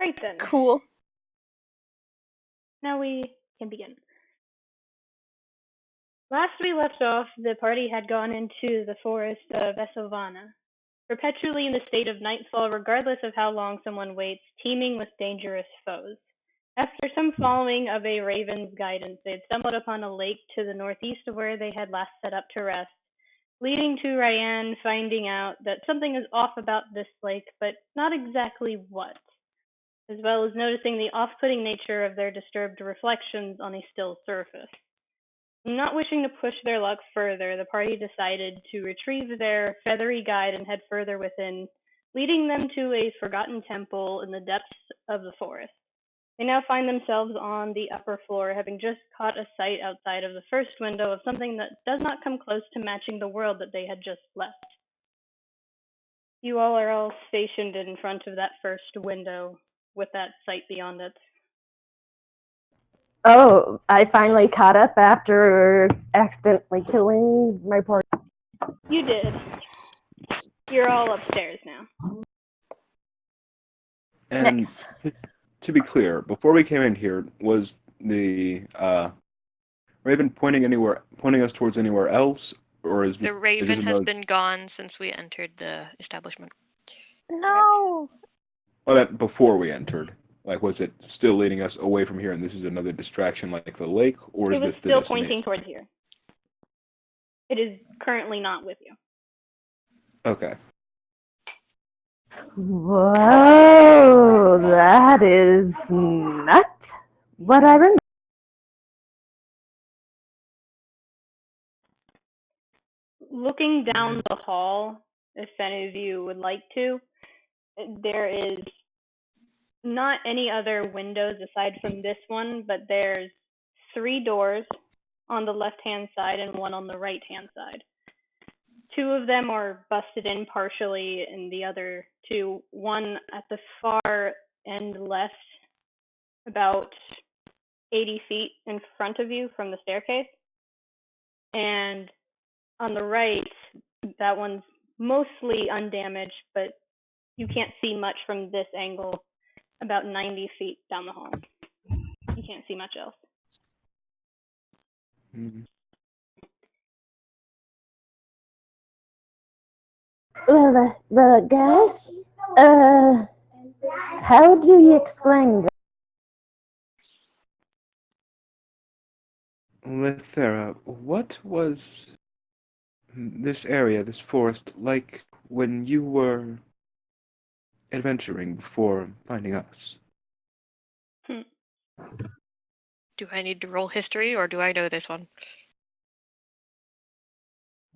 Right then. Cool. Now we can begin. Last we left off, the party had gone into the forest of Esovana, perpetually in the state of nightfall, regardless of how long someone waits, teeming with dangerous foes. After some following of a raven's guidance, they had stumbled upon a lake to the northeast of where they had last set up to rest, leading to Ryan finding out that something is off about this lake, but not exactly what, as well as noticing the off-putting nature of their disturbed reflections on a still surface. Not wishing to push their luck further, the party decided to retrieve their feathery guide and head further within, leading them to a forgotten temple in the depths of the forest. They now find themselves on the upper floor, having just caught a sight outside of the first window of something that does not come close to matching the world that they had just left. You all are all stationed in front of that first window with that sight beyond it. Oh, I finally caught up after accidentally killing my partner. You did. You're all upstairs now. And to be clear, before we came in here, was the Raven pointing us towards anywhere else, or is the Raven has been gone since we entered the establishment? No. Well, before we entered, like, was it still leading us away from here, and this is another distraction, like the lake, or is this the destination? It was still pointing towards here. It is currently not with you. Okay. Whoa, that is not what I remember. Looking down the hall, if any of you would like to, there is not any other windows aside from this one, but there's 3 doors on the left-hand side and one on the right-hand side. 2 of them are busted in partially, and the other 2, one at the far end left, about 80 feet in front of you from the staircase, and on the right, that one's mostly undamaged, but you can't see much from this angle, about 90 feet down the hall. You can't see much else. Mm-hmm. Well, guys, how do you explain that? Lithera, what was this area, this forest, like when you were adventuring before finding us? Do I need to roll history, or do I know this one?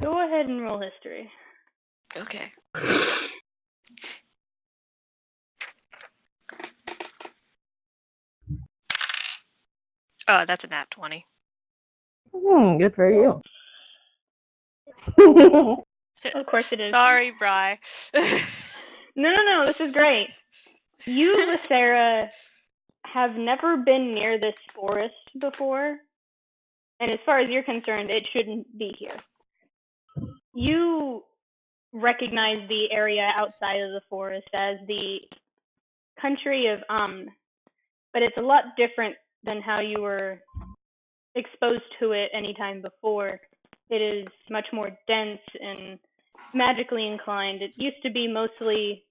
Go ahead and roll history. Okay. Oh, that's a nat 20. Good for you. Of course it is. Sorry, Bri. No, this is great. You, Sarah, have never been near this forest before, and as far as you're concerned, it shouldn't be here. You recognize the area outside of the forest as the country of but it's a lot different than how you were exposed to it any time before. It is much more dense and magically inclined. It used to be mostly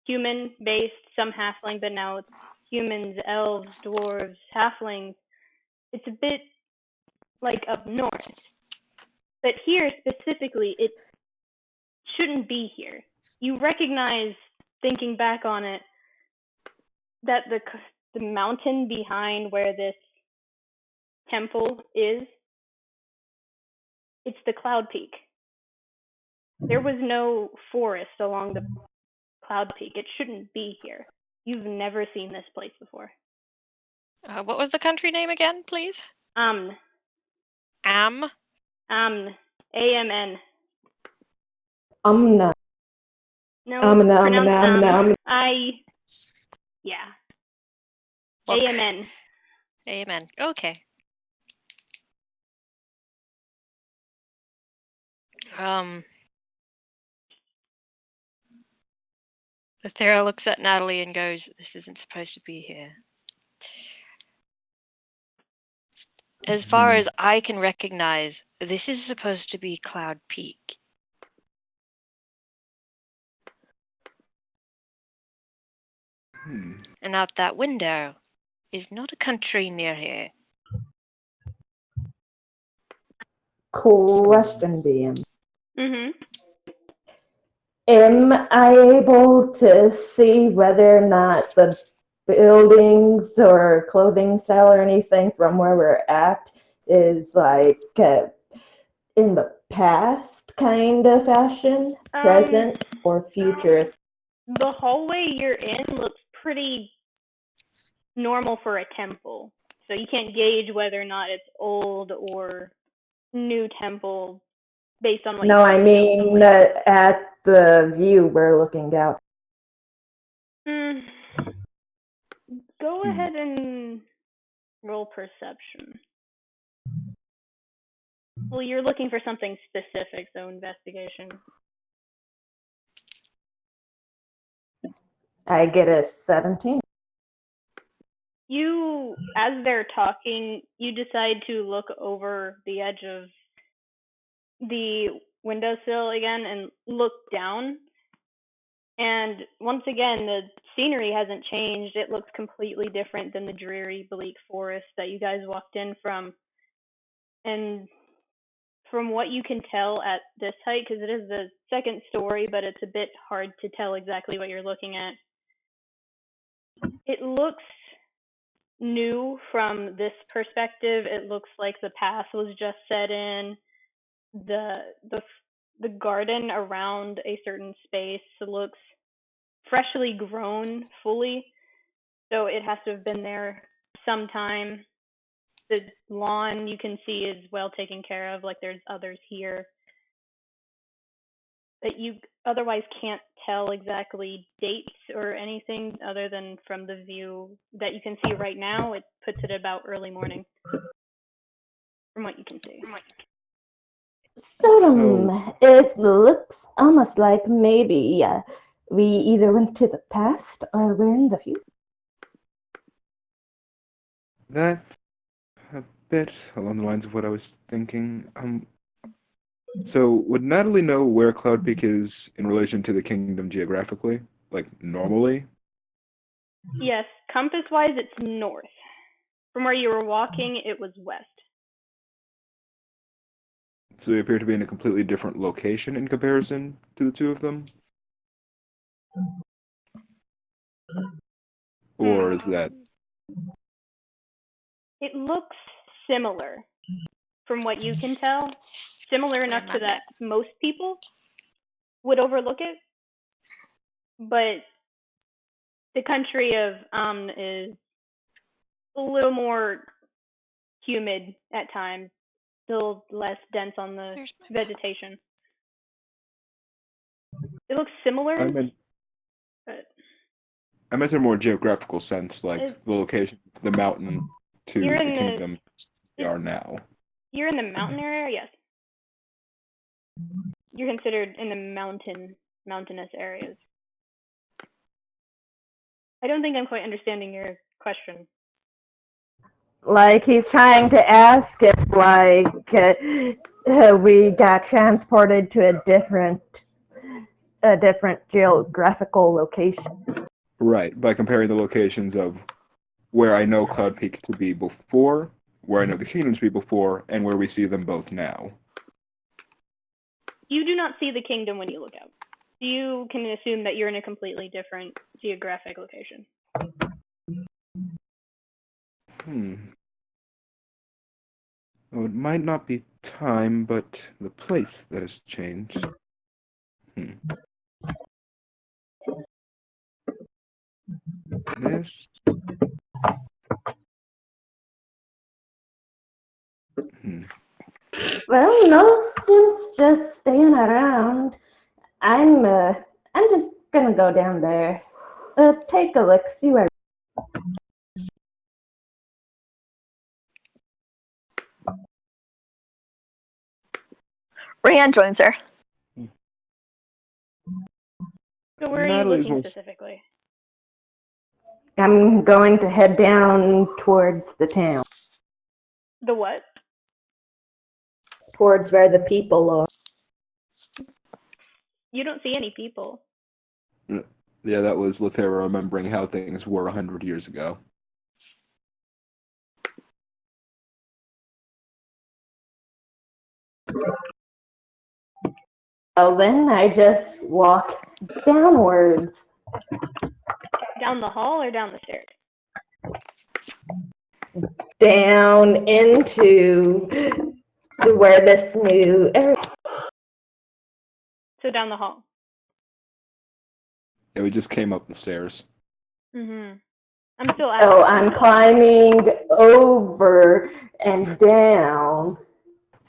human-based, some halfling, but now it's humans, elves, dwarves, halflings. It's a bit like up north. But here specifically, it shouldn't be here. You recognize, thinking back on it, that the mountain behind where this temple is, it's the Cloud Peak. There was no forest along the Cloud Peak. It shouldn't be here. You've never seen this place before. What was the country name again, please? Amn. A-M-N. Amna. No, Amna. Yeah. Okay. A-M-N. Amen. Okay. Athera looks at Natalie and goes, "This isn't supposed to be here." As far as I can recognize, this is supposed to be Cloud Peak. And out that window is not a country near here. Question, DM. Mhm. Am I able to see whether or not the buildings or clothing sale or anything from where we're at is like in the past kind of fashion, present, or future? The hallway you're in looks pretty normal for a temple, so you can't gauge whether or not it's old or new temple based on what No, you I mean at the view we're looking out. Go ahead and roll perception. Well, you're looking for something specific, so investigation. I get a 17. You, as they're talking, you decide to look over the edge of the windowsill again and look down. And once again, the scenery hasn't changed. It looks completely different than the dreary, bleak forest that you guys walked in from. And from what you can tell at this height, because it is the second story, but it's a bit hard to tell exactly what you're looking at. It looks new from this perspective. It looks like the path was just set in. The garden around a certain space looks freshly grown fully, so it has to have been there sometime. The lawn you can see is well taken care of, like there's others here. That you otherwise can't tell exactly dates or anything other than from the view that you can see right now. It puts it about early morning from what you can see. So, it looks almost like maybe we either went to the past or we're in the future. That's a bit along the lines of what I was thinking. So would Natalie know where Cloud Peak is in relation to the kingdom geographically? Like, normally? Yes, compass-wise, it's north. From where you were walking, it was west. So they appear to be in a completely different location in comparison to the two of them? Or is that... It looks similar, from what you can tell. Similar enough to that most people would overlook it. But the country of is a little more humid at times, still less dense on the vegetation. It looks similar, but I meant in a more geographical sense, like the location, the mountain to the kingdom we are now. You're in the mountain area, yes. You're considered in the mountainous areas. I don't think I'm quite understanding your question. Like he's trying to ask if we got transported to a different geographical location. Right, by comparing the locations of where I know Cloud Peak to be before, where I know the kingdoms to be before, and where we see them both now. You do not see the kingdom when you look out. You can assume that you're in a completely different geographic location. Well, it might not be time, but the place that has changed. This... Well, no sense just staying around. I'm just gonna go down there. Take a look, see where. Rianne joins her. So where are you Natalie's looking more specifically? I'm going to head down towards the town, The what? towards where the people are. You don't see any people. Yeah, that was Lethera remembering how things were 100 years ago. Well, then I just walk downwards. Down the hall or down the stairs? Down into where this new area. So down the hall. Yeah, we just came up the stairs. I'm still at So I'm climbing over and down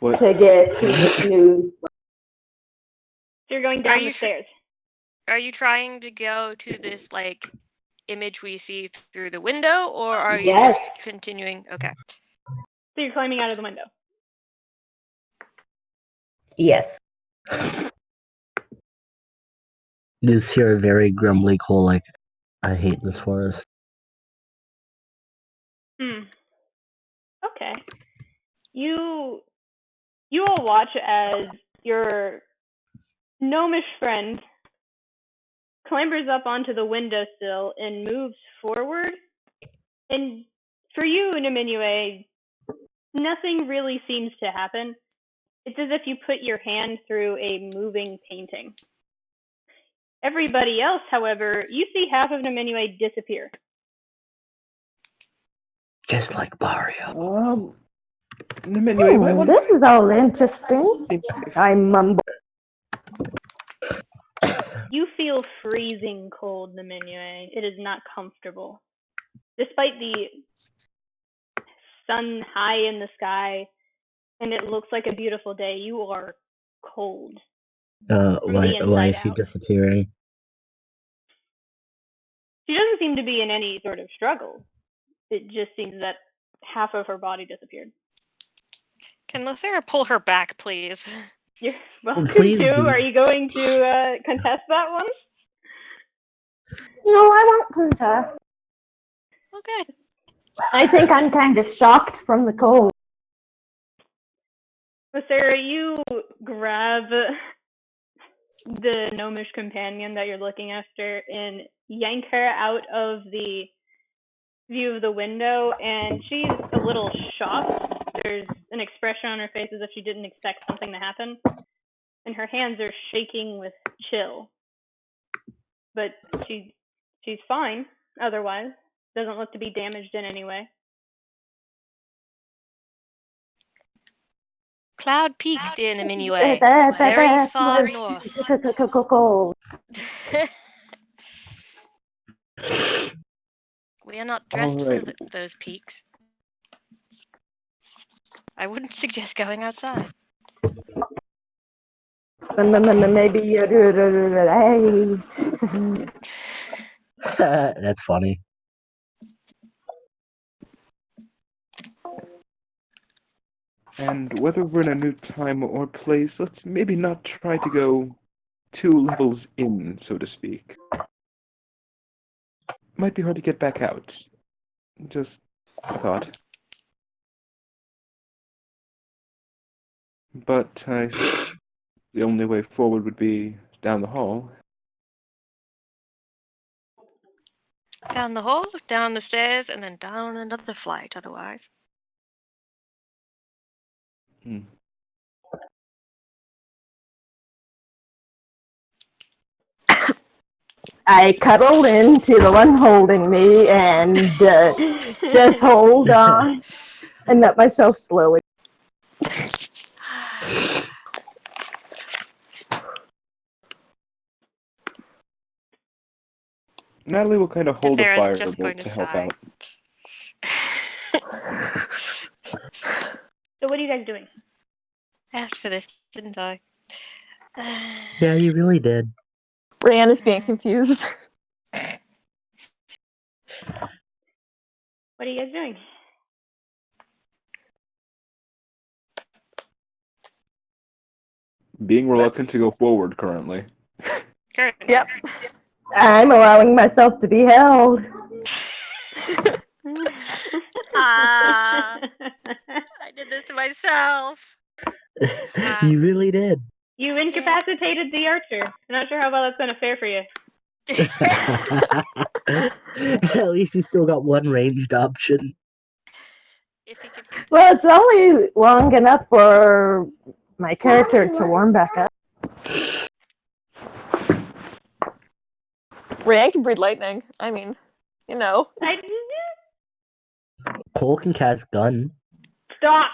What? to get to this new. So you're going down the stairs. Are you trying to go to this, like, image we see through the window, or are you Yes. just continuing? Okay. So you're climbing out of the window. Yes. You just hear a very grumbly call like, I hate this forest. Okay. You all watch as your gnomish friend clambers up onto the windowsill and moves forward. And for you, Naminue, nothing really seems to happen. It's as if you put your hand through a moving painting. Everybody else, however, you see half of Naminue disappear. Just like Mario. Naminue, This is all interesting. I mumble. You feel freezing cold, Naminue. It is not comfortable. Despite the sun high in the sky, and it looks like a beautiful day, you are cold. Why is he disappearing? She doesn't seem to be in any sort of struggle. It just seems that half of her body disappeared. Can Lethera pull her back, please? You're welcome Please to. do. Are you going to contest that one? No, I won't contest. Okay. I think I'm kind of shocked from the cold. So Sarah, you grab the gnomish companion that you're looking after and yank her out of the view of the window, and she's a little shocked. There's an expression on her face as if she didn't expect something to happen, and her hands are shaking with chill. But she's fine otherwise. Doesn't look to be damaged in any way. Cloud Peak, dear Naminue. Very far north. Cold. We are not dressed for those peaks. I wouldn't suggest going outside. Maybe hey. That's funny. And whether we're in a new time or place, let's maybe not try to go 2 levels in, so to speak. Might be hard to get back out. Just a thought. But the only way forward would be down the hall. Down the hall, down the stairs, and then down another flight otherwise. I cuddle into the one holding me and just hold on and let myself slowly. Natalie will kind of hold a Sarah's just firebolt going to help out. So what are you guys doing? I asked for this, didn't I? Yeah, you really did. Brienne is being confused. What are you guys doing? Being reluctant to go forward currently. Currently. Yep. I'm allowing myself to be held. I did this to myself. You really did. You incapacitated the archer. I'm not sure how well that's going to fare for you. At least you still got one ranged option. If he could... Well, it's only long enough for my character to warm back up. Ryan can breed lightning. I mean, you know. Cole can cast gun. Stop!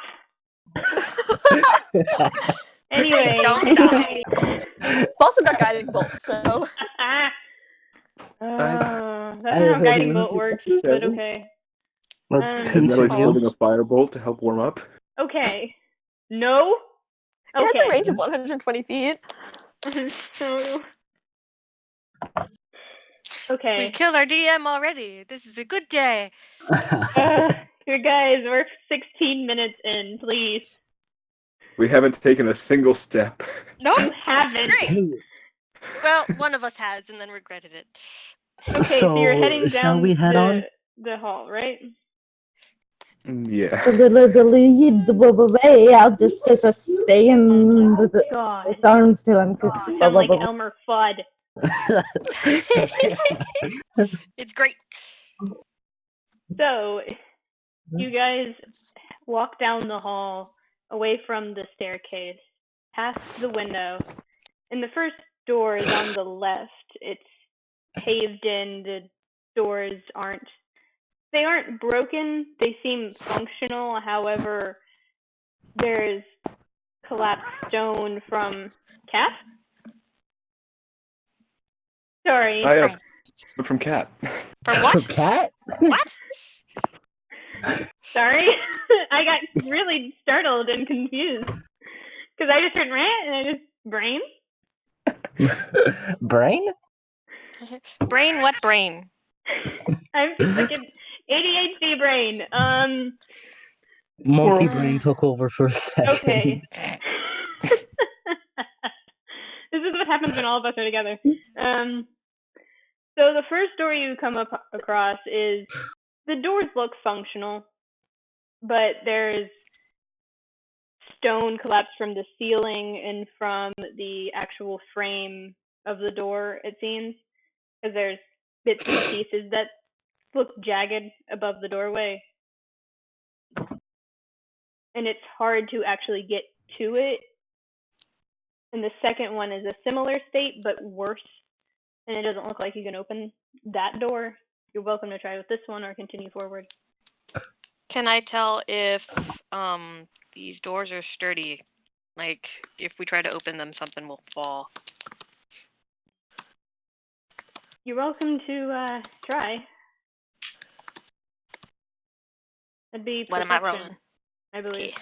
Anyway. Don't stop. It's also got guiding bolt, so. That's not how guiding bolt works, but okay. Is Natalie holding a firebolt to help warm up? Okay. No? It Okay. has a range of 120 feet. So... Okay. We killed our DM already. This is a good day. You guys, we're 16 minutes in, please. We haven't taken a single step. Nope. You haven't. Great. Well, one of us has and then regretted it. Okay, so you're heading shall down we head on? the hall, right? Yeah. I'll just stay in the God. arms till I'm You sound like Elmer Fudd. It's great. So, you guys walk down the hall, away from the staircase, past the window, and the first door is on the left. It's paved in. The doors aren't broken. They seem functional. However, there's collapsed stone from Cat? Sorry. From Cat. From what? From Cat? What? Sorry. I got really startled and confused. Because I just heard rant and I just... Brain? Brain? Brain? What brain? I'm fucking ADHD brain. Multi-brain took over for a second. Okay. This is what happens when all of us are together. So the first door you come across is... The doors look functional, but there's stone collapsed from the ceiling and from the actual frame of the door, it seems. Because there's bits and pieces that look jagged above the doorway. And it's hard to actually get to it. And the second one is a similar state, but worse. And it doesn't look like you can open that door. You're welcome to try with this one or continue forward. Can I tell if these doors are sturdy? Like, if we try to open them, something will fall. You're welcome to try. That'd be What am I rolling? I believe.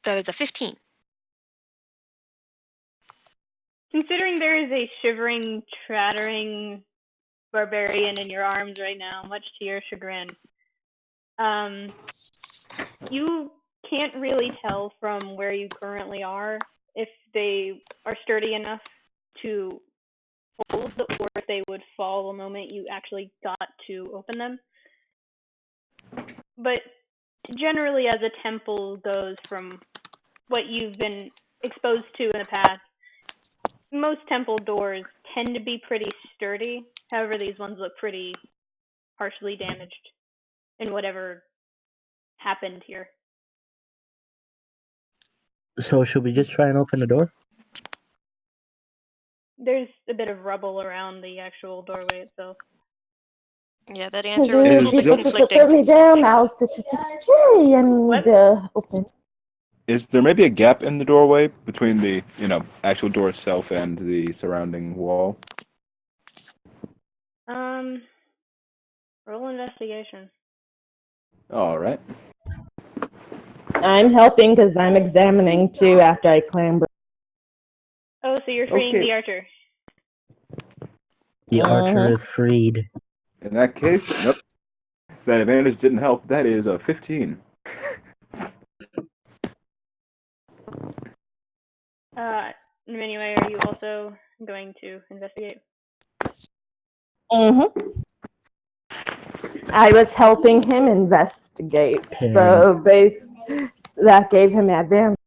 That is a 15. Considering there is a shivering, chattering barbarian in your arms right now, much to your chagrin, you can't really tell from where you currently are if they are sturdy enough to hold or if they would fall the moment you actually got to open them. But generally, as a temple goes, from what you've been exposed to in the past, most temple doors tend to be pretty sturdy. However, these ones look pretty harshly damaged in whatever happened here. So should we just try and open the door? There's a bit of rubble around the actual doorway itself. Yeah, that answer was a little bit conflicting. Put me down, I'll stay and open. Is there maybe a gap in the doorway between the, actual door itself and the surrounding wall? Roll investigation. All right. I'm helping because I'm examining too after I clamber. Oh, so you're freeing the archer. The archer is freed. In that case, nope. That advantage didn't help. That is a 15. Anyway, are you also going to investigate? Mhm. I was helping him investigate, Okay. so that gave him advantage.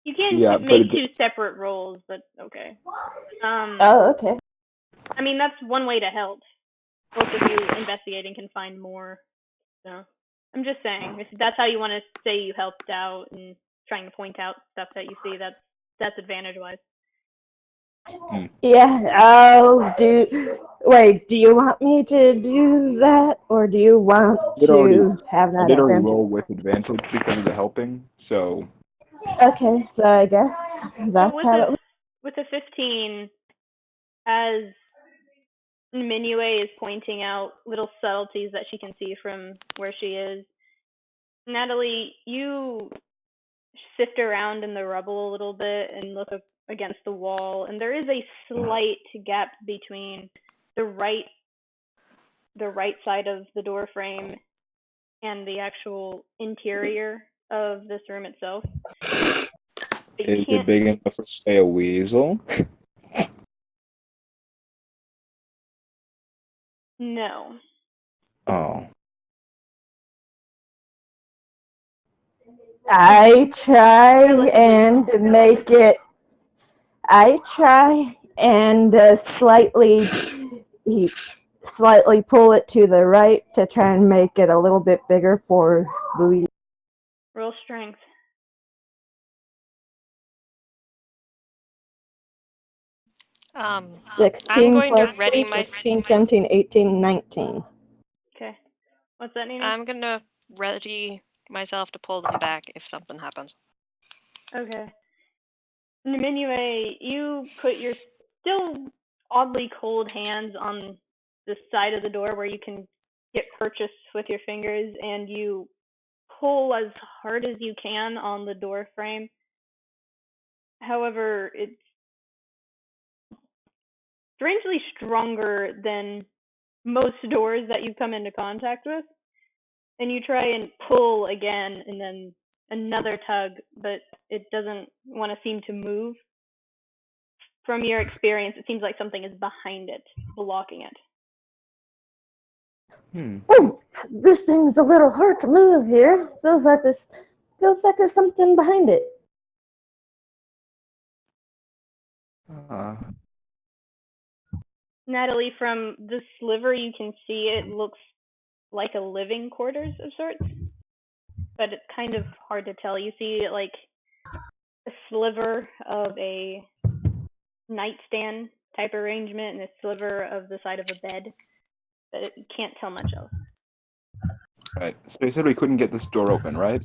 You can Yeah, make but two separate rolls, but okay. Oh, okay. I mean, that's one way to help. Both of you investigating can find more. So, I'm just saying, if that's how you want to say you helped out and trying to point out stuff that you see, that's advantage-wise. Yeah, I'll do. Wait, do you want me to do that, or do you want to have I that did already advantage? roll with advantage because of the helping, so Okay, so I guess that's how it With a 15, as Minue is pointing out little subtleties that she can see from where she is, Natalie, you sift around in the rubble a little bit and look up against the wall, and there is a slight gap between the right side of the door frame and the actual interior of this room itself. is it big enough for, say, a weasel? No. Oh. I try and slightly pull it to the right to try and make it a little bit bigger for Louis. Roll strength. I'm 16 going plus to ready 16, 17, 18, 19. Okay. What's that, Nina? I'm gonna ready myself to pull them back if something happens. Okay. Minue, you put your still oddly cold hands on the side of the door where you can get purchase with your fingers, and you pull as hard as you can on the door frame. However, it's strangely stronger than most doors that you've come into contact with. And you try and pull again, and then another tug, but it doesn't want to seem to move. From your experience, it seems like something is behind it, blocking it. Oh, this thing's a little hard to move here. Feels like there's something behind it. Natalie, from the sliver you can see, it looks like a living quarters of sorts, but it's kind of hard to tell. You see like a sliver of a nightstand type arrangement and a sliver of the side of a bed, but you can't tell much else. Right. So you said we couldn't get this door open, right?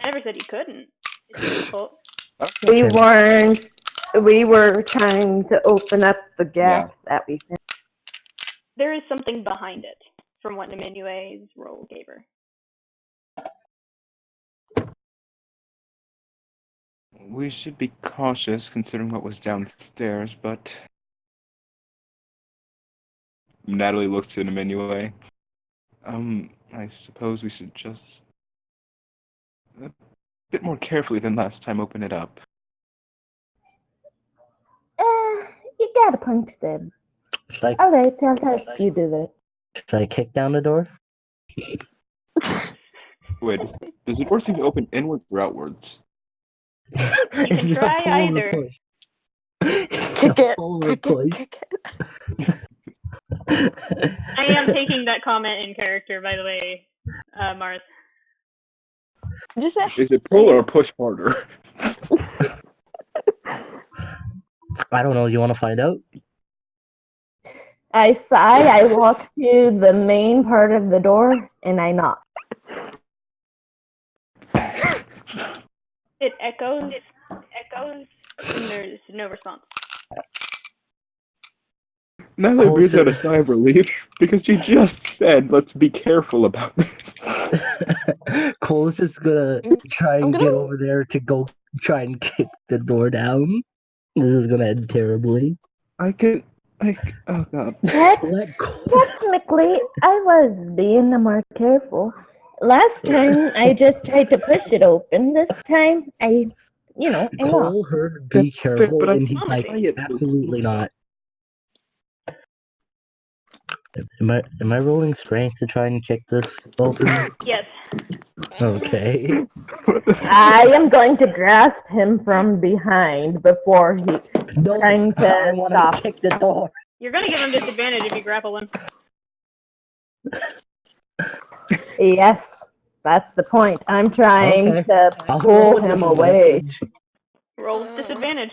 I never said you couldn't. It's difficult. Okay. We were trying to open up the gap that we found. There is something behind it, from what Minue's roll gave her. We should be cautious considering what was downstairs, but Natalie looks at him anyway. I suppose we should just a bit more carefully than last time open it up. You got a point there. Alright, tell us you do that. Should I kick down the door? Wait, does the door seem to open inwards or outwards? You can try either. Kick it. Kick it. I am taking that comment in character, by the way, Mars. Just say. Is it pull or push harder? I don't know. You want to find out? I sigh, I walk to the main part of the door, and I knock. It echoes, and there's no response. Natalie breathes out a sigh of relief because she just said, let's be careful about this. Cole's just gonna try and get over there to go try and kick the door down. This is gonna end terribly. Oh god. Technically, I was being more careful. Last time, I just tried to push it open. This time, I Cole heard be careful, but I and he's like, quiet. absolutely not. Am I rolling strength to try and kick this open? Yes. Okay. I am going to grasp him from behind before he trying to I want stop. to kick the door. You're gonna give him disadvantage if you grapple him. Yes, that's the point. I'm trying to I'll pull roll him with away. disadvantage. Roll with disadvantage.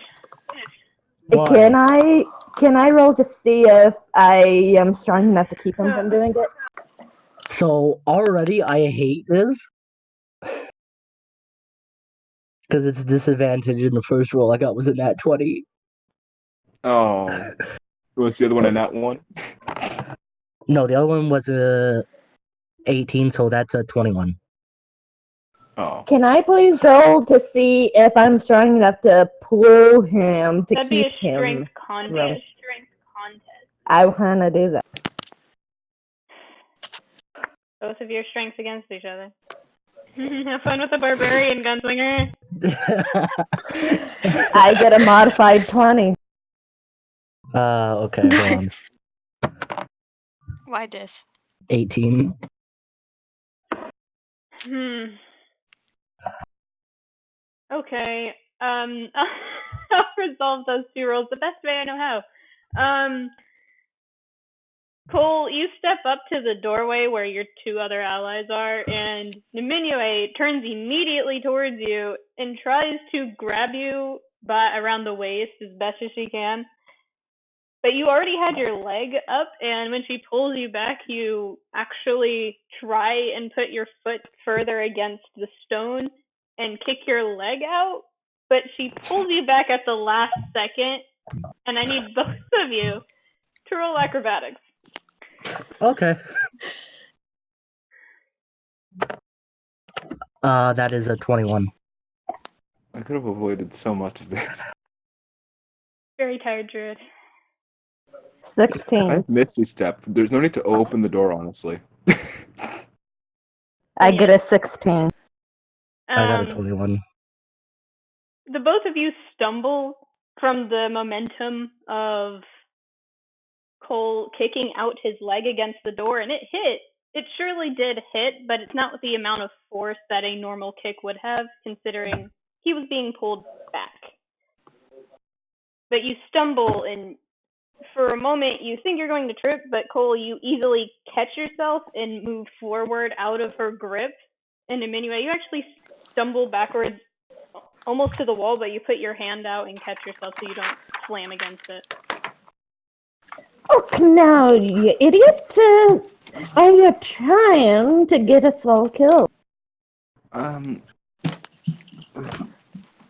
Why? Can I roll to see if I am strong enough to keep him from doing it? So already I hate this because it's disadvantage in the first roll I got was a nat 20. Oh. Was the other one a nat 1? No, the other one was a 18, so that's a 21. Oh. Can I please roll to see if I'm strong enough to pull him to That'd be keep a him? strength contest. I want to do that. Both of your strengths against each other. Have fun with the barbarian gunslinger. I get a modified 20. Okay, hold on. Why this? 18. Okay. I'll resolve those two rolls the best way I know how. Cole, you step up to the doorway where your two other allies are, and Niminue turns immediately towards you and tries to grab you around the waist as best as she can. But you already had your leg up, and when she pulls you back, you actually try and put your foot further against the stone and kick your leg out, but she pulls you back at the last second, and I need both of you to roll acrobatics. Okay. That is a 21. I could have avoided so much of this. Very tired, Druid. 16. I've Misty Step. There's no need to open the door, honestly. I get a 16. I got a 21. The both of you stumble from the momentum of Cole kicking out his leg against the door, and it hit. It surely did hit, but it's not with the amount of force that a normal kick would have, considering he was being pulled back. But you stumble, and for a moment you think you're going to trip, but Cole, you easily catch yourself and move forward out of her grip. And in many ways, you actually stumble backwards almost to the wall, but you put your hand out and catch yourself so you don't slam against it. Oh, now, you idiot! Are you trying to get us all killed?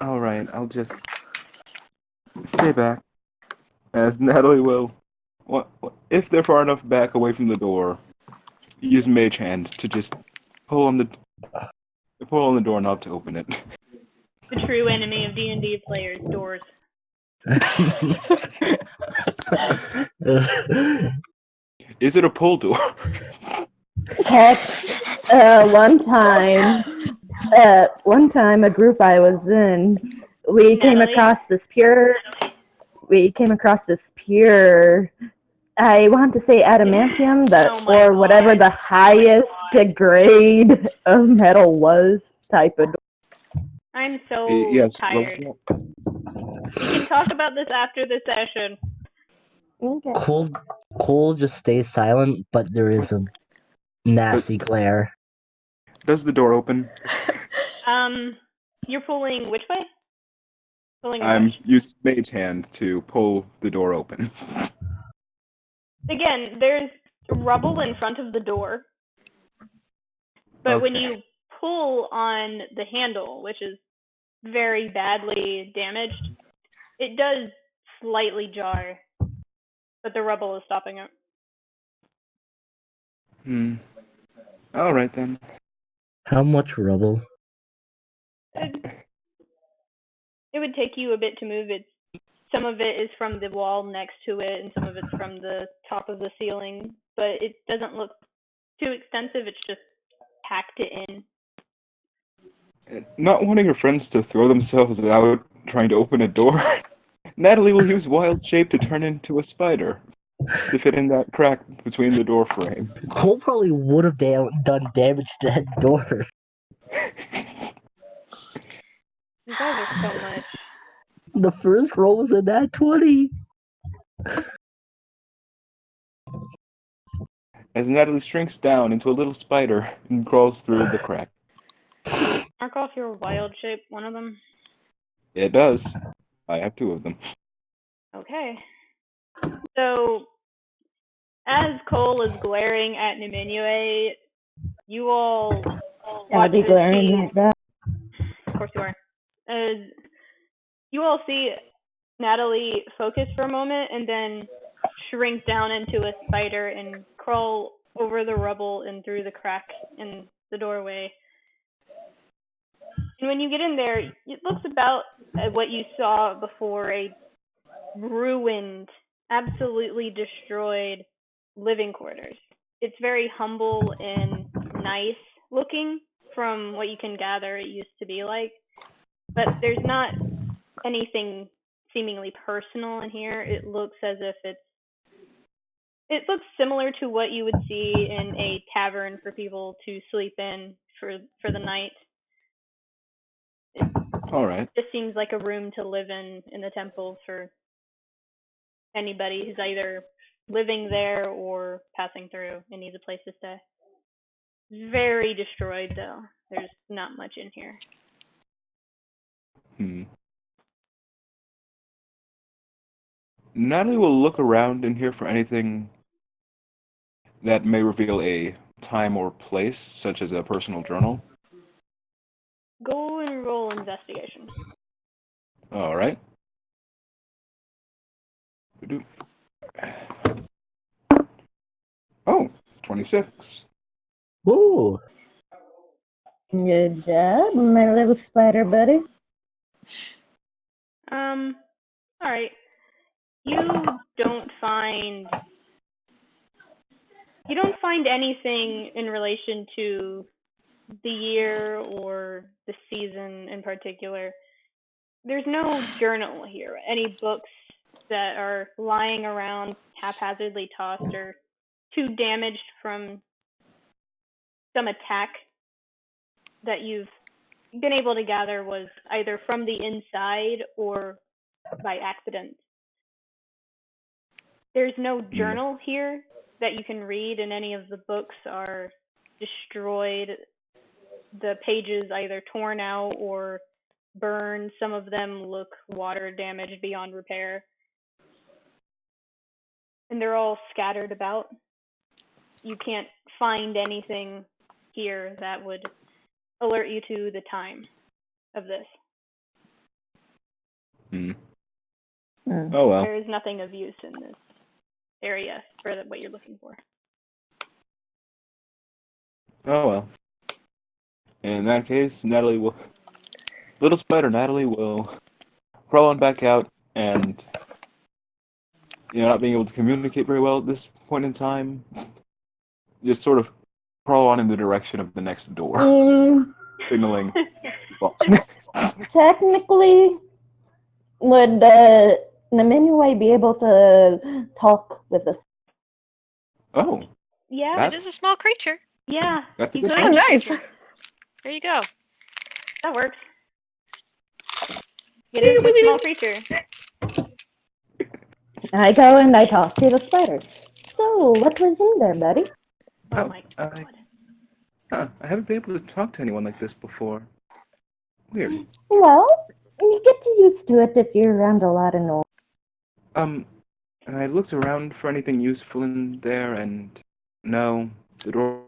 Alright, I'll just stay back. As Natalie will. If they're far enough back away from the door, use Mage Hand to just pull on the doorknob to open it. The true enemy of D&D players, doors. Is it a pull door? Heck, one time a group I was in, we came across this pure, I want to say adamantium, or whatever the highest grade of metal was, type of door. I'm so Yes, tired. We can talk about this after the session. Okay. Cole just stays silent, but there is a nasty glare. Does the door open? You're pulling which way? I'm using Mage Hand to pull the door open. Again, there's rubble in front of the door, but when you pull on the handle, which is very badly damaged, it does slightly jar, but the rubble is stopping it. All right then. How much rubble? It would take you a bit to move it. Some of it is from the wall next to it, and some of it's from the top of the ceiling, but it doesn't look too extensive. It's just packed it in. Not wanting her friends to throw themselves out trying to open a door, Natalie will use wild shape to turn into a spider to fit in that crack between the door frame. Cole probably would have done damage to that door. You guys are so much. The first roll was a nat 20. As Natalie shrinks down into a little spider and crawls through the crack. Mark off your wild shape, one of them. It does. I have 2 of them. Okay. So, as Cole is glaring at Nimue, you all I'll be as glaring she- like that. Of course you are. As you all see Natalie focus for a moment and then shrink down into a spider and crawl over the rubble and through the crack in the doorway. And when you get in there, it looks about what you saw before, a ruined, absolutely destroyed living quarters. It's very humble and nice looking from what you can gather it used to be like. But there's not anything seemingly personal in here. It looks as if it looks similar to what you would see in a tavern for people to sleep in for the night. All right. It just seems like a room to live in the temple for anybody who's either living there or passing through and needs a place to stay. Very destroyed, though. There's not much in here. Natalie will look around in here for anything that may reveal a time or place, such as a personal journal. Go and roll investigation. All right. Oh, 26. Ooh. Good job, my little spider buddy. All right. You don't find anything in relation to the year or the season in particular. There's no journal here. Any books that are lying around haphazardly tossed or too damaged from some attack that you've been able to gather was either from the inside or by accident. There's no journal here that you can read, and any of the books are destroyed. The pages either torn out or burned. Some of them look water damaged beyond repair. And they're all scattered about. You can't find anything here that would alert you to the time of this. Oh well. There is nothing of use in this area for what you're looking for. Oh well. In that case, little spider Natalie will crawl on back out, and not being able to communicate very well at this point in time, just sort of crawl on in the direction of the next door, signaling. Technically, would Nimue be able to talk with us? Oh. Yeah. It is a small creature. Yeah. That's a You good could- Oh, nice. There you go. That works. It is a small creature. I go and I talk to the spider. So, what was in there, buddy? Oh my god. I haven't been able to talk to anyone like this before. Weird. Well, you get used to it if you're around a lot of noise. I looked around for anything useful in there, and no, the door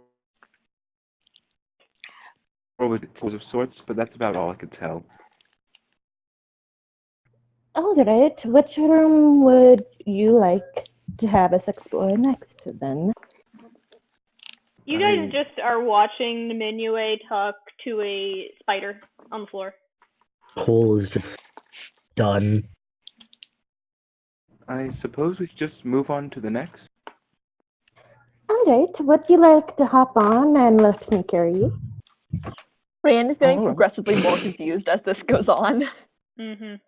was of sorts, but that's about all I could tell. All right, which room would you like to have us explore next, then? You guys just are watching Nimue talk to a spider on the floor. Cole is just done. I suppose we should just move on to the next. All right, would you like to hop on and let me carry you? Rand is getting progressively more confused as this goes on. Mhm.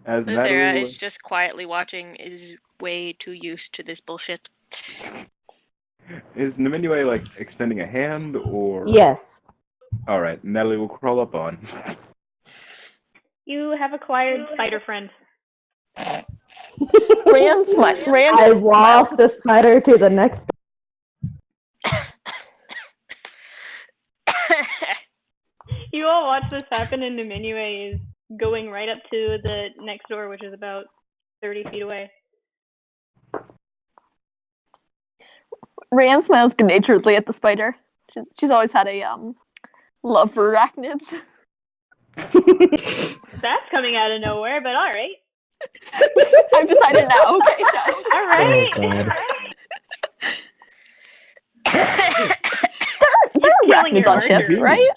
As Sarah Natalie, is just quietly watching, is way too used to this bullshit. is Nimue like extending a hand or? Yes. All right, Natalie will crawl up on. You have acquired spider friend. Rand I walk the spider to the next. You all watch this happen, and Nimue is going right up to the next door, which is about 30 feet away. Rand smiles good-naturedly at the spider. She's always had a love for arachnids. That's coming out of nowhere, but all right. I've decided now. Okay, so. All right. Oh, God. There are killing arachnids your on ships, marker. right?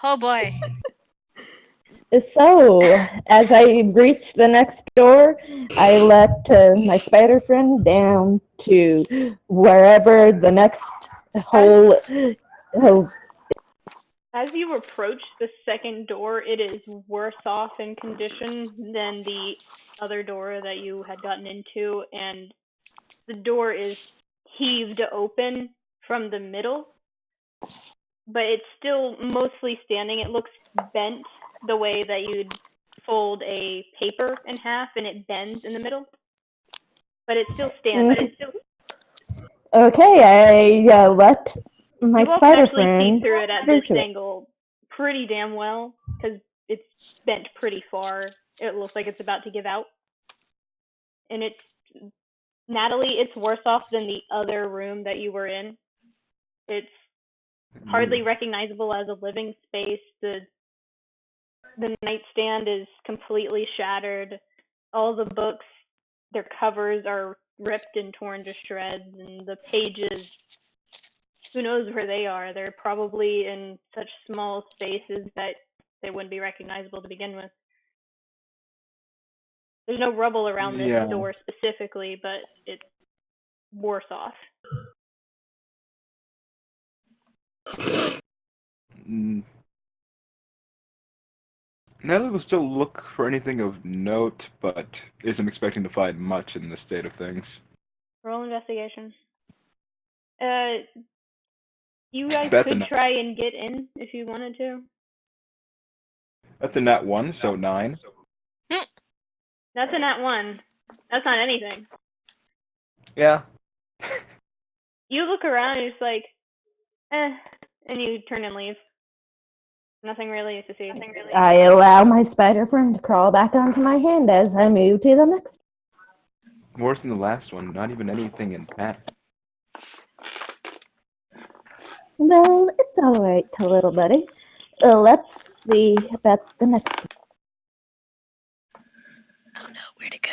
Oh boy. So, as I reach the next door, I let my spider friend down to wherever the next hole. As you approach the second door, it is worse off in condition than the other door that you had gotten into, and the door is heaved open from the middle, but it's still mostly standing. It looks bent the way that you'd fold a paper in half and it bends in the middle, but it still stands. Okay, I let my You all can spider actually friend see through it at this through to it. angle pretty damn well, because it's bent pretty far. It looks like it's about to give out. And Natalie, it's worse off than the other room that you were in. It's hardly recognizable as a living space. The nightstand is completely shattered. All the books, their covers are ripped and torn to shreds, and the pages, who knows where they are. They're probably in such small spaces that they wouldn't be recognizable to begin with. There's no rubble around this door specifically, but it's worse off. Natalie will still look for anything of note, but isn't expecting to find much in this state of things. Roll investigation. You guys That's could try and get in if you wanted to. That's a nat 1, so 9. That's a nat 1. That's not anything. Yeah. You look around and it's like, and you turn and leave. Nothing really to see. I allow my spider friend to crawl back onto my hand as I move to the next. Worse than the last one, not even anything in path. Well, it's all right, little buddy. Let's see about the next. Oh no, where'd it go?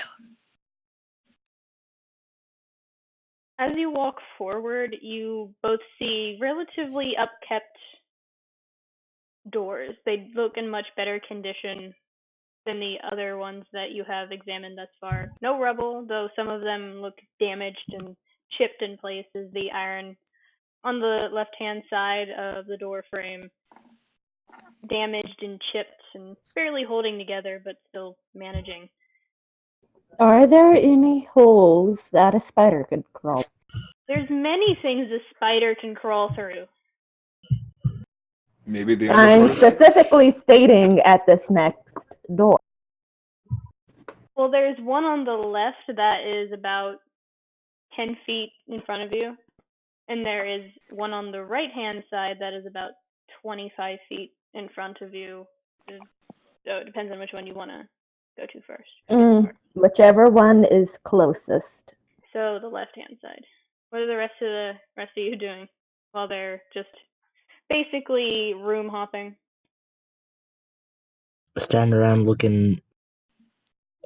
As you walk forward, you both see relatively upkept doors. They look in much better condition than the other ones that you have examined thus far. No rubble, though some of them look damaged and chipped in places. The iron on the left-hand side of the door frame damaged and chipped and barely holding together, but still managing. Are there any holes that a spider could crawl? There's many things a spider can crawl through. Maybe the I'm specifically stating at this next door. Well, there's one on the left that is about 10 feet in front of you, and there is one on the right-hand side that is about 25 feet in front of you. So it depends on which one you want to go to first. Whichever one is closest. So the left-hand side. What are the rest of you doing while they're just basically room hopping? Stand around looking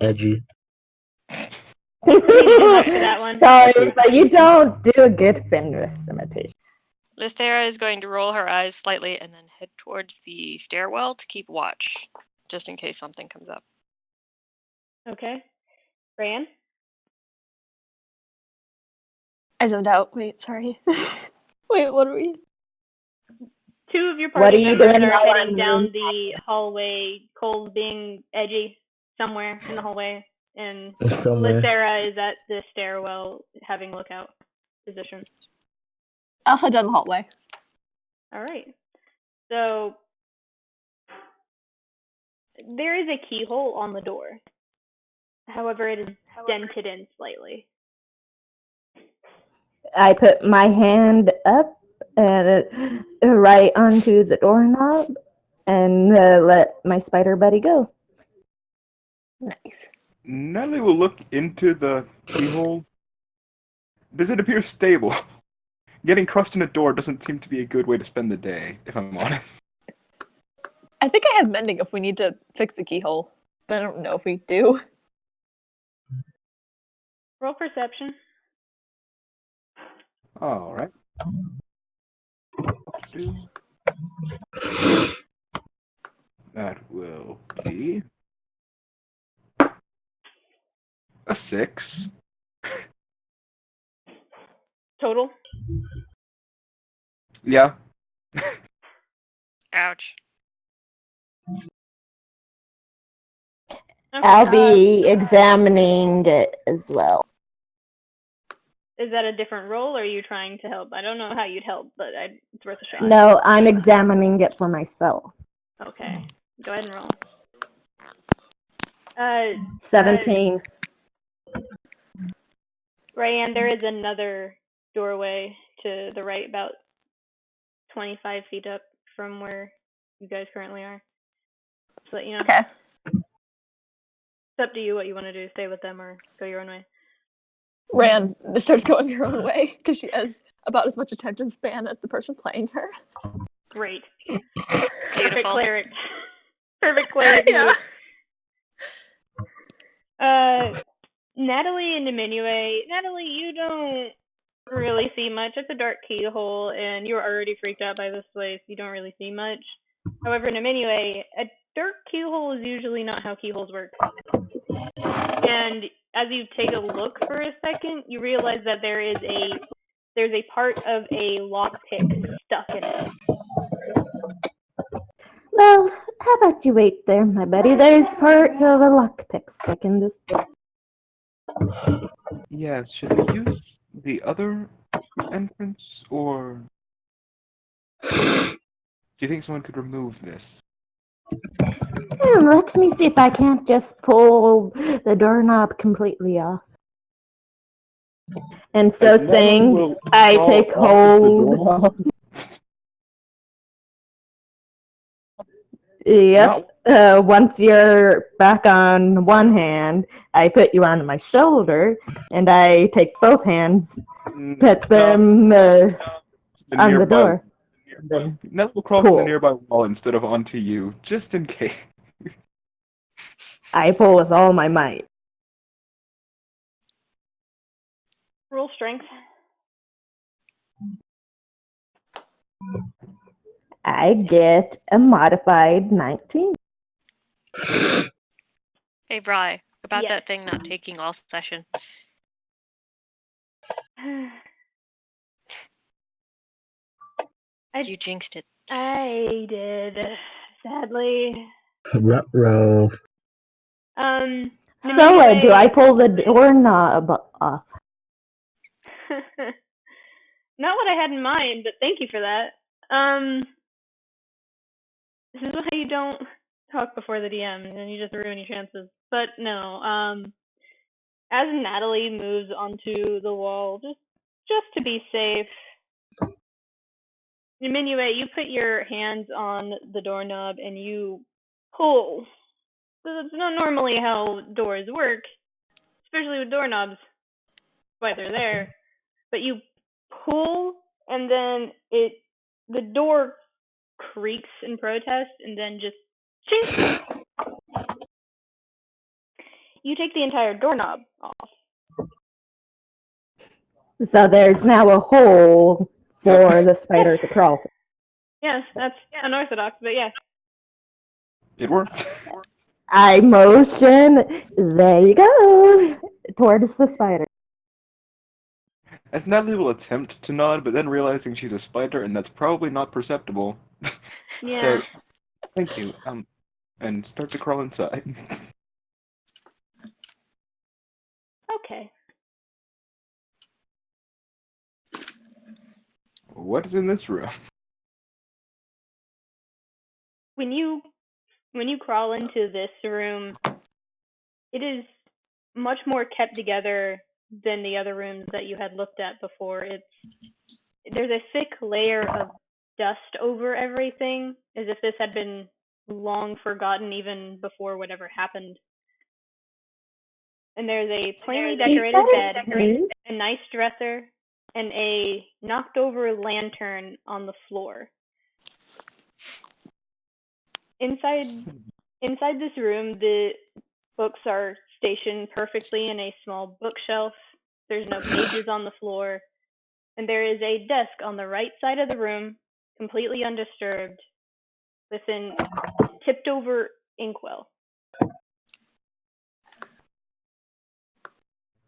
edgy. That one. Sorry, but you don't do a good Fenris imitation. Lystera is going to roll her eyes slightly and then head towards the stairwell to keep watch, just in case something comes up. Okay. Fran? I zoned out. Wait, sorry. Wait, what are we? Two of your What party are you members doing are while heading I'm down doing the hallway, Cole's being edgy somewhere in the hallway, and Somewhere. Lysera is at the stairwell having lookout position. I'll head down the hallway. Alright. So, there is a keyhole on the door. However, it is dented in slightly. I put my hand up and right onto the doorknob and let my spider buddy go. Nice. Natalie will look into the keyhole. Does it appear stable? Getting crushed in a door doesn't seem to be a good way to spend the day, if I'm honest. I think I have mending if we need to fix the keyhole, but I don't know if we do. Roll perception. Alright. That will be a 6. Total? Yeah. Ouch. Okay. I'll be examining it as well. Is that a different roll, or are you trying to help? I don't know how you'd help, but it's worth a shot. No, I'm examining it for myself. Okay. Go ahead and roll. 17. Ryan, there is another doorway to the right, about 25 feet up from where you guys currently are. Just let you know. Okay. It's up to you what you want to do, stay with them or go your own way. Rand starts going her own way because she has about as much attention span as the person playing her. Great. Beautiful. Perfect cleric. Perfect cleric. Yeah. Natalie and Diminue. Natalie, you don't really see much. It's a dark keyhole, and you're already freaked out by this place. You don't really see much. However, Diminue, a dark keyhole is usually not how keyholes work. And as you take a look for a second, you realize that there's a part of a lockpick stuck in it. Well, how about you wait there, my buddy? There's part of a lockpick stuck in this door. Yes, should I use the other entrance, or do you think someone could remove this? Let me see if I can't just pull the doorknob completely off. And so And saying, will I crawl take off of the hold. doorknob. Yep. Once you're back on one hand, I put you on my shoulder, and I take both hands, put them on the door. Then Nell will crawl to pull. the nearby wall instead of onto you, just in case. I pull with all my might. Roll strength. I get a modified 19. Hey, Bri, about Yes. that thing not taking all session. You jinxed it. I did, sadly. Ruh-roh. So, do I pull the doorknob off? Not what I had in mind, but thank you for that. This is why you don't talk before the DM, and you just ruin your chances. But no, as Natalie moves onto the wall, just to be safe, Diminue, you put your hands on the doorknob and you pull. That's not normally how doors work, especially with doorknobs. That's why they're there. But you pull, and then the door creaks in protest, and then just chink. You take the entire doorknob off. So there's now a hole for the spider to crawl through. Yes, that's unorthodox, but yes. It worked. I motion, there you go, towards the spider. as Natalie will attempt to nod, but then realizing she's a spider and that's probably not perceptible. Yeah. So, thank you. And start to crawl inside. Okay. What is in this room? When you crawl into this room, it is much more kept together than the other rooms that you had looked at before. There's a thick layer of dust over everything, as if this had been long forgotten even before whatever happened. And there's a plainly decorated bed, a nice dresser, and a knocked over lantern on the floor. Inside this room, the books are stationed perfectly in a small bookshelf. There's no pages on the floor. And there is a desk on the right side of the room, completely undisturbed, with an tipped over inkwell.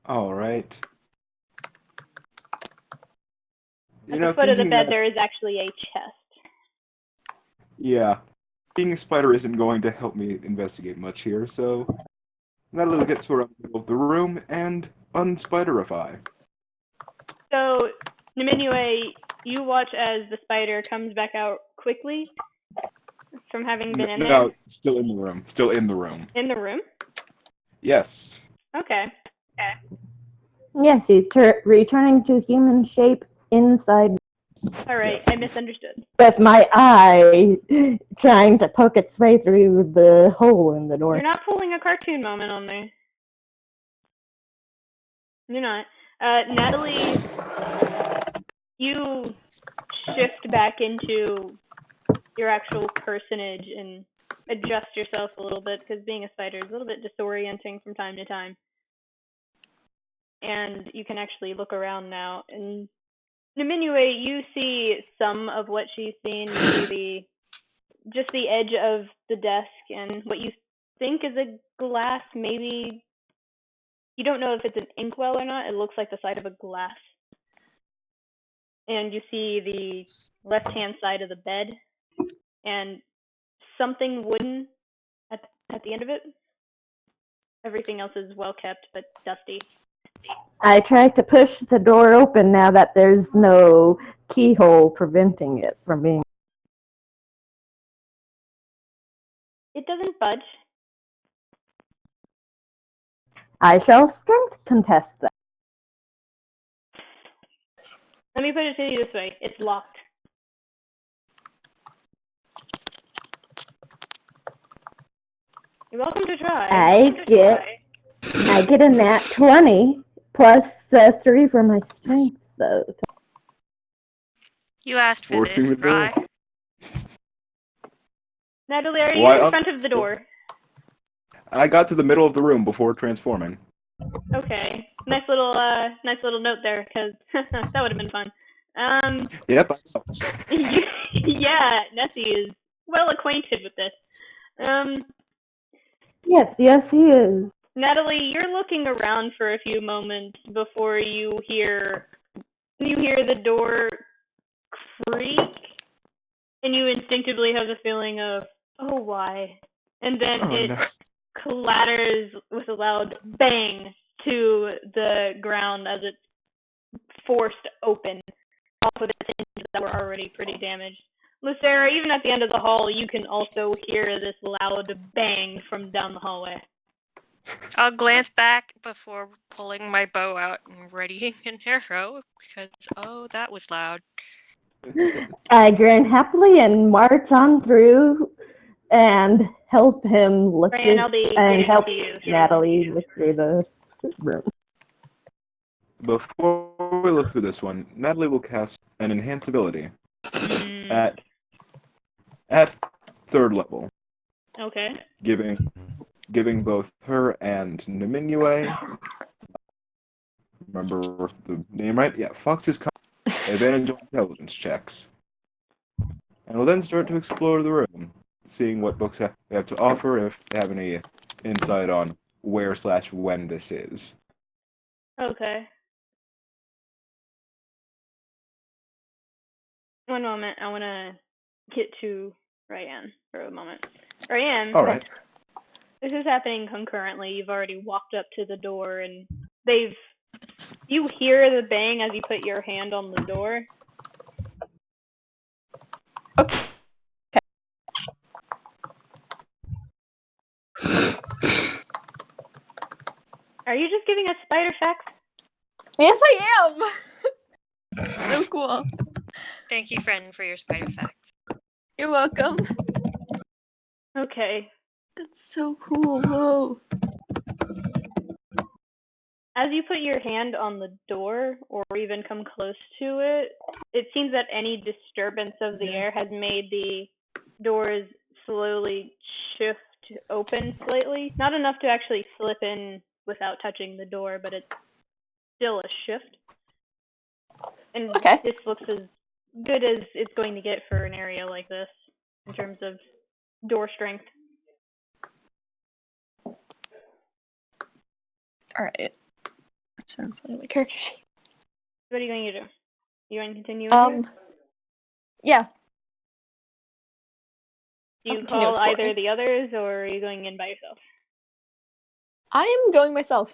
All right. At the foot of the bed, there is actually a chest. Yeah. Being a spider isn't going to help me investigate much here, so Natalie will get to around the middle of the room and unspiderify. So, Naminue, you watch as the spider comes back out quickly from having been in there? No, still in the room. Still in the room. In the room? Yes. Okay. Yes, he's returning to human shape inside. All right, I misunderstood. With my eye trying to poke its way through the hole in the door. You're not pulling a cartoon moment on me. You're not. Natalie, you shift back into your actual personage and adjust yourself a little bit, because being a spider is a little bit disorienting from time to time. And you can actually look around now. And Naminue, you see some of what she's seen. You see just the edge of the desk and what you think is a glass, maybe. You don't know if it's an inkwell or not. It looks like the side of a glass. And you see the left-hand side of the bed and something wooden at the end of it. Everything else is well kept but dusty. I tried to push the door open now that there's no keyhole preventing it from being. It doesn't budge. I shall strength contest that. Let me put it to you this way. It's locked. You're welcome to try. I get a nat 20 plus 3 for my strength, though. You asked for Forcing this, the door. right? Natalie, are you Why in front of the door? I got to the middle of the room before transforming. Okay. Nice little note there, because that would have been fun. Yep. Yeah, Nessie is well acquainted with this. Yes, he is. Natalie, you're looking around for a few moments before you hear the door creak, and you instinctively have the feeling of, oh, why? And then it clatters with a loud bang to the ground as it's forced open, off with its hinges that were already pretty damaged. Lucera, even at the end of the hall, you can also hear this loud bang from down the hallway. I'll glance back before pulling my bow out and readying an arrow, because, oh, that was loud. I grin happily and march on through and help him look Fran, I'll be getting help to you. Natalie look through the room. Before we look through this one, Natalie will cast an enhance ability at 3rd level. Okay. Giving both her and Naminue, remember the name right? Yeah, Fox's advantage on intelligence checks. And we'll then start to explore the room, seeing what books they have to offer, if they have any insight on where/when this is. Okay. One moment. I want to get to Ryan for a moment. Ryan. All right. This is happening concurrently. You've already walked up to the door, and you hear the bang as you put your hand on the door. Okay. Are you just giving us spider facts? Yes, I am. So cool. Thank you, friend, for your spider facts. You're welcome. Okay. That's so cool. Whoa. As you put your hand on the door, or even come close to it, it seems that any disturbance of the air has made the doors slowly shift open slightly. Not enough to actually slip in without touching the door, but it's still a shift. And Okay. this looks as good as it's going to get for an area like this in terms of door strength. All right. Sounds like my character sheet. What are you going to do? You want to continue with it? Yeah. Do you I'll continue call exploring. either of the others, or are you going in by yourself? I am going myself.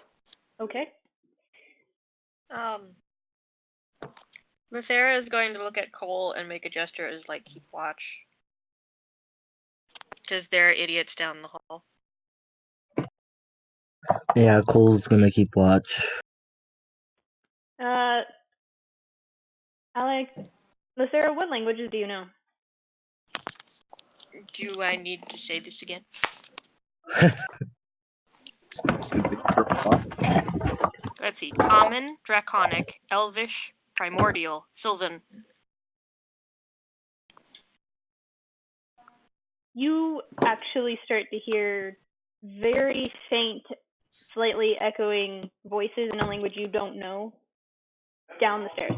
Okay. Lithera is going to look at Cole and make a gesture as, like, keep watch. Because there are idiots down the hall. Yeah, Cole's gonna keep watch. Alex, Lucera, what languages do you know? Do I need to say this again? Let's see. Common, Draconic, Elvish, Primordial, Sylvan. You actually start to hear very faint, slightly echoing voices in a language you don't know down the stairs.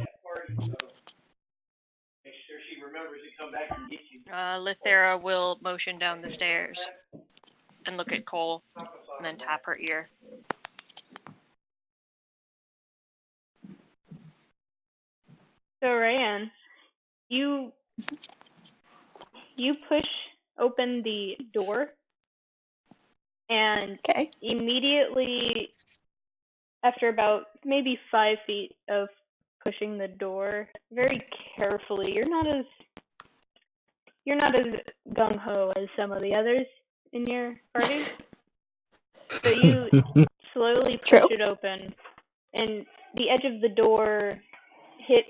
Lithera will motion down the stairs and look at Cole and then tap her ear. So, Ryan, you push open the door, and Okay. immediately after about maybe 5 feet of pushing the door very carefully, you're not as gung-ho as some of the others in your party. So you slowly push True. it open, and the edge of the door hits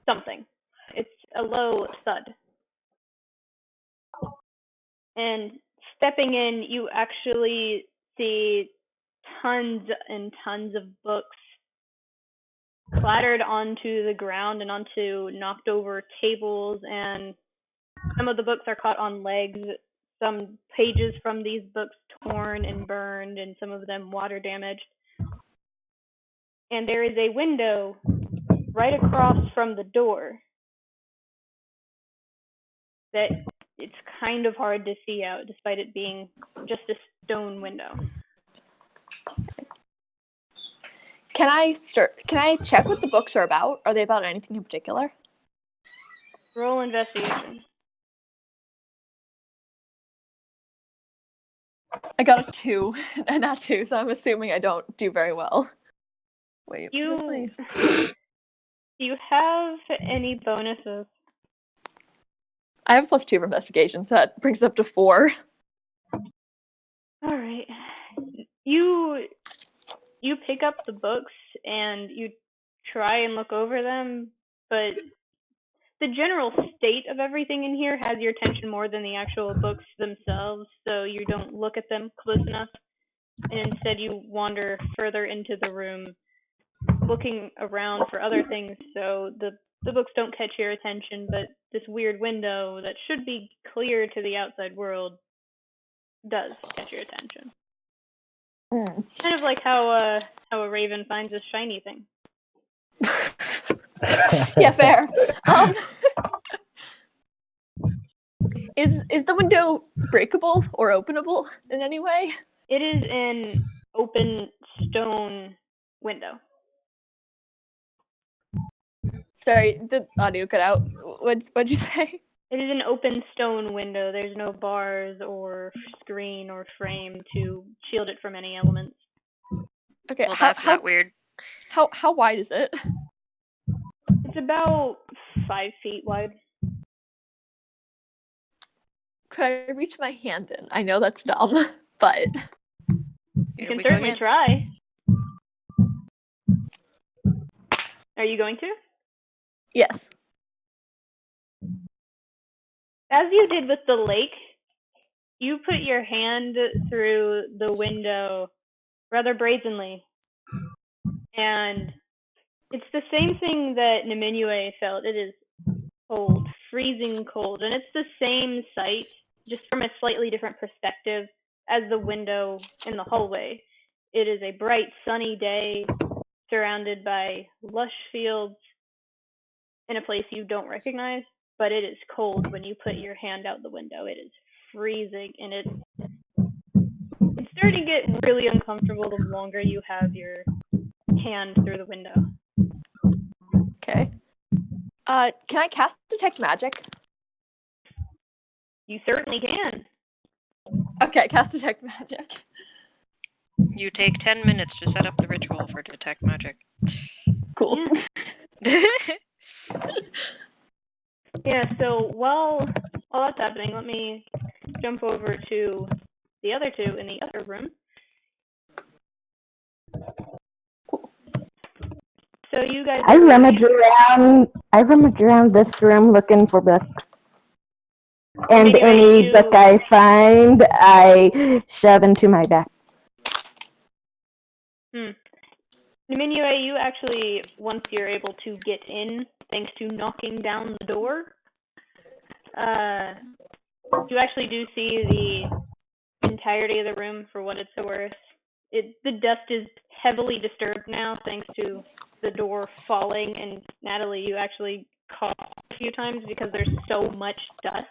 something. It's a low thud. And stepping in, you actually see tons and tons of books clattered onto the ground and onto knocked over tables, and some of the books are caught on legs, some pages from these books torn and burned, and some of them water damaged. And there is a window right across from the door that it's kind of hard to see out, despite it being just a stone window. Can I check what the books are about? Are they about anything in particular? Roll investigation. I got a 2 and not 2, so I'm assuming I don't do very well. Wait. Do you have any bonuses? I have +2 for investigation, so that brings it up to 4. All right. You pick up the books and you try and look over them, but the general state of everything in here has your attention more than the actual books themselves, so you don't look at them close enough, and instead you wander further into the room, looking around for other things, so the books don't catch your attention, but this weird window that should be clear to the outside world does catch your attention. Kind of like how a raven finds a shiny thing. Yeah, fair. Is the window breakable or openable in any way? It is an open stone window. Sorry, the audio cut out. What'd you say? It is an open stone window. There's no bars or screen or frame to shield it from any elements. Okay, Well, that's not weird. How wide is it? It's about 5 feet wide. Could I reach my hand in? I know that's dumb, but You can certainly try. Are you going to? yes. As you did with the lake, you put your hand through the window rather brazenly. And it's the same thing that Niminue felt. It is cold, freezing cold. And it's the same sight, just from a slightly different perspective as the window in the hallway. It is a bright, sunny day surrounded by lush fields in a place you don't recognize. But it is cold when you put your hand out the window. It is freezing, and it's starting to get really uncomfortable the longer you have your hand through the window. Okay. Can I cast Detect Magic? You certainly can. Okay, cast Detect Magic. You take 10 minutes to set up the ritual for Detect Magic. Cool. Yeah, so while that's happening, let me jump over to the other two in the other room. So you guys I rummage around this room looking for books. And any book I find, I shove into my back. Niminue, you actually, once you're able to get in, thanks to knocking down the door, you actually do see the entirety of the room for what it's worth. The dust is heavily disturbed now, thanks to the door falling, and Natalie, you actually coughed a few times because there's so much dust.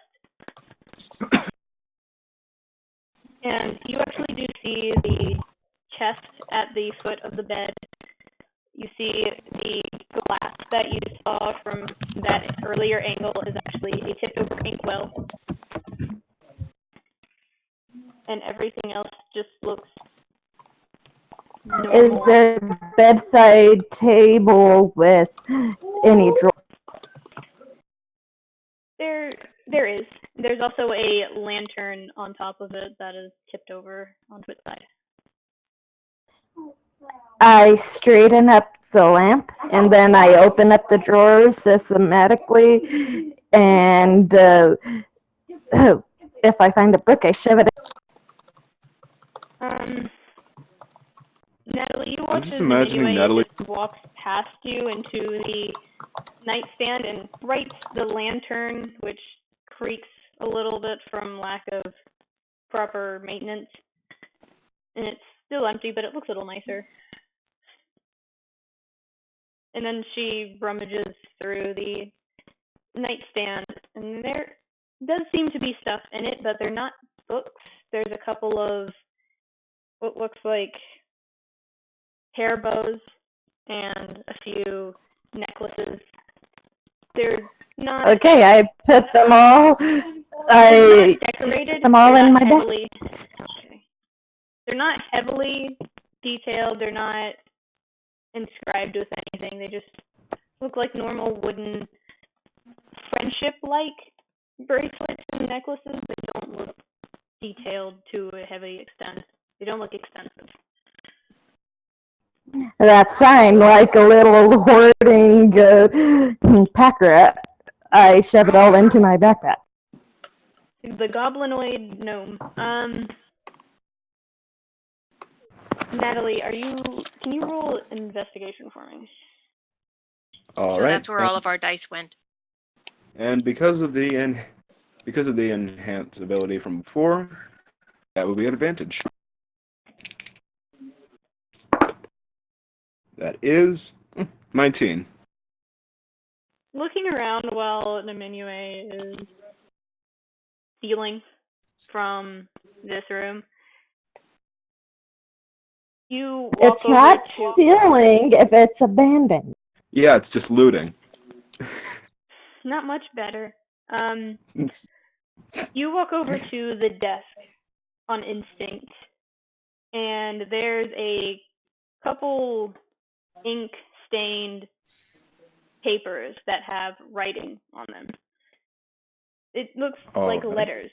And you actually do see the chest at the foot of the bed. You see the glass that you saw from that earlier angle is actually a tipped over inkwell. And everything else just looks normal. Is there a bedside table with any drawers? There is. There's also a lantern on top of it that is tipped over onto its side. I straighten up the lamp, and then I open up the drawers systematically, and if I find a book, I shove it in. Natalie, you watch as imagining Natalie just walks past you into the nightstand and brights the lantern, which creaks a little bit from lack of proper maintenance. And it's still empty, but it looks a little nicer. And then she rummages through the nightstand, and there does seem to be stuff in it, but they're not books. There's a couple of what looks like hair bows and a few necklaces. They're not Okay, I put them all. I decorated. put them all in my bag. Okay. They're not heavily detailed. They're not inscribed with anything. They just look like normal wooden friendship-like bracelets and necklaces. They don't look detailed to a heavy extent. They don't look expensive. That's fine, like a little hoarding pack rat. I shove it all into my backpack. The goblinoid gnome. Natalie, can you roll investigation for me? All so right. that's where all of our dice went. And because of the enhanced ability from before, that will be an advantage. That is 19. Looking around while Niminue is stealing from this room, you walk It's not over to... stealing if it's abandoned. Yeah, it's just looting. not much better. You walk over to the desk on instinct, and there's a couple ink-stained papers that have writing on them. It looks like Alright. letters.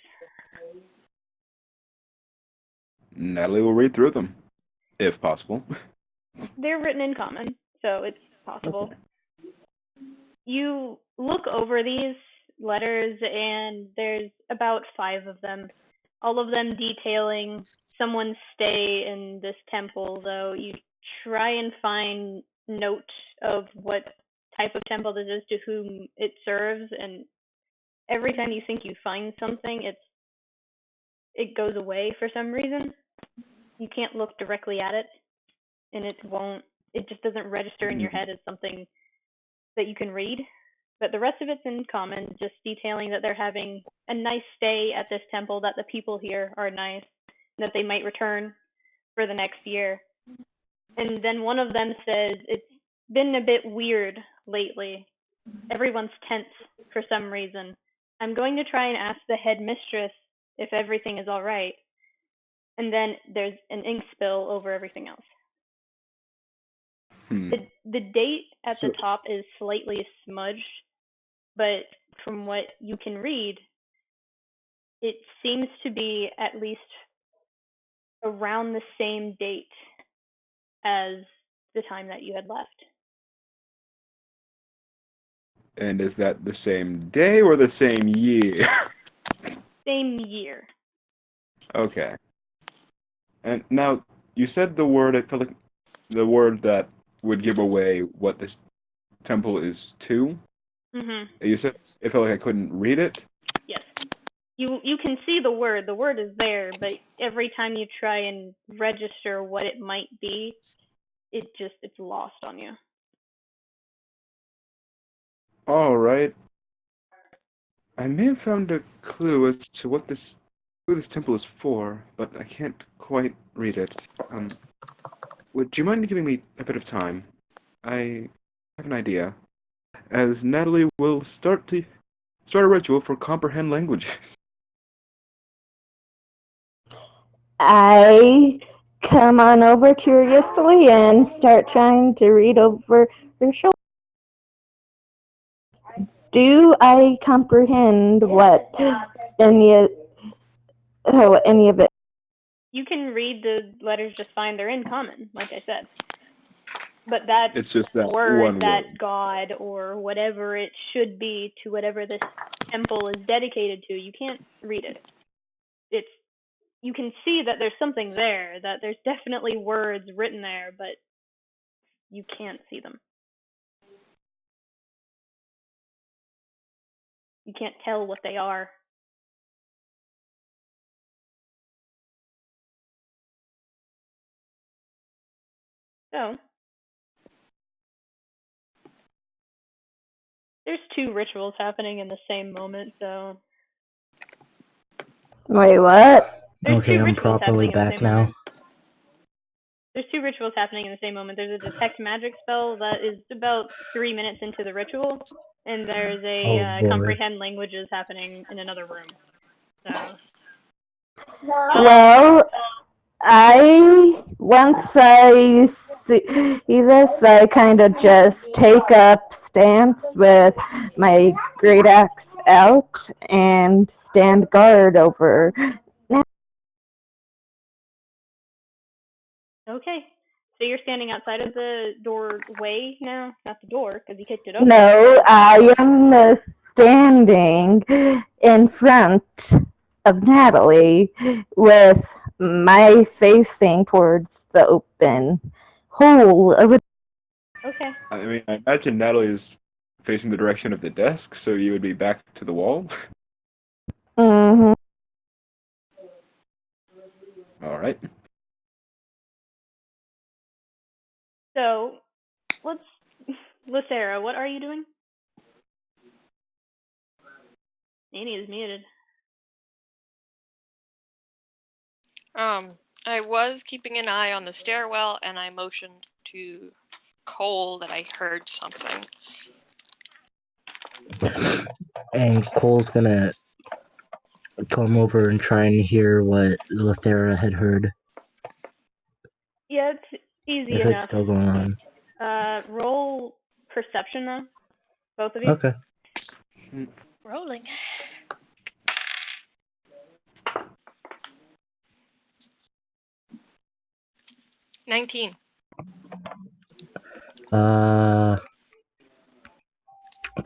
Natalie will read through them, if possible. They're written in common, so it's possible. You look over these letters, and there's about 5 of them, all of them detailing someone's stay in this temple, though you try and find note of what type of temple this is, to whom it serves, and every time you think you find something, it goes away for some reason. You can't look directly at it, and it just doesn't register in your head as something that you can read. But the rest of it's in common, just detailing that they're having a nice stay at this temple, that the people here are nice, and that they might return for the next year. And then one of them says, it's been a bit weird lately. Everyone's tense for some reason. I'm going to try and ask the headmistress if everything is all right. And then there's an ink spill over everything else. The date at the top is slightly smudged, but from what you can read, it seems to be at least around the same date as the time that you had left. And is that the same day or the same year? Same year. Okay. And now, you said the word, I felt like the word that would give away what this temple is to. Mm-hmm. You said it felt like I couldn't read it? Yes. You can see the word is there, but every time you try and register what it might be, it's lost on you. Alright. I may have found a clue as to who this temple is for, but I can't quite read it. Would you mind giving me a bit of time? I have an idea. As Natalie will start a ritual for comprehend languages. I come on over curiously and start trying to read over her shoulder. Do I comprehend what any of it? You can read the letters just fine. They're in common, like I said. But that It's just that word, one that word. god, or whatever it should be to whatever this temple is dedicated to, you can't read it. You can see that there's something there, that there's definitely words written there, but you can't see them. You can't tell what they are. So, there's 2 rituals happening in the same moment, so... Wait, what? There's Okay, 2 I'm rituals properly happening in the back same now. moment. There's 2 rituals happening in the same moment. There's a detect magic spell that is about 3 minutes into the ritual, and there's a comprehend languages happening in another room. So. Well, once I see this, I kind of just take up stance with my great axe out and stand guard over. Okay. So you're standing outside of the doorway now? Not the door, because you kicked it open. No, I am standing in front of Natalie with my facing towards the open hole of it. Okay. I mean, I imagine Natalie is facing the direction of the desk, so you would be back to the wall. Mm-hmm. Alright. So, Lucera, what are you doing? Annie is muted. I was keeping an eye on the stairwell, and I motioned to Cole that I heard something. And Cole's gonna come over and try and hear what Lithera had heard. Yeah, it's easy If enough. it's still going on. Roll perception though, both of you. Okay. Rolling. $19.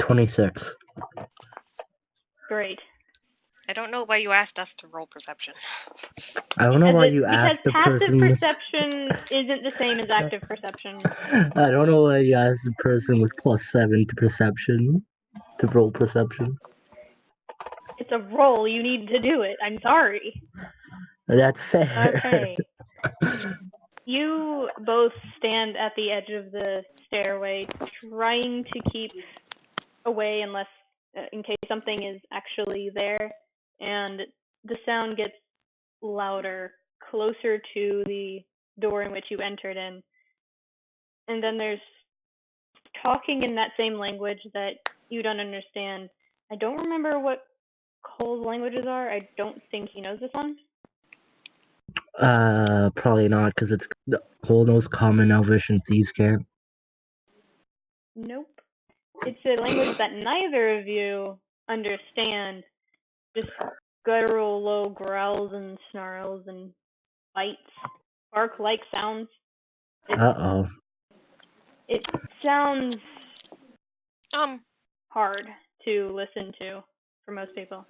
26. Great. I don't know why you asked us to roll perception. I don't know why you asked the Because passive person. perception isn't the same as active perception. I don't know why you asked the person with +7 to perception to roll perception. It's a roll. You need to do it. I'm sorry. That's fair. Okay. You both stand at the edge of the stairway, trying to keep away unless, in case something is actually there, and the sound gets louder, closer to the door in which you entered in. And then there's talking in that same language that you don't understand. I don't remember what Cole's languages are. I don't think he knows this one. Probably not, because it's the whole knows Common, Elvish, and Thieves Camp. Nope. It's a language that neither of you understand. Just guttural low growls and snarls and bites, bark-like sounds. Uh-oh. It sounds hard to listen to for most people.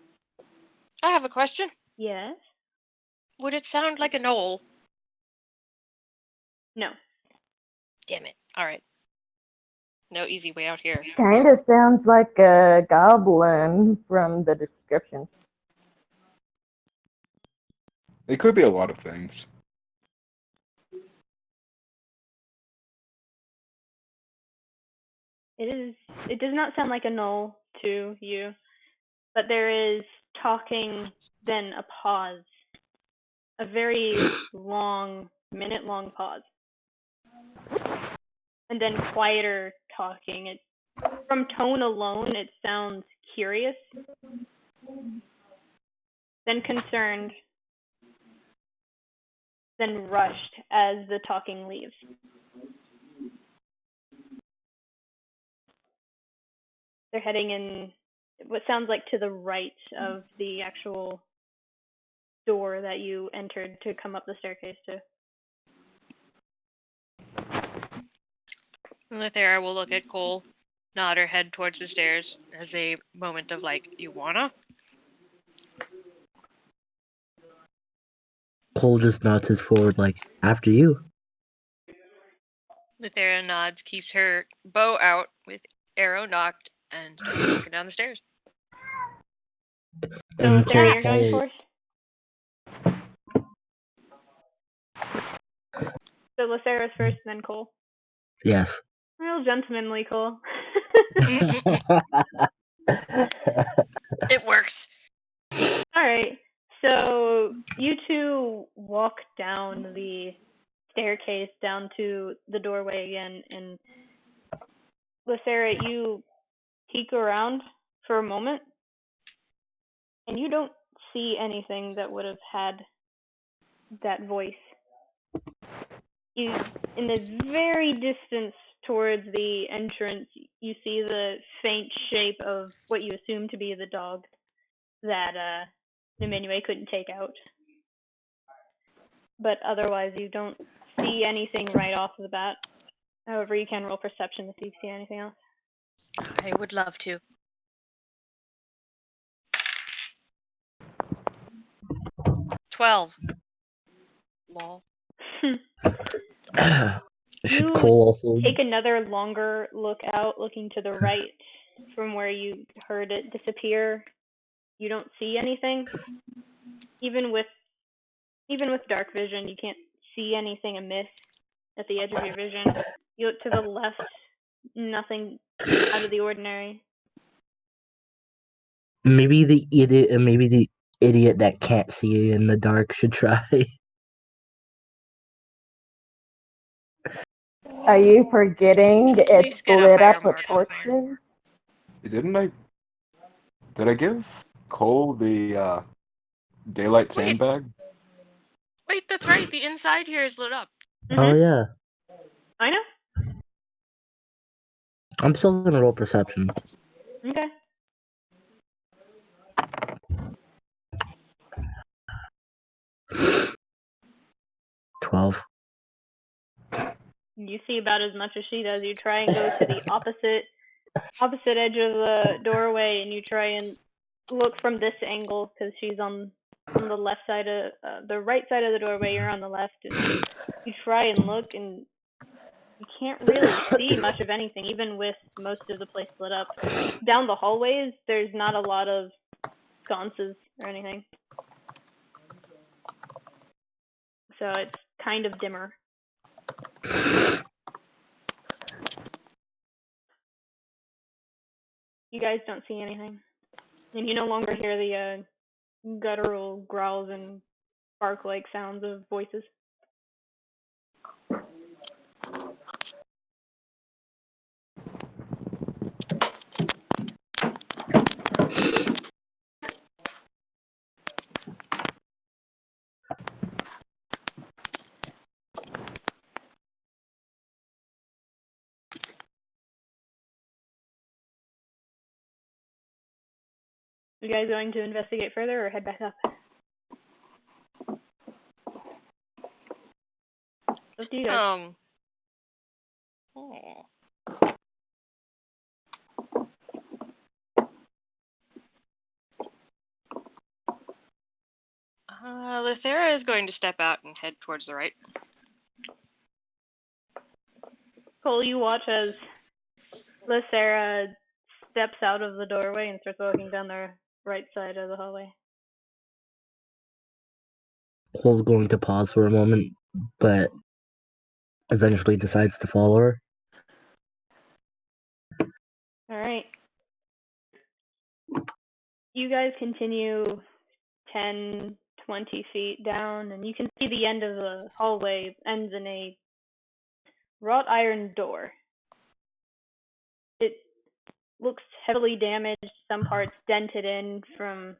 I have a question. Yes? Would it sound like a knoll? No. Damn it. All right. No easy way out here. Kind of sounds like a goblin from the description. It could be a lot of things. It does not sound like a knoll to you, but there is talking, then a pause. A very long, minute-long pause. And then quieter talking. From tone alone, it sounds curious, then concerned, then rushed as the talking leaves. They're heading in what sounds like to the right of the actual door that you entered to come up the staircase to. Lithera will look at Cole, nod her head towards the stairs as a moment of like, you wanna? Cole just nods his forward like, after you. Lithera nods, keeps her bow out with arrow knocked, and starts walking down the stairs. So Lithera, you're going first? So Lithera's first, then Cole? Yes. Real gentlemanly, Cole. It works. Alright, so you two walk down the staircase down to the doorway again, and Lithera, you peek around for a moment, and you don't see anything that would have had that voice. You, in the very distance towards the entrance, you see the faint shape of what you assume to be the dog that Nimue couldn't take out. But otherwise, you don't see anything right off the bat. However, you can roll perception to see if you see anything else. I would love to. 12. Lol. Should Cole also take another longer look out, looking to the right from where you heard it disappear. You don't see anything. Even with dark vision, you can't see anything amiss at the edge of your vision. You look to the left, nothing out of the ordinary. Maybe the idiot that can't see in the dark should try. Are you forgetting it's Please get a lit higher up with mark on torches? Didn't I? Did I give Cole the daylight Wait. sandbag? Wait, that's right. The inside here is lit up. Oh yeah. I know. I'm still gonna roll perception. Okay. $12. You see about as much as she does. You try and go to the opposite edge of the doorway, and you try and look from this angle because she's on the left side of the right side of the doorway. You're on the left, and you try and look, and you can't really see much of anything, even with most of the place lit up. Down the hallways, there's not a lot of sconces or anything, so it's kind of dimmer. You guys don't see anything, and you no longer hear the guttural growls and bark-like sounds of voices. You guys going to investigate further or head back up? Up to you guys. Oh. Lythera is going to step out and head towards the right. Cole, you watch as Lythera steps out of the doorway and starts walking down the right side of the hallway. Cole's going to pause for a moment, but eventually decides to follow her. Alright. You guys continue 10, 20 feet down, and you can see the end of the hallway ends in a wrought iron door. It looks heavily damaged, some parts dented in from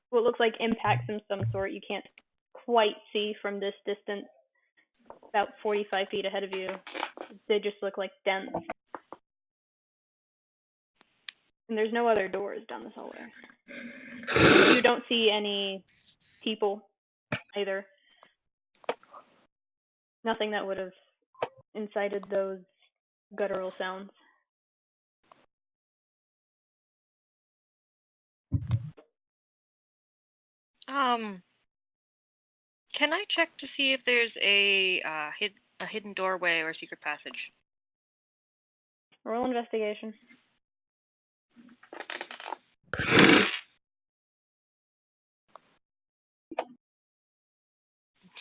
what looks like impacts of some sort. You can't quite see from this distance, about 45 feet ahead of you. They just look like dents. And there's no other doors down this hallway. You don't see any people either. Nothing that would have incited those guttural sounds. Can I check to see if there's a hidden doorway or secret passage? Roll investigation.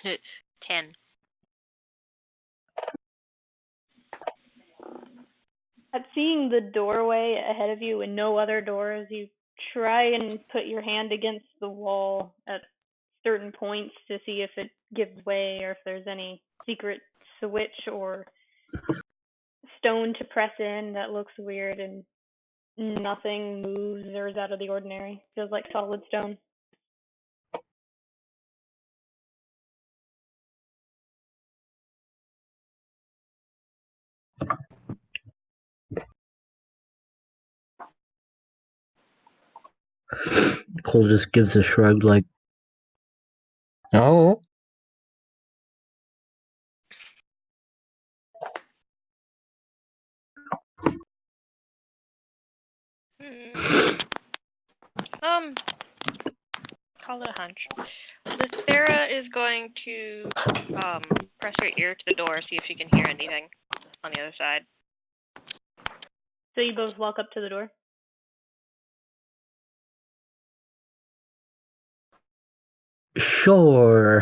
$10. At seeing the doorway ahead of you and no other doors, you try and put your hand against the wall at certain points to see if it gives way or if there's any secret switch or stone to press in that looks weird, and nothing moves or is out of the ordinary. Feels like solid stone. Cole just gives a shrug like, oh. Call it a hunch. Lythera is going to press her ear to the door, see if she can hear anything on the other side. So you both walk up to the door? Sure.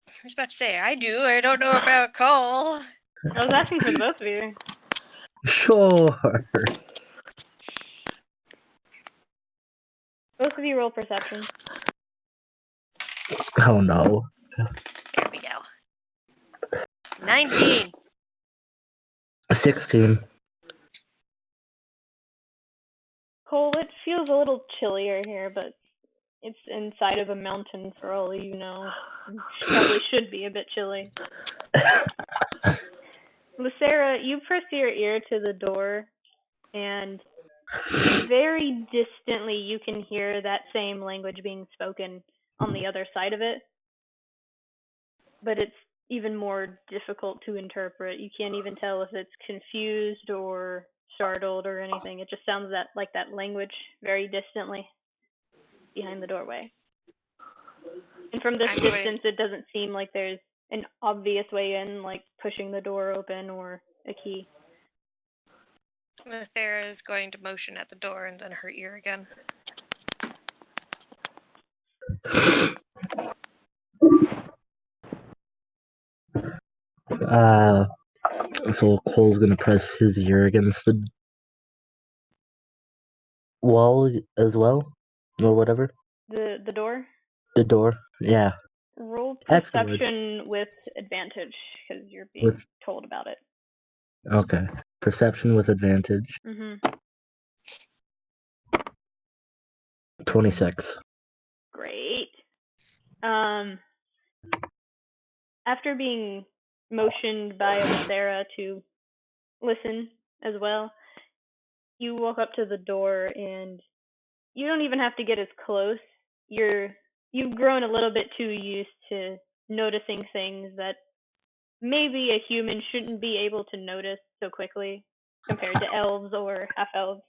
I was about to say, I do. I don't know about Cole. I was asking for both of you. Sure. Both of you roll perception. Oh no. Here we go. 19. 16. feels a little chillier here, but it's inside of a mountain for all you know. Probably should be a bit chilly. Lucera, you press your ear to the door, and very distantly you can hear that same language being spoken on the other side of it. But it's even more difficult to interpret. You can't even tell if it's confused or startled or anything. It just sounds like that language very distantly behind the doorway. And from this distance, it doesn't seem like there's an obvious way in, like pushing the door open or a key. Sarah is going to motion at the door and then her ear again. So Cole's gonna press his ear against the wall as well, or whatever. The door? The door, yeah. Roll Excellent. perception with advantage, because you're being told about it. Okay. Perception with advantage. 26. Great. After being motioned by Sarah to listen as well, you walk up to the door and you don't even have to get as close. You've grown a little bit too used to noticing things that maybe a human shouldn't be able to notice so quickly compared to elves or half-elves.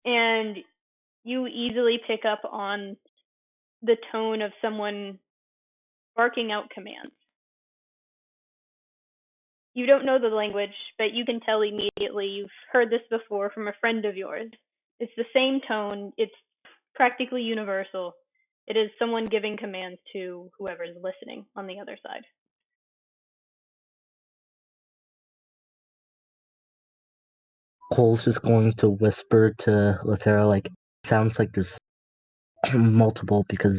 And you easily pick up on the tone of someone barking out commands. You don't know the language, but you can tell immediately you've heard this before from a friend of yours. It's the same tone. It's practically universal. It is someone giving commands to whoever is listening on the other side. Cole's just going to whisper to Latera, like, sounds like there's multiple because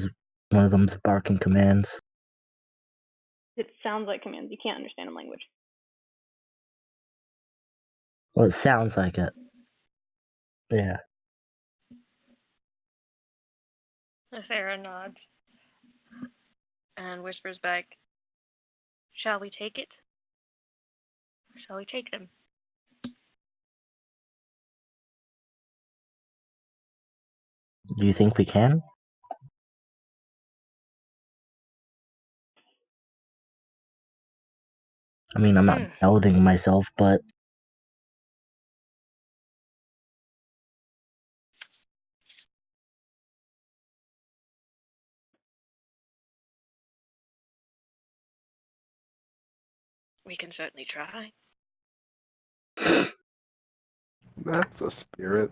one of them's barking commands. It sounds like commands. You can't understand the language. Well, it sounds like it. Yeah. Sarah nods and whispers back, "Shall we take it? Shall we take them?" Do you think we can? I mean, I'm not doubting myself, but... We can certainly try. That's a spirit.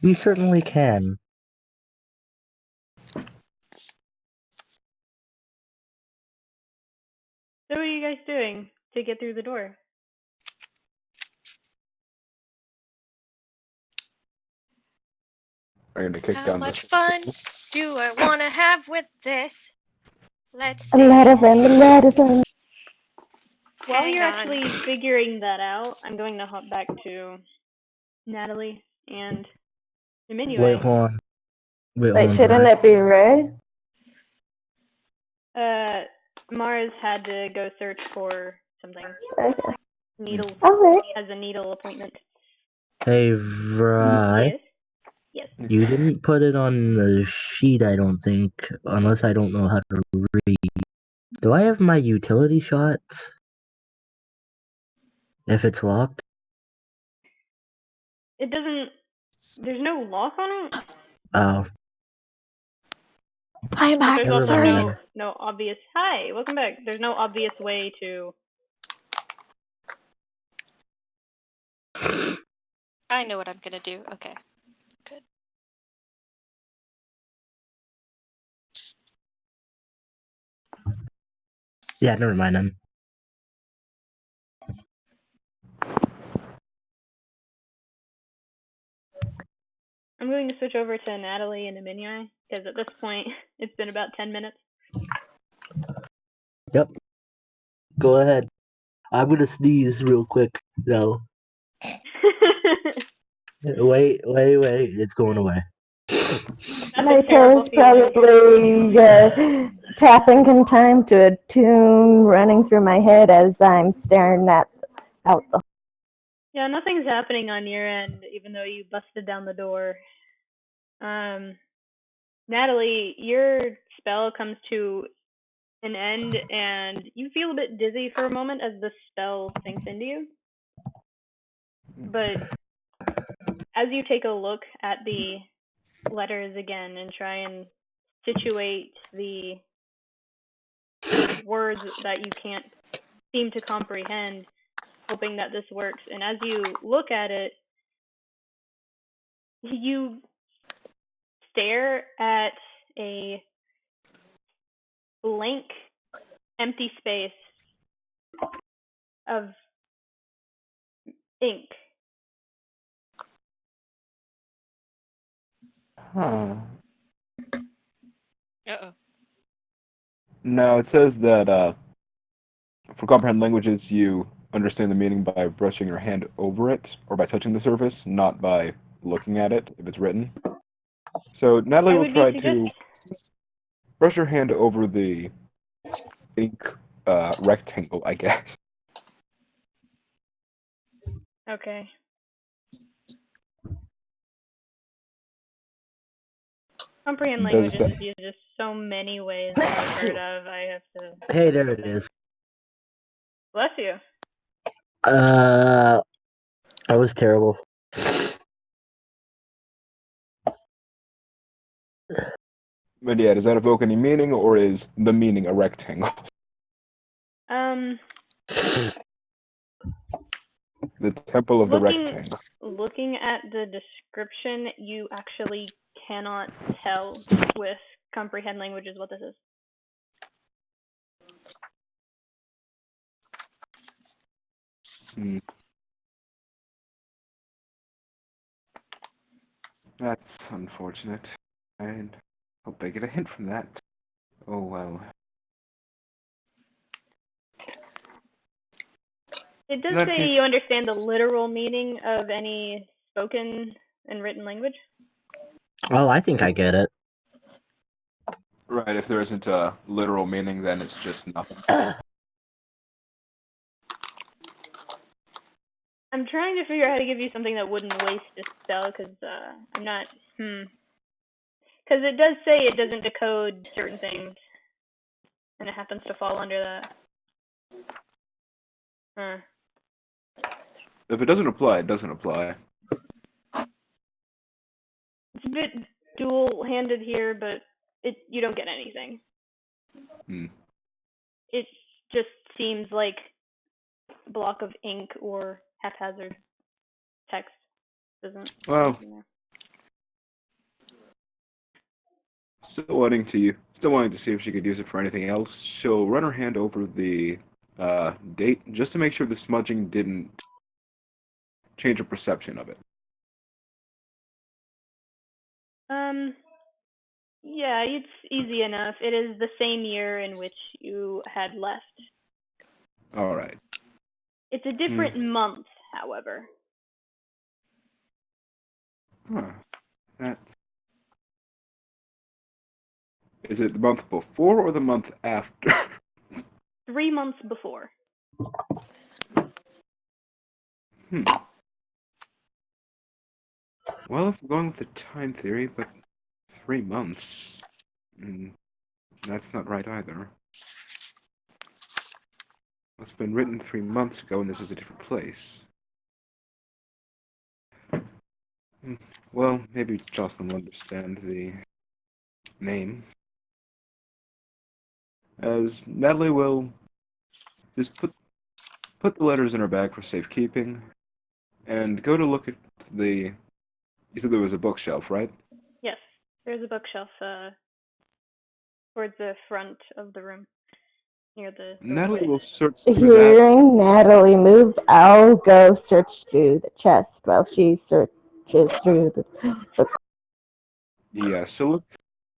We certainly can. So what are you guys doing to get through the door? I'm going to kick How down much the... fun do I want to have with this? Let's A lot of fun. While you're actually figuring that out, I'm going to hop back to Natalie and Emmanuel. Wait, hold on. Wait, shouldn't it be Ray? Mars had to go search for something. Okay. Needle. Okay. He has a needle appointment. Hey, Ray. Yes. You didn't put it on the sheet, I don't think, unless I don't know how to read. Do I have my utility shots? If it's locked? It doesn't... There's no lock on it? Oh. I'm back. There's also Sorry. no obvious... Hi, welcome back. There's no obvious way to... I know what I'm going to do. Okay. Good. Yeah, never mind then. I'm going to switch over to Natalie and Emmanuel, because at this point, it's been about 10 minutes. Yep. Go ahead. I'm gonna sneeze real quick, though. Wait, it's going away. That's My a terrible toes feeling. probably tapping in time to a tune running through my head as I'm staring out the. Yeah, nothing's happening on your end, even though you busted down the door. Natalie, your spell comes to an end, and you feel a bit dizzy for a moment as the spell sinks into you. But as you take a look at the letters again and try and situate the words that you can't seem to comprehend, hoping that this works, and as you look at it, you stare at a blank, empty space of ink. Huh. Uh-oh. No, it says that for comprehend languages, you understand the meaning by brushing your hand over it or by touching the surface, not by looking at it if it's written. So Natalie I will would try be to brush her hand over the ink rectangle, I guess. okay. Comprehend Does languages that? is used just so many ways that I've heard of. I have to. Hey, there it is. Bless you. I was terrible. But yeah, does that evoke any meaning, or is the meaning a rectangle? Um, The temple of the looking rectangle. looking at the description, you actually cannot tell with comprehend languages what this is. Hmm. That's unfortunate. I hope I get a hint from that. Oh well. It does In that say case, you understand the literal meaning of any spoken and written language. Oh, I think I get it. right, if there isn't a literal meaning, then it's just nothing. I'm trying to figure out how to give you something that wouldn't waste a spell, because I'm not. Because it does say it doesn't decode certain things, and it happens to fall under that. Huh. If it doesn't apply, it doesn't apply. It's a bit dual-handed here, but you don't get anything. Hmm. It just seems like a block of ink or haphazard text. Doesn't. Well, still wanting to see if she could use it for anything else. She'll run her hand over the date just to make sure the smudging didn't change her perception of it. Yeah, it's easy enough. It is the same year in which you had left. All right. It's a different month, however. Huh. That. Is it the month before or the month after? 3 months before. Well, if we're going with the time theory, but 3 months, that's not right either. It's been written 3 months ago, and this is a different place. Well, maybe Jocelyn will understand the name. As Natalie will just put the letters in her bag for safekeeping, and go to look at the. You said there was a bookshelf, right? Yes, there's a bookshelf towards the front of the room, near the Natalie doorway. will search through that. Hearing Natalie move, I'll go search through the chest while she searches through the book. Yeah, so look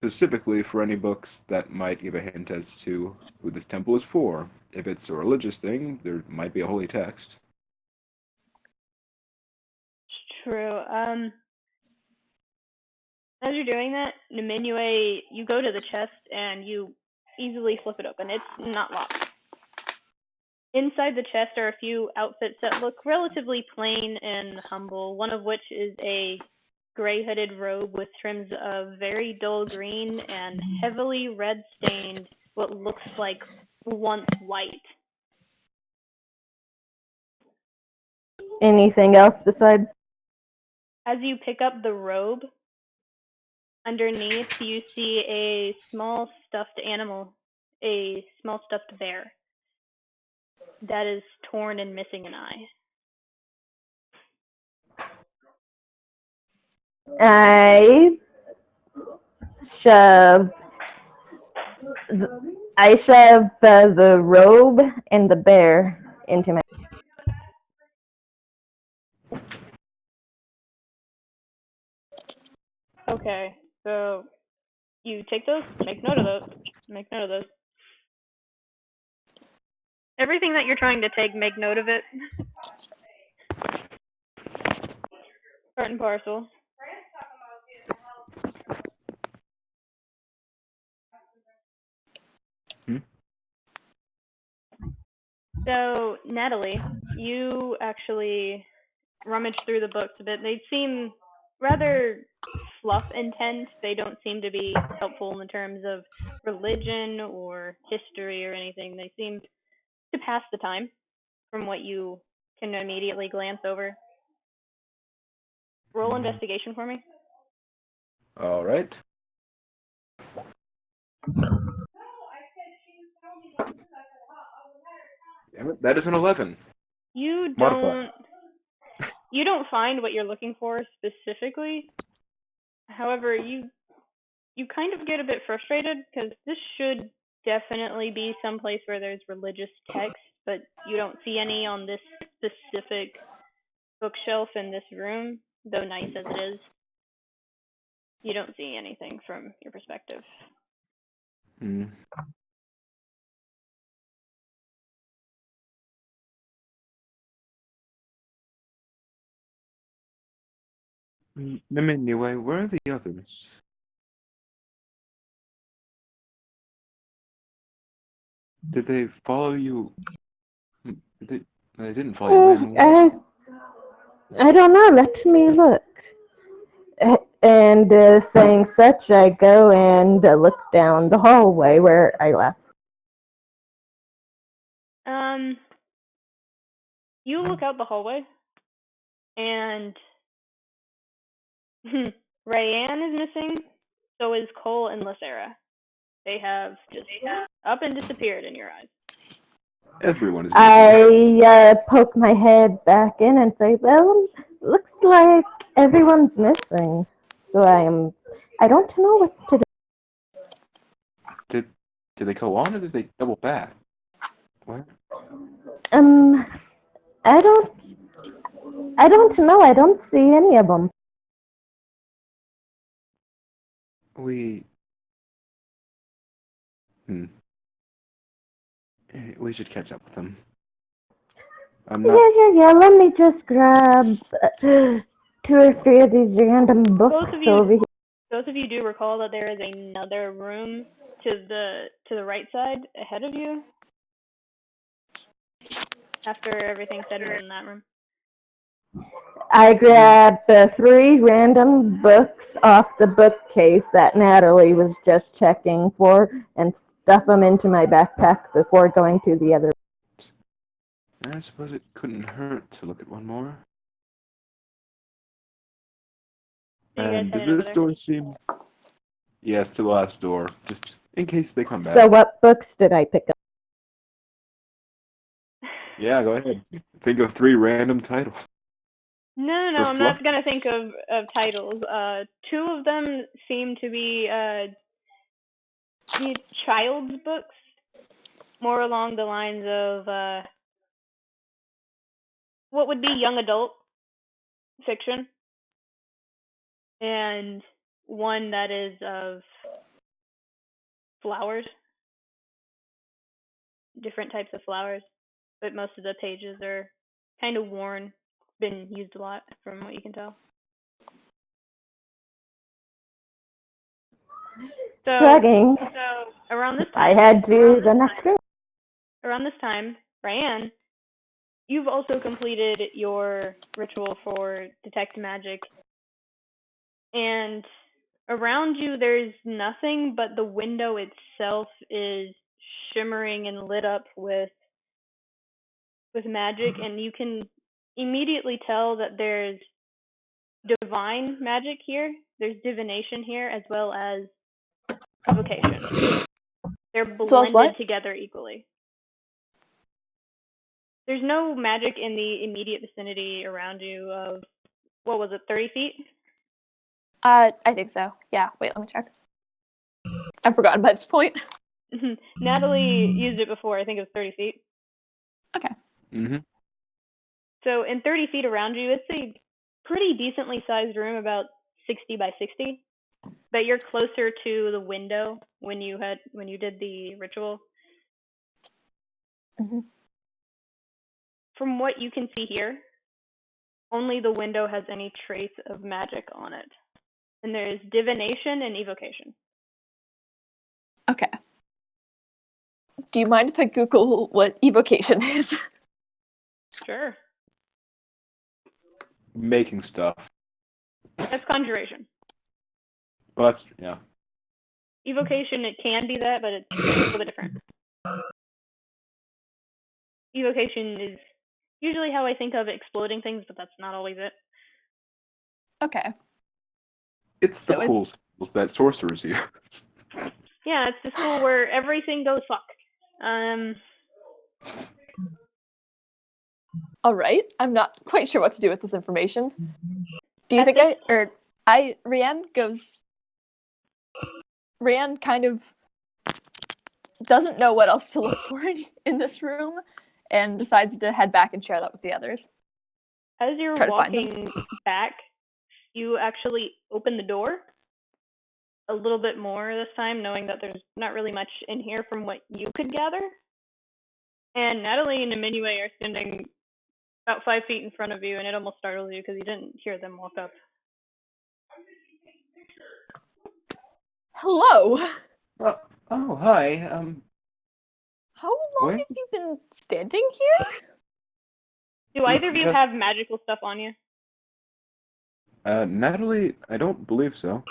specifically for any books that might give a hint as to who this temple is for. If it's a religious thing, there might be a holy text. True. As you're doing that, Numenue, you go to the chest and you easily flip it open. It's not locked. Inside the chest are a few outfits that look relatively plain and humble, one of which is a gray-hooded robe with trims of very dull green and heavily red-stained what looks like once white. Anything else besides? As you pick up the robe, underneath you see a small stuffed animal, a small stuffed bear that is torn and missing an eye. I shove the robe and the bear into my. Okay, so you take those, make note of those. Everything that you're trying to take, make note of it. Part and parcel. So, Natalie, you actually rummage through the books a bit. They seem rather fluff intense. They don't seem to be helpful in terms of religion or history or anything. They seem to pass the time from what you can immediately glance over. Roll investigation for me. All right. Damn it, that is an 11. You Modify. don't find what you're looking for specifically. However, you kind of get a bit frustrated because this should definitely be someplace where there's religious text, but you don't see any on this specific bookshelf in this room, though nice as it is. You don't see anything from your perspective. Anyway, where are the others? Did they follow you? They didn't follow you in. I don't know. Let me look. And saying such, I go and look down the hallway where I left. You look out the hallway, and Rayanne is missing. So is Cole and Lysera. They have just up and disappeared in your eyes. Everyone is. I poke my head back in and say, "Well, looks like everyone's missing. So I don't know what to do." Did they go on or did they double back? What? I don't know. I don't see any of them. We should catch up with them. Yeah. Let me just grab 2 or 3 of these random books over here. Both of you do recall that there is another room to the right side ahead of you. After everything's said and done in that room. I grabbed the 3 random books off the bookcase that Natalie was just checking for and stuff them into my backpack before going to the other. I suppose it couldn't hurt to look at one more. And does this door seem... Yes, to the last door, just in case they come back. So what books did I pick up? Yeah, go ahead. Think of 3 random titles. No, I'm not going to think of titles. 2 of them seem to be child's books, more along the lines of what would be young adult fiction, and one that is of flowers, different types of flowers, but most of the pages are kind of worn been used a lot, from what you can tell. So, Shrugging. around this I time, head to the next room. Ryan, you've also completed your ritual for detect magic, and around you there's nothing, but the window itself is shimmering and lit up with magic, and you can immediately tell that there's divine magic here, there's divination here, as well as evocation. They're blended together equally. There's no magic in the immediate vicinity around you of, what was it, 30 feet? I think so. Yeah, wait, let me check. I've forgotten by this point. Natalie used it before, I think it was 30 feet. Okay. Mm-hmm. So in 30 feet around you, it's a pretty decently sized room, about 60 by 60. But you're closer to the window when you did the ritual. Mm-hmm. From what you can see here, only the window has any trace of magic on it. And there's divination and evocation. Okay. Do you mind if I Google what evocation is? Sure. Making stuff. That's conjuration. Well, that's, yeah. Evocation, it can be that, but it's a little bit different. Evocation is usually how I think of exploding things, but that's not always it. Okay. It's the cool skills that sorcerers use. Yeah, it's the school where everything goes fuck. All right. I'm not quite sure what to do with this information. Do you think Rhiann kind of doesn't know what else to look for in this room and decides to head back and share that with the others. As you're walking back, you actually open the door a little bit more this time, knowing that there's not really much in here from what you could gather. And Natalie and Emmanuel are standing about 5 feet in front of you, and it almost startles you because you didn't hear them walk up. Hello. Oh, hi. How long have you been standing here? Do either of you have magical stuff on you? Natalie, I don't believe so.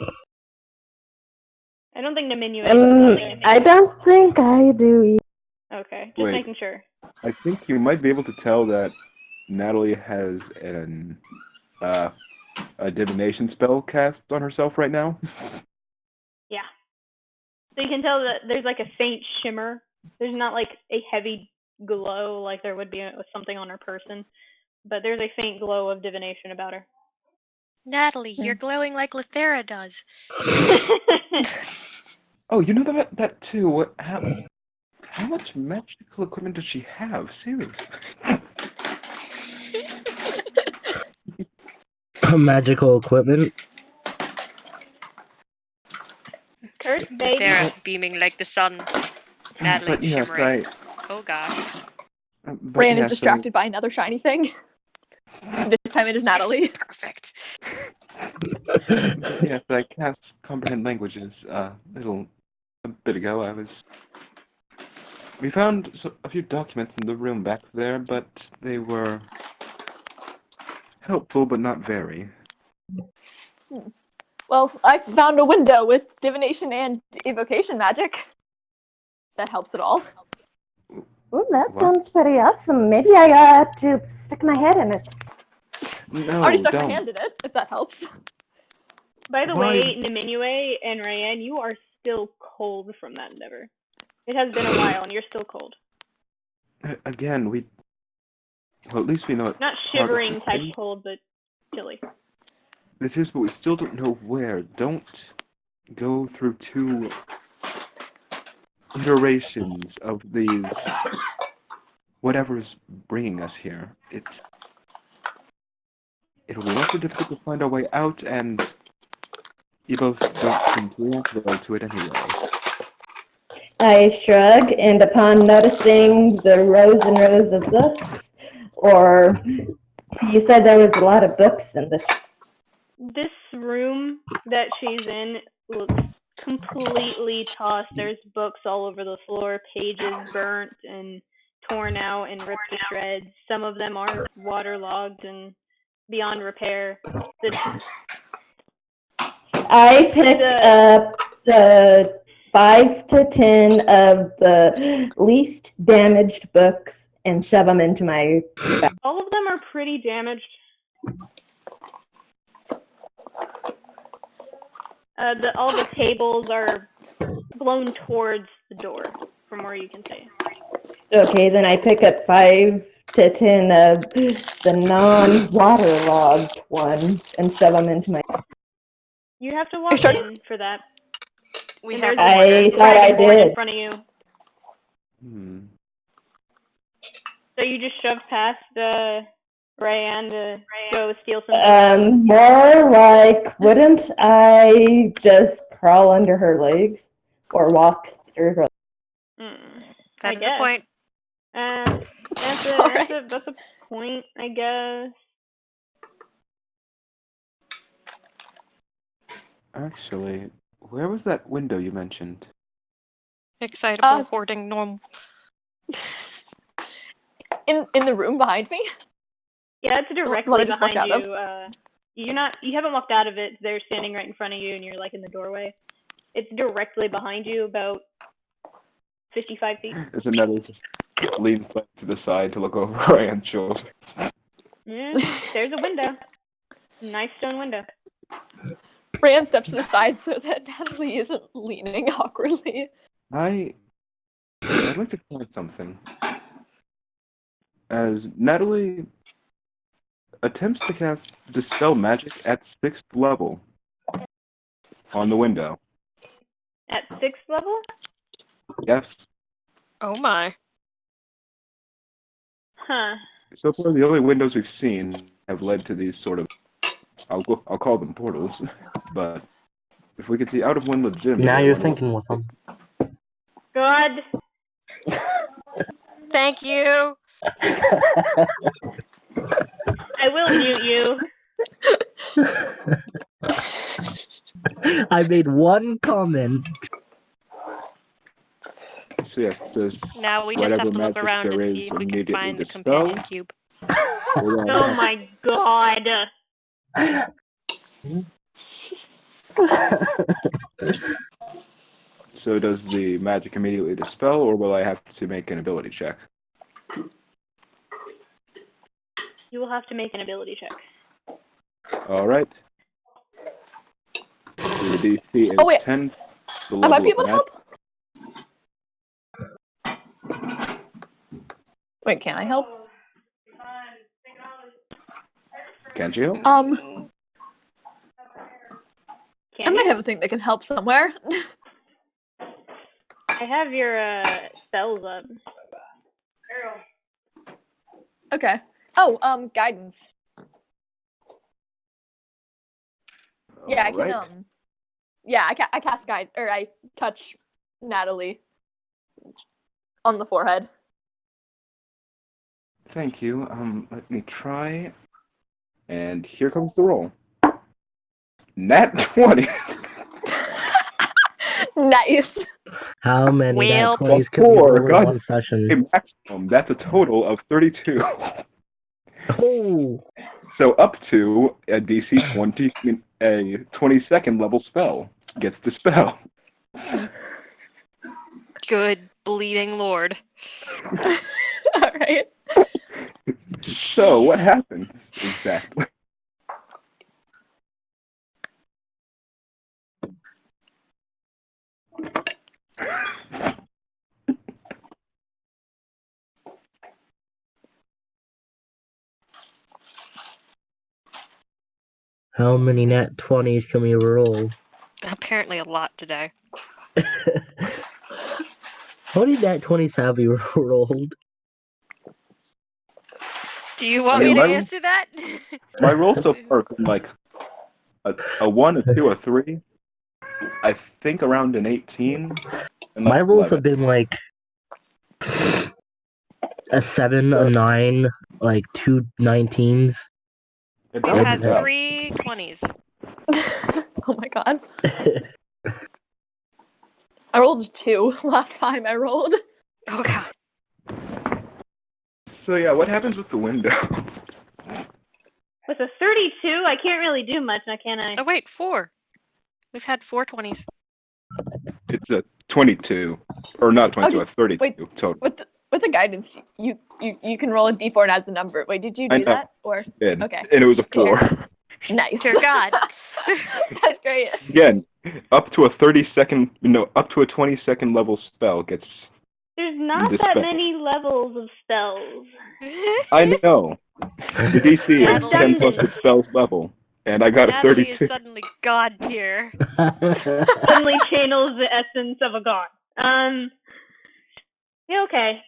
I don't think Emmanuel. I don't think I do either. Okay, just making sure. I think you might be able to tell that Natalie has a divination spell cast on herself right now. Yeah. So you can tell that there's like a faint shimmer. There's not like a heavy glow like there would be with something on her person, but there's a faint glow of divination about her. Natalie, you're glowing like Lithera does. Oh, you know that too. How much magical equipment does she have? Seriously. Magical equipment. Kurt, baby. Lithera beaming like the sun. Natalie shimmering. Oh gosh. Bran is distracted by another shiny thing. This time it is Natalie. Perfect. Yes, I cast comprehend languages a bit ago. We found a few documents in the room back there, but they were helpful, but not very. Well, I found a window with divination and evocation magic. That helps at all. Well, that sounds pretty awesome. Maybe I got to stick my head in it. No, I already stuck don't. my hand in it, if that helps. By the way, Nimue and Ryan, you are still cold from that endeavor. It has been a while, and you're still cold. Again, well, at least we know it's not shivering type cold, but chilly. This is, but we still don't know where. Don't go through 2 iterations of these. Whatever's bringing us here. It'll be much more difficult to find our way out, and you both don't seem to want to go to it anyway. I shrug, and upon noticing the rows and rows of books, or You said there was a lot of books in this. This room that she's in looks completely tossed. There's books all over the floor, pages burnt and torn out and ripped to shreds. Some of them are waterlogged and beyond repair. I picked up the 5 to 10 of the least damaged books and shove them into my bag. All of them are pretty damaged. All the tables are blown towards the door from where you can see. Okay, then I pick up 5 to 10 of the non-waterlogged ones and shove them into my. You have to walk in for that. We And have there's I thought I dragonborn in did. front of you. Hmm. So you just shoved past Rayanne to go steal some. More like, wouldn't I just crawl under her legs or walk through her? I That's guess. the point. That's a point, I guess. Actually, where was that window you mentioned? Excitable, hoarding, normal. In the room behind me? Yeah, it's directly What I just walked behind out you. You haven't walked out of it. They're standing right in front of you, and you're like in the doorway. It's directly behind you, about 55 feet. There's another just leans back to the side to look over Ryan's shoulder. Yeah, there's a window. Nice stone window. Fran steps to the side so that Natalie isn't leaning awkwardly. I'd like to try something. As Natalie attempts to cast Dispel Magic at 6th level on the window. At 6th level? Yes. Oh my. Huh. So far, the only windows we've seen have led to these sort of, I'll call them portals, but if we could see out of one legitimate. Now you're thinking with them. God. Thank you. I will mute you. I made one comment. So yes, there's Now we just have to look magic around there and is see if we can immediately find the dispelled. companion cube. Oh my god. So does the magic immediately dispel, or will I have to make an ability check? You will have to make an ability check. All right. So the DC is Oh, wait. 10. The I might level be of able to magic. help. Wait, can I help? Can't you? I Can might you? have a thing that can help somewhere. I have your spells up. Okay. Oh, guidance. Yeah, I can, Alright. yeah, I cast guide, or I touch Natalie on the forehead. Thank you. Let me try. And here comes the roll. Nat 20. Nice. How many Well, nat 20s could we Four, roll in God. one session? A maximum. That's a total of 32. Oh, So up to a DC 20, a 22nd level spell gets dispel. Good bleeding lord. All right. So what happens exactly? how many nat 20s can we roll? Apparently a lot today. How many nat 20s have we rolled? Do you want I mean, me to my- answer that? My roll so far has been like a 1, a 2, a 3. I think around an 18. And My like rolls 11. have been like a 7, a 9, like 2 19s. It We've doesn't had help. 3 20s. Oh my god. I rolled 2 last time I rolled. Oh god. So yeah, what happens with the window? With a 32, I can't really do much now, can I? Oh wait, 4. We've had 4 20s. It's a 22, or not 22, a 32 wait. total. With the guidance, you can roll a d4 and add the number. Wait, did you do that? Or Did. okay. And it was a 4. Nice. Dear God. That's great. Again, up to a 20-second level spell gets. There's not that dispelled. many levels of spells. I know. The DC is 10 plus the spell's level, and I got a Natalie 32. is suddenly God tier. Suddenly channels the essence of a god. Yeah, okay.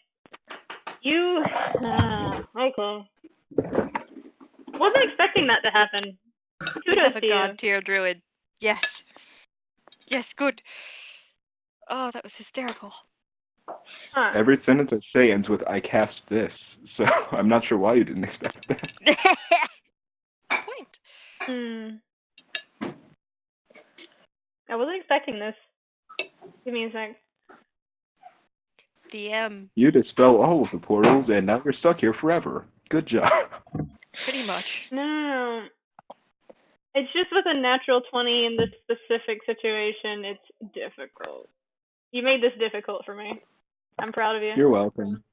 You. Okay. Wasn't expecting that to happen. We Kudos have a to you. God tier druid. Yes. Yes, good. Oh, that was hysterical. Huh. Every sentence I say ends with "I cast this," so I'm not sure why you didn't expect that. Point. I wasn't expecting this. Give me a sec. DM. You dispel all of the portals, and now you're stuck here forever. Good job. Pretty much. No. It's just with a natural 20 in this specific situation, it's difficult. You made this difficult for me. I'm proud of you. You're welcome.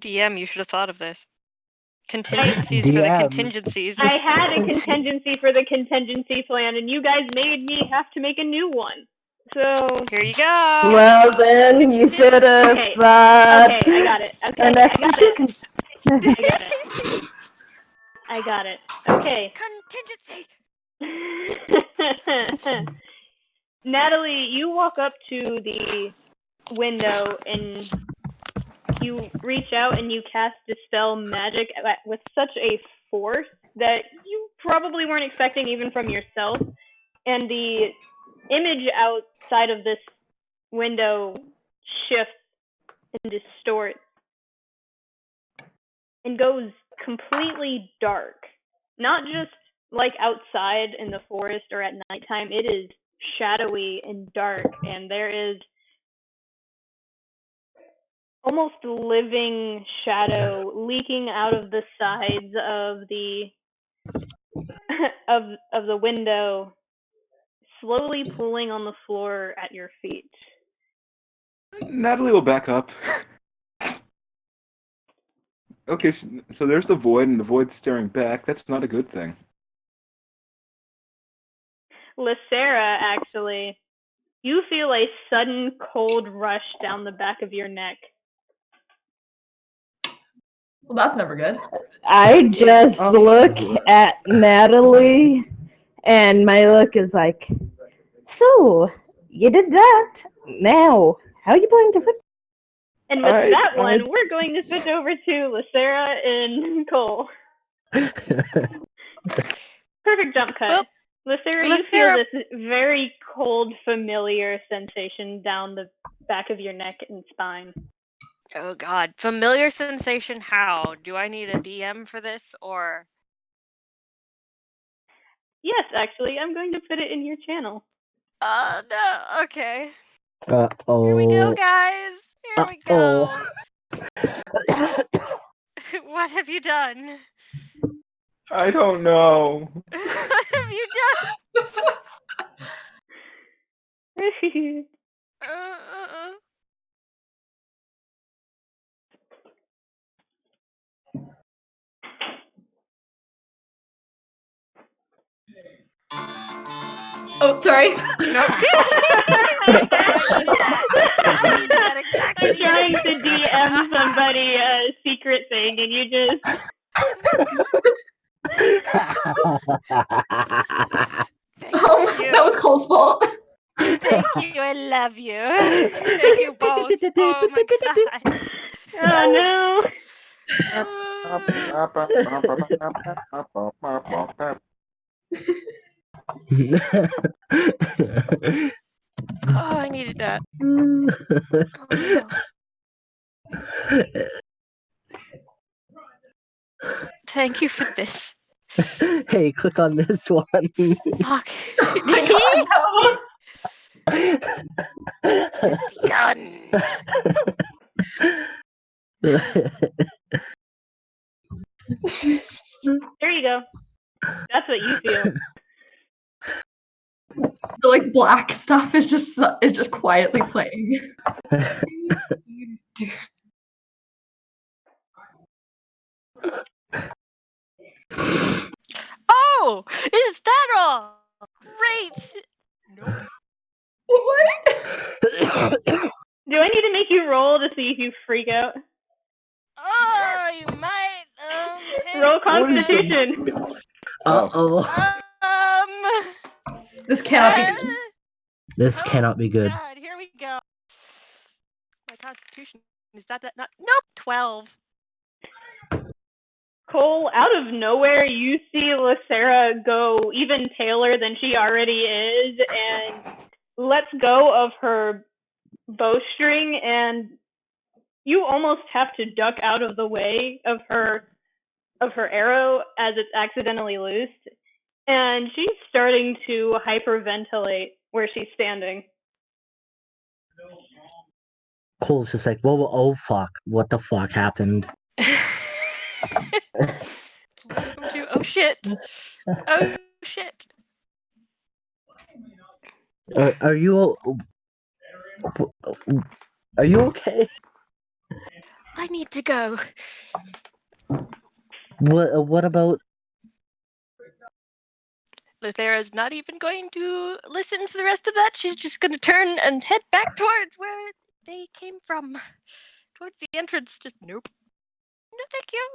DM, you should have thought of this. Contingencies for the DM. contingencies. I had a contingency for the contingency plan, and you guys made me have to make a new one. So. Here you go. Well, then you should have Okay. thought. Okay, I got it. Okay, an I extra got it. I got it. Okay. Contingency. Natalie, you walk up to the window and you reach out and you cast Dispel Magic with such a force that you probably weren't expecting even from yourself. And the image outside of this window shifts and distorts and goes completely dark. Not just like outside in the forest or at nighttime, it is shadowy and dark, and there is almost living shadow leaking out of the sides of the of the window, slowly pulling on the floor at your feet. Natalie will back up. Okay, so there's the void, and the void's staring back. That's not a good thing. Lysera, actually, you feel a sudden cold rush down the back of your neck. Well, that's never good. I just look at Natalie, and my look is like, so, you did that. Now, how are you going to fix it? And with that one, we're going to switch over to Lysera and Cole. Perfect jump cut. Well, Lysera, you feel this very cold, familiar sensation down the back of your neck and spine. Oh god. Familiar sensation how? Do I need a DM for this, or? Yes, actually, I'm going to put it in your channel. No, okay. Uh-oh. Here we go, guys. Here we go. What have you done? I don't know. What have you done? Oh, sorry. No. I'm trying to DM somebody a secret thing, and you just... That was Cole's fault. Thank you, I love you. Thank you both. Oh my god. Oh no. Oh, I needed that. Oh, no. Thank you for this. Hey, click on this one. Fuck. Gun. There you go. That's what you feel. The like black stuff is just quietly playing. Oh, is that all? Great. Nope. What? Do I need to make you roll to see if you freak out? Oh, you might. Hey. Roll Constitution. Uh-oh. This cannot be good. This cannot be good. God, here we go. My Constitution is that not? Nope, 12. Cole, out of nowhere, you see Lucera go even paler than she already is, and lets go of her bowstring, and you almost have to duck out of the way of her arrow as it's accidentally loosed, and she's starting to hyperventilate where she's standing. Cole's just like, whoa, oh fuck, what the fuck happened? Welcome to oh shit. Oh shit. Are you okay? I need to go. What about? Lucera's not even going to listen to the rest of that. She's just going to turn and head back towards where they came from. Towards the entrance. Just nope. No, thank you.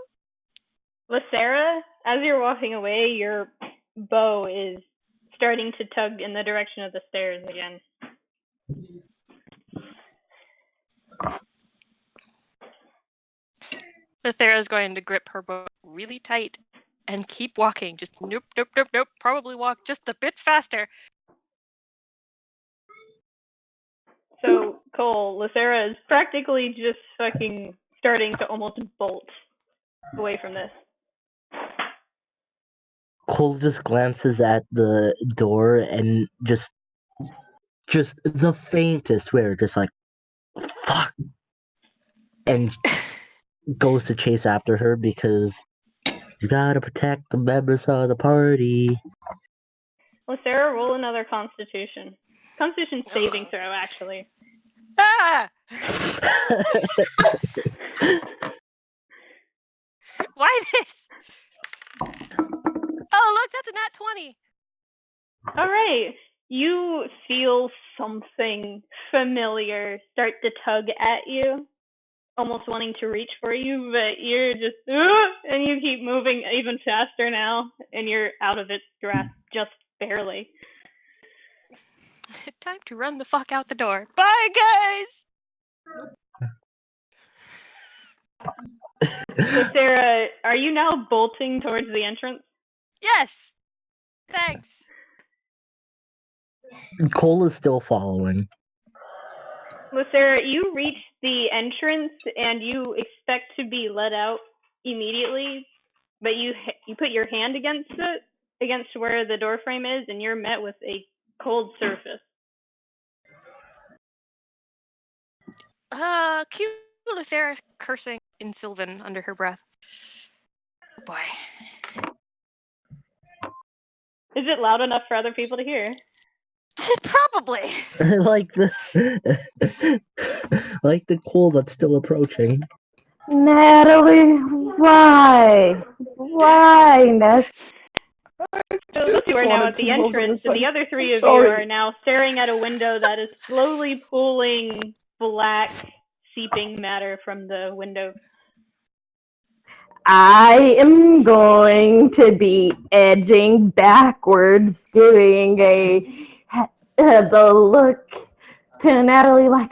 Lucera, as you're walking away, your bow is starting to tug in the direction of the stairs again. Lucera's going to grip her bow really tight and keep walking. Just nope, nope, nope, nope. Probably walk just a bit faster. So, Cole, Lucera is practically just fucking starting to almost bolt away from this. Cole just glances at the door and just the faintest where just like fuck, and goes to chase after her because you gotta protect the members of the party. Lucera, roll another Constitution. Constitution saving throw, actually. Ah! Why this? Oh, look, that's a nat 20. All right. You feel something familiar start to tug at you, almost wanting to reach for you, but you're just, and you keep moving even faster now, and you're out of its grasp just barely. Time to run the fuck out the door. Bye, guys! So, Sarah, are you now bolting towards the entrance? Yes! Thanks. Cole is still following. Lucera, you reach the entrance and you expect to be let out immediately, but you put your hand against where the door frame is, and you're met with a cold surface. Cute Lucera cursing in Sylvan under her breath. Oh boy. Is it loud enough for other people to hear? Probably. like the Cole that's still approaching. Natalie, why? Why, Ness? So you are now at the entrance, and the other three of you are now staring at a window that is slowly pulling black, seeping matter from the window. I am going to be edging backwards, doing the look to Natalie like,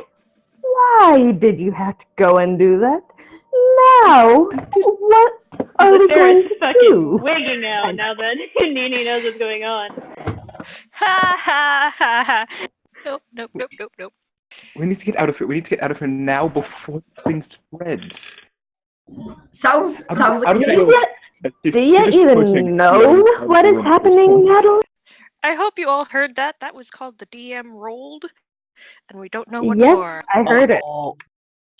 why did you have to go and do that? Now, what are we going to do? Wigging out now that Nini knows what's going on. Ha ha ha ha. Nope. We need to get out of here. We need to get out of here now before things spread. Sounds like Do you even know what is happening, Natalie? I hope you all heard that. That was called the DM rolled, and we don't know what Yes, for. I heard it. Oh,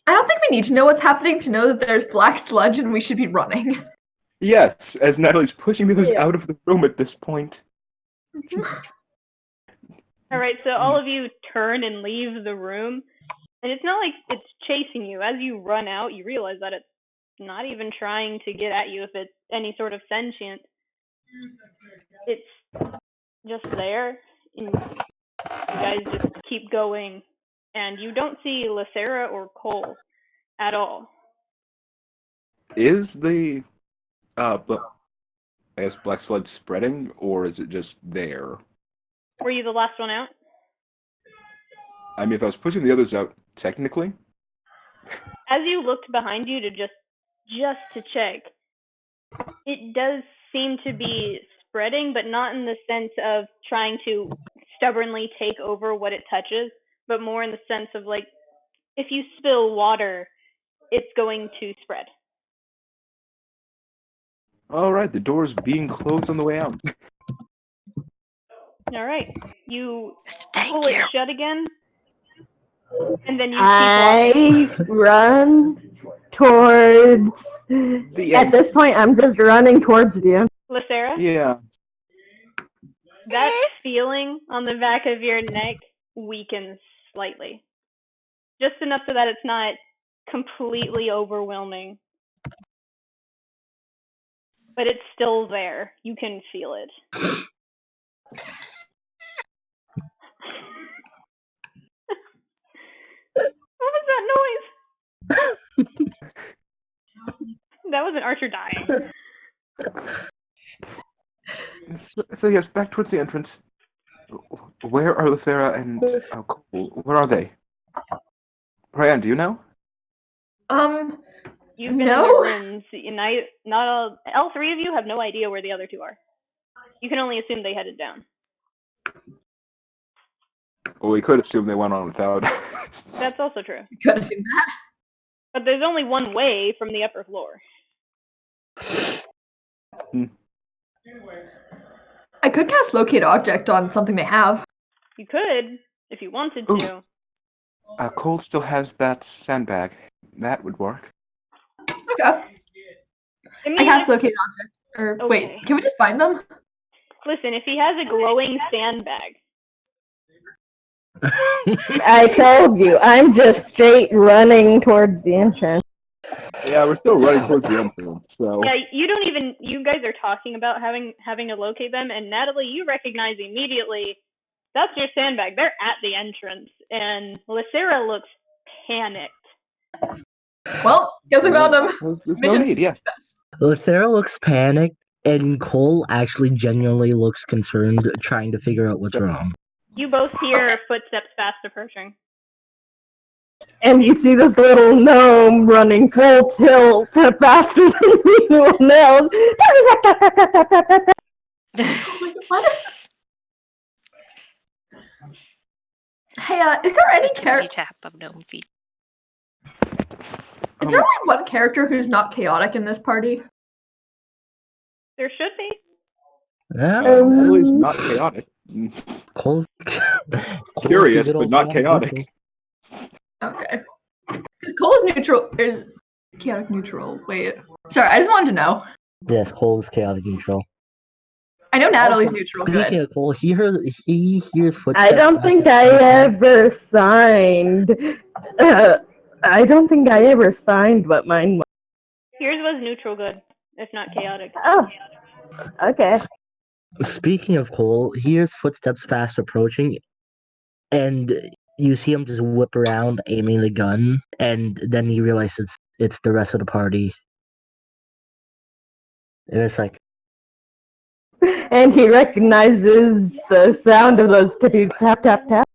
I don't think we need to know what's happening to know that there's black sludge and we should be running. Yes, as Natalie's pushing the others out of the room at this point. Alright, so all of you turn and leave the room, and it's not like it's chasing you. As you run out, you realize that it's not even trying to get at you if it's any sort of sentient. It's just there, and you guys just keep going, and you don't see Lacera or Cole at all. Is the I guess black sludge spreading, or is it just there? Were you the last one out? I mean, if I was pushing the others out, technically. As you looked behind you to just to check, it does seem to be spreading, but not in the sense of trying to stubbornly take over what it touches, but more in the sense of like, if you spill water, it's going to spread. All right, the door's being closed on the way out. All right, you Thank pull it you. shut again, and then you keep I walking. run towards. At this point, I'm just running towards you. Lacera, Yeah. that feeling on the back of your neck weakens slightly. Just enough so that it's not completely overwhelming. But it's still there. You can feel it. What was that noise? That wasn't Archer dying. So yes, back towards the entrance. Where are Lacera and Cole? Where are they? Ryan, do you know? You've been No. in the rooms, and all three of you have no idea where the other two are. You can only assume they headed down. Well, we could assume they went on without. That's also true. Could assume that. But there's only one way from the upper floor. I could cast locate object on something they have. You could, if you wanted to. Cole still has that sandbag. That would work. Okay. I cast locate object. Or Okay. wait, can we just find them? Listen, if he has a glowing sandbag, I told you, I'm just straight running towards the entrance. Yeah, we're still running towards the entrance, so. yeah, you guys are talking about having to locate them, and Natalie, you recognize immediately, that's your sandbag. They're at the entrance, and Lacera looks panicked. Well, guess we found them. There's no need, yeah. Lacera looks panicked, and Cole actually genuinely looks concerned, trying to figure out what's wrong. You both hear footsteps fast approaching. And you see this little gnome running full tilt faster than anyone else. What? Hey, is there any character? Tap of gnome feet. Is there only one character who's not chaotic in this party? There should be. Natalie's not chaotic. Cole's Curious, but not chaotic. Okay. Cole is neutral. Is chaotic neutral? Wait. Sorry, I just wanted to know. Yes, Cole is chaotic neutral. I know Natalie's neutral. Speaking Good. of Cole, he hears footsteps. I don't think I ever signed. I don't think I ever signed what mine was. Yours was neutral good, if not chaotic. Oh, okay. Speaking of Cole, he hears footsteps fast approaching, and you see him just whip around, aiming the gun, and then you realize it's the rest of the party. And it's like, And he recognizes the sound of those tippies tap, tap, tap.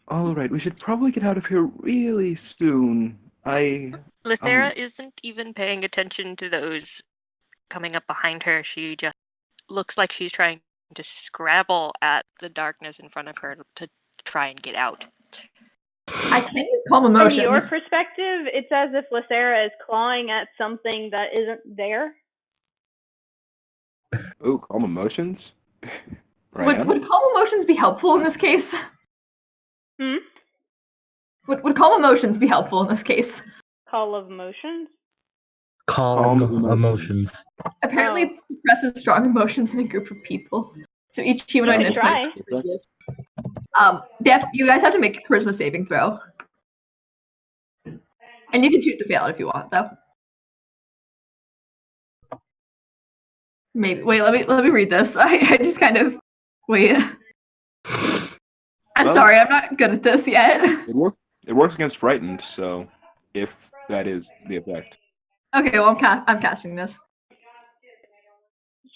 All right, we should probably get out of here really soon. Lacera isn't even paying attention to those coming up behind her. She just looks like she's trying to scrabble at the darkness in front of her to try and get out. I can't use calm From emotions. your perspective, it's as if Lysera is clawing at something that isn't there. Ooh, calm emotions? Would calm emotions be helpful in this case? Would calm emotions be helpful in this case? Call of emotions? Calm emotions. Apparently, it suppresses strong emotions in a group of people. So each humanoid You is could try. you guys have to make a charisma saving throw. And you can choose to fail it if you want, though. Maybe. Wait, let me read this. I just kind of wait. I'm sorry, I'm not good at this yet. It works against frightened, so if that is the effect. Okay, well I'm casting this.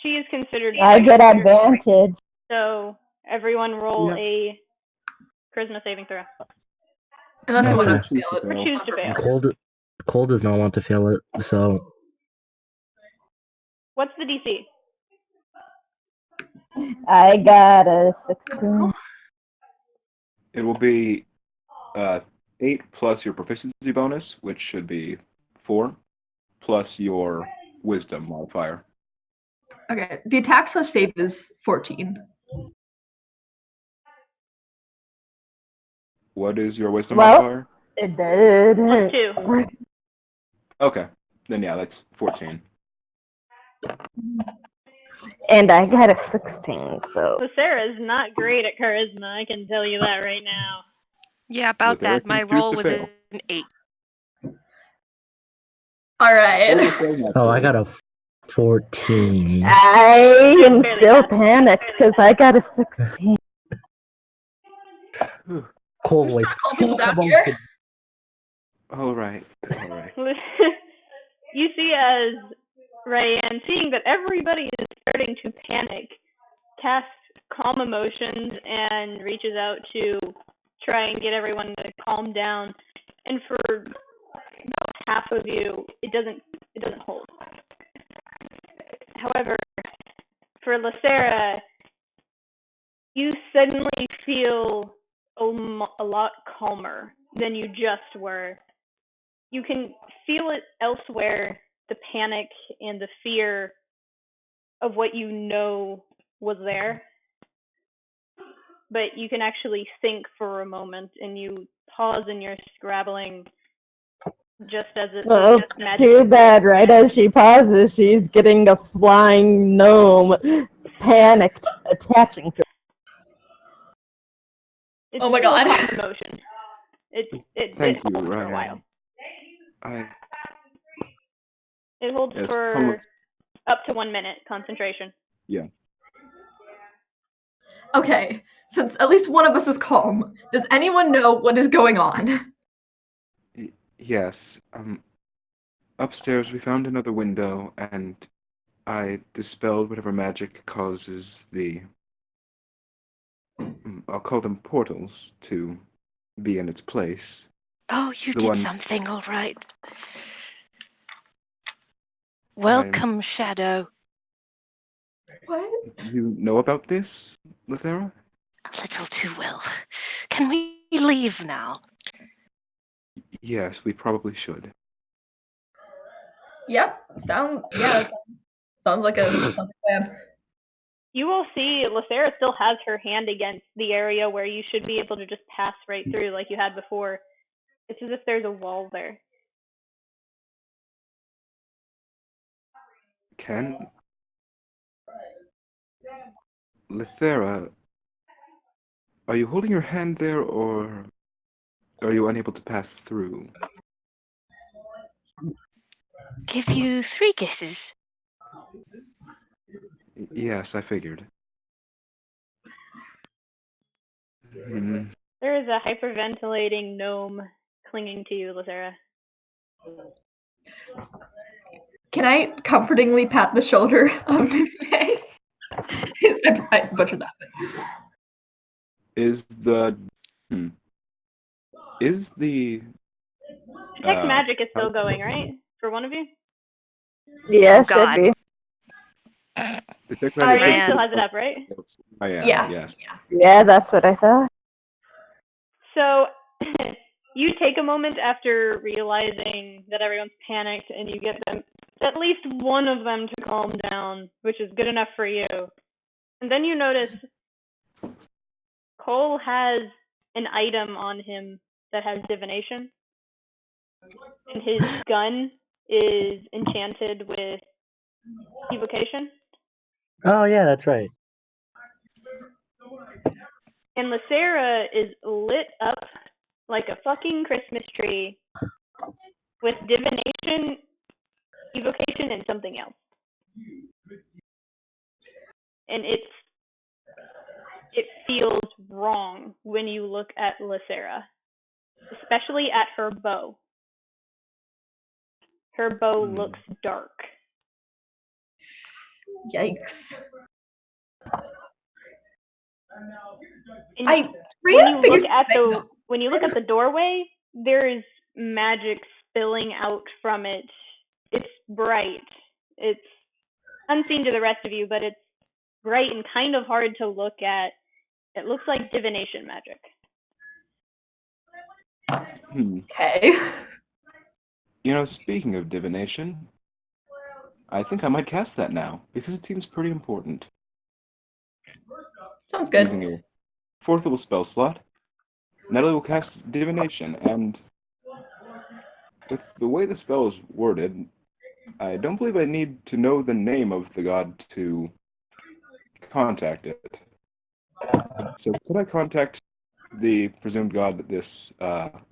She is considered. I get advantage. So everyone roll a charisma saving throw. Unless you want Okay. to fail it. Or choose to fail. Cole does not want to fail it, so What's the DC? I got a 16. It will be 8 plus your proficiency bonus, which should be 4, plus your wisdom modifier. Okay, the attack slash save is 14. What is your wisdom modifier? It did. +2. Okay, then yeah, that's 14. And I got a 16, so. Lysera is not great at charisma, I can tell you that right now. Yeah, about Lysera that. My can choose roll to was fail. an 8. Alright. I got a 14. I am still panicked because I got a 16. Cole, wait. All right. You see as Rayanne, seeing that everybody is starting to panic, casts calm emotions and reaches out to try and get everyone to calm down. And for about half of you, it doesn't hold. However, for Lysera, you suddenly feel a lot calmer than you just were. You can feel it elsewhere, the panic and the fear of what you know was there. But you can actually think for a moment, and you pause in your scrabbling just as it Well, just too bad, right as she pauses, she's getting a flying gnome panicked attaching to her. It's Oh my still god. a calm emotion. It Thank you, holds for a Ryan. while. It holds Yes, for up to 1 minute concentration. Yeah. Okay, since at least one of us is calm, does anyone know what is going on? Yes. Upstairs we found another window, and I dispelled whatever magic causes the, I'll call them portals, to be in its place. Oh, you did something, all right. Welcome, Shadow. What? You know about this, Lysera? A little too well. Can we leave now? Yes, we probably should. Yep. Sounds like a plan. You will see Lysera still has her hand against the area where you should be able to just pass right through like you had before. It's as if there's a wall there. Lysera, are you holding your hand there, or are you unable to pass through? Give you 3 kisses. Yes, I figured. There is a hyperventilating gnome clinging to you, Lysera. Can I comfortingly pat the shoulder of Nifei? I butchered that. Is the Detect magic is still going, right? For one of you? Yes, God. should be. Detect Ryan magic still has it up, right? I am, Yeah. yes. Yeah, that's what I thought. So, You take a moment after realizing that everyone's panicked, and you get them, at least one of them, to calm down, which is good enough for you. And then you notice Cole has an item on him that has divination, and his gun is enchanted with evocation. Oh yeah, that's right. And Lacera is lit up like a fucking Christmas tree with divination, evocation, and something else. And it feels wrong when you look at Lacera, especially at her bow. Her bow looks dark. Yikes. And Rhea when you look at the doorway, there is magic spilling out from it. It's bright. It's unseen to the rest of you, but it's bright and kind of hard to look at. It looks like divination magic. Okay. You know, speaking of divination, I think I might cast that now, because it seems pretty important. Sounds good. Using a fourth level spell slot, Natalie will cast divination, and with the way the spell is worded, I don't believe I need to know the name of the god to contact it. So could I contact the presumed god that this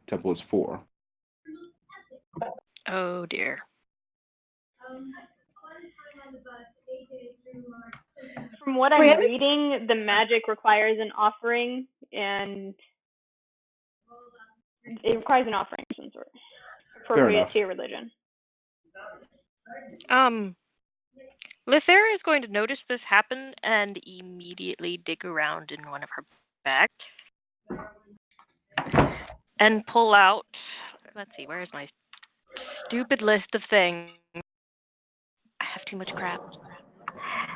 temple is for? Oh dear. From what I'm reading, the magic requires an offering, and it requires an offering of some sort, appropriate to your religion. Lithera is going to notice this happen and immediately dig around in one of her bags and pull out. Let's see, where is my stupid list of things? I have too much crap.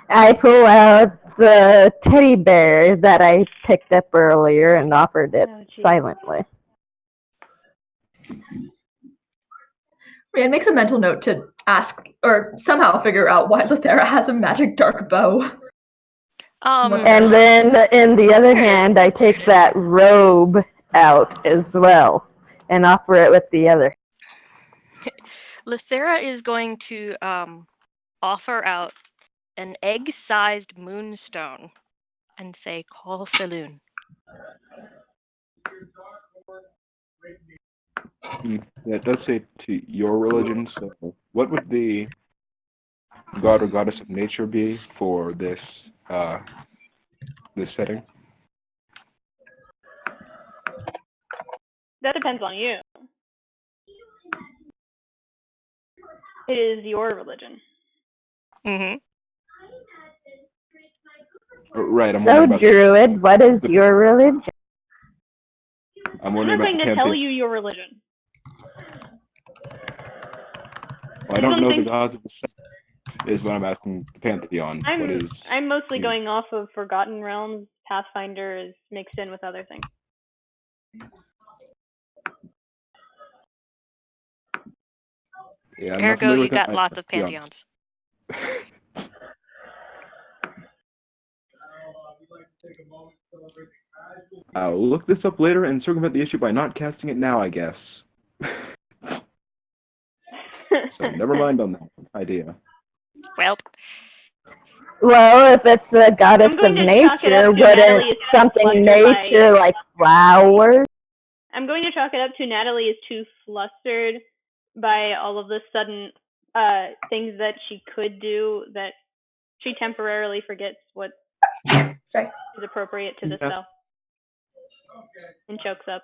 I pull out the teddy bear that I picked up earlier and offered it silently. Rhea makes a mental note to ask or somehow figure out why Lithera has a magic dark bow. And then, in the other hand, I take that robe out as well and offer it with the other. Lithera is going to offer out an egg-sized moonstone and say, "Call Saloon." Yeah, it does say to your religion, so what would the god or goddess of nature be for this this setting? That depends on you. It is your religion. Mm-hmm. Right, I'm So, wondering about Druid, what is your religion? I'm I'm wondering not about going the to tell pantheon. you your religion. Well, I don't know the gods of the set, is what I'm asking the pantheon. I'm mostly going off of Forgotten Realms. Pathfinder is mixed in with other things. Yeah, Ergo, you got lots of pantheons. I'll look this up later and circumvent the issue by not casting it now, I guess. So never mind on that idea. Well, if it's the goddess of nature, wouldn't something nature like flowers? I'm going to chalk it up to Natalie is too flustered by all of the sudden things that she could do that she temporarily forgets what is appropriate to the spell. And chokes up.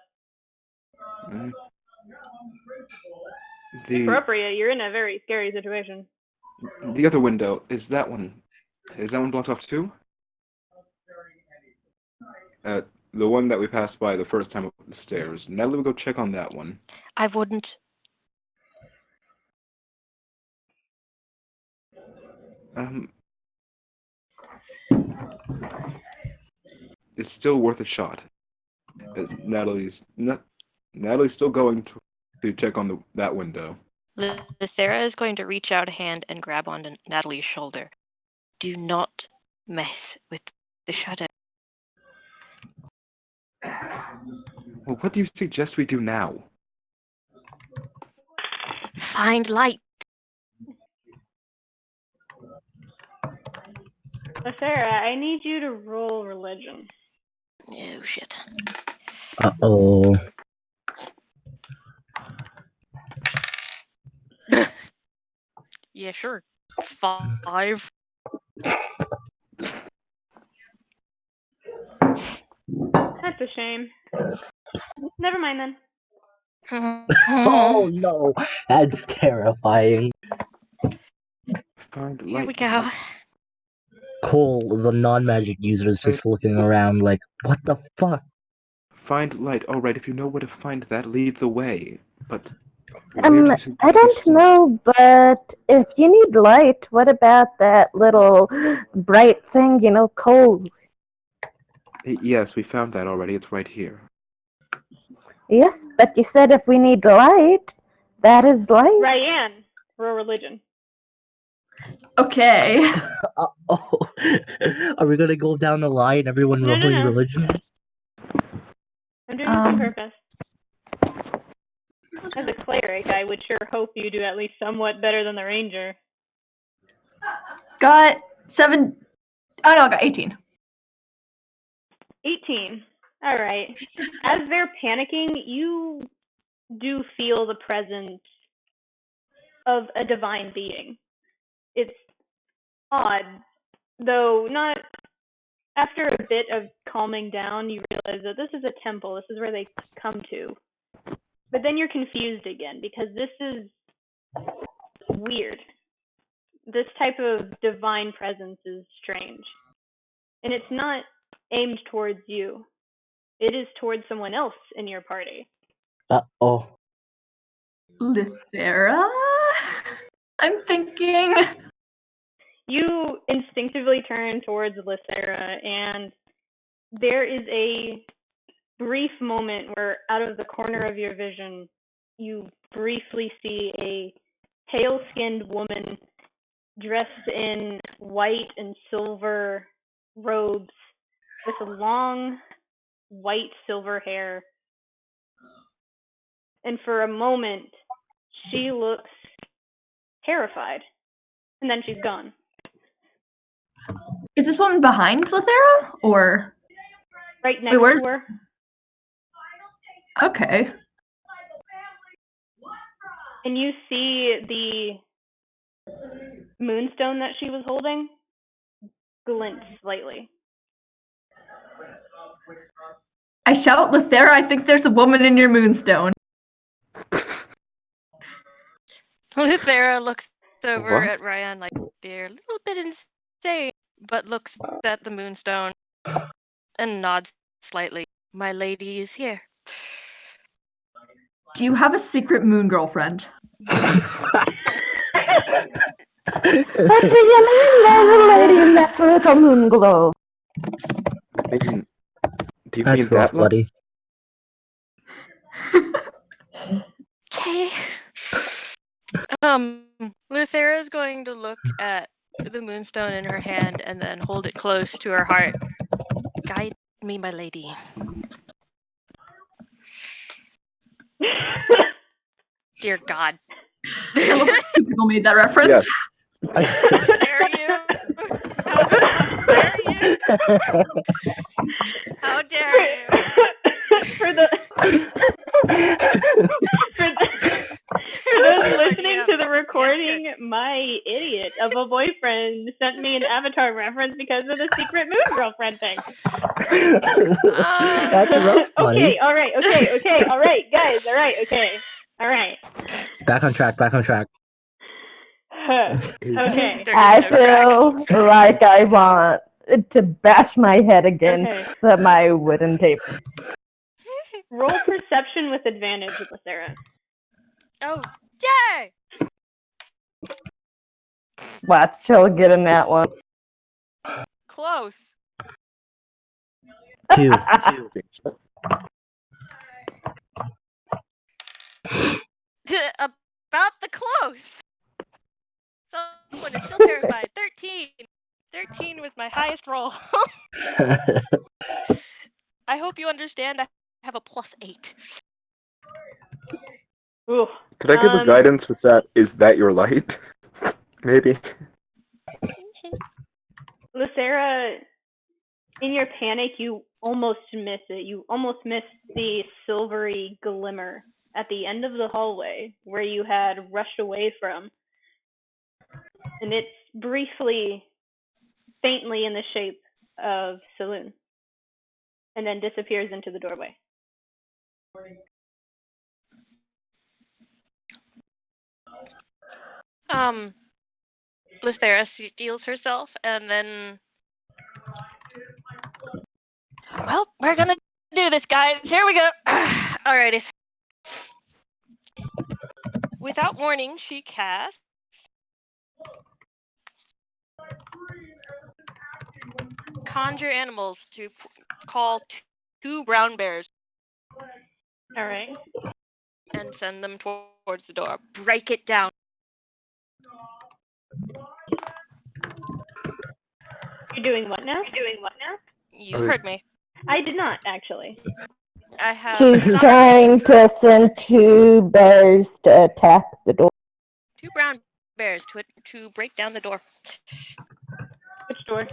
Appropriate, you're in a very scary situation. The other window, is that one blocked off too? The one that we passed by the first time up the stairs. Natalie will go check on that one. I wouldn't. It's still worth a shot. Natalie's Natalie's still going to check on that window. Sarah is going to reach out a hand and grab onto Natalie's shoulder. Do not mess with the shadow. Well, what do you suggest we do now? Find light. So Sarah, I need you to roll religion. Oh, shit. Uh-oh. Yeah, sure. 5. That's a shame. Never mind then. Oh no, that's terrifying. Find Here light. we go. Cole, the non-magic user, is just looking around like, what the fuck? Find light. All right, if you know where to find that, lead the way. But where do you suggest I don't we start? know, but if you need light, what about that little bright thing, coal? Yes, we found that already. It's right here. Yes, but you said if we need light, that is light. Ryan, roll religion. Okay. Uh-oh. Are we gonna go down the line, everyone No. rolling religion? I'm doing this on purpose. As a cleric, I would sure hope you do at least somewhat better than the ranger. Got 7. Oh no, I got 18. 18. All right. As they're panicking, you do feel the presence of a divine being. It's odd, though not. After a bit of calming down, you realize that this is a temple. This is where they come to. But then you're confused again because this is weird. This type of divine presence is strange. And it's not aimed towards you. It is towards someone else in your party. Uh-oh. Lythera? I'm thinking. You instinctively turn towards Lythera, and there is a brief moment where out of the corner of your vision, you briefly see a pale-skinned woman dressed in white and silver robes with long white silver hair. And for a moment, she looks terrified. And then she's gone. Is this one behind Lythera? Or? Right next where? to her. Okay. And you see the moonstone that she was holding glint slightly. I shout, Lythera, I think there's a woman in your moonstone. Lythera looks over What? at Ryan like they're a little bit insane, but looks at the moonstone and nods slightly. My lady is here. Do you have a secret moon girlfriend? What do you mean there's a lady in that little moon glow? Do you That's mean rough, that, buddy. Okay. Lythera is going to look at the moonstone in her hand and then hold it close to her heart. Guide me, my lady. Dear God. I love that two people made that reference. Yes. How dare you? How dare you? How dare you? For those listening to the recording, my idiot of a boyfriend sent me an Avatar reference because of the secret moon girlfriend thing. That's rough, buddy. Okay, all right, guys, all right. Back on track. Okay. I feel like I want to bash my head against my wooden table. Roll perception with advantage with Sarah. Oh, yay! Watch, she'll get in that one. Close. 2. About the close. Someone is still terrified. 13. 13 was my highest roll. I hope you understand I have a +8. Ooh. Could I give a guidance with that? Is that your light? Maybe. Lucera, in your panic, you almost miss it. You almost miss the silvery glimmer at the end of the hallway where you had rushed away from. And it's briefly, faintly in the shape of Saloon. And then disappears into the doorway. Lucera steals herself and then... Well, we're gonna do this, guys. Here we go. Alrighty. Without warning, she casts Conjure Animals to call 2 brown bears. Alright. And send them towards the door. Break it down. You're doing what now? You heard me. I did not, actually. I have... She's trying to send 2 bears to attack the door. 2 brown bears to break down the door. Which door?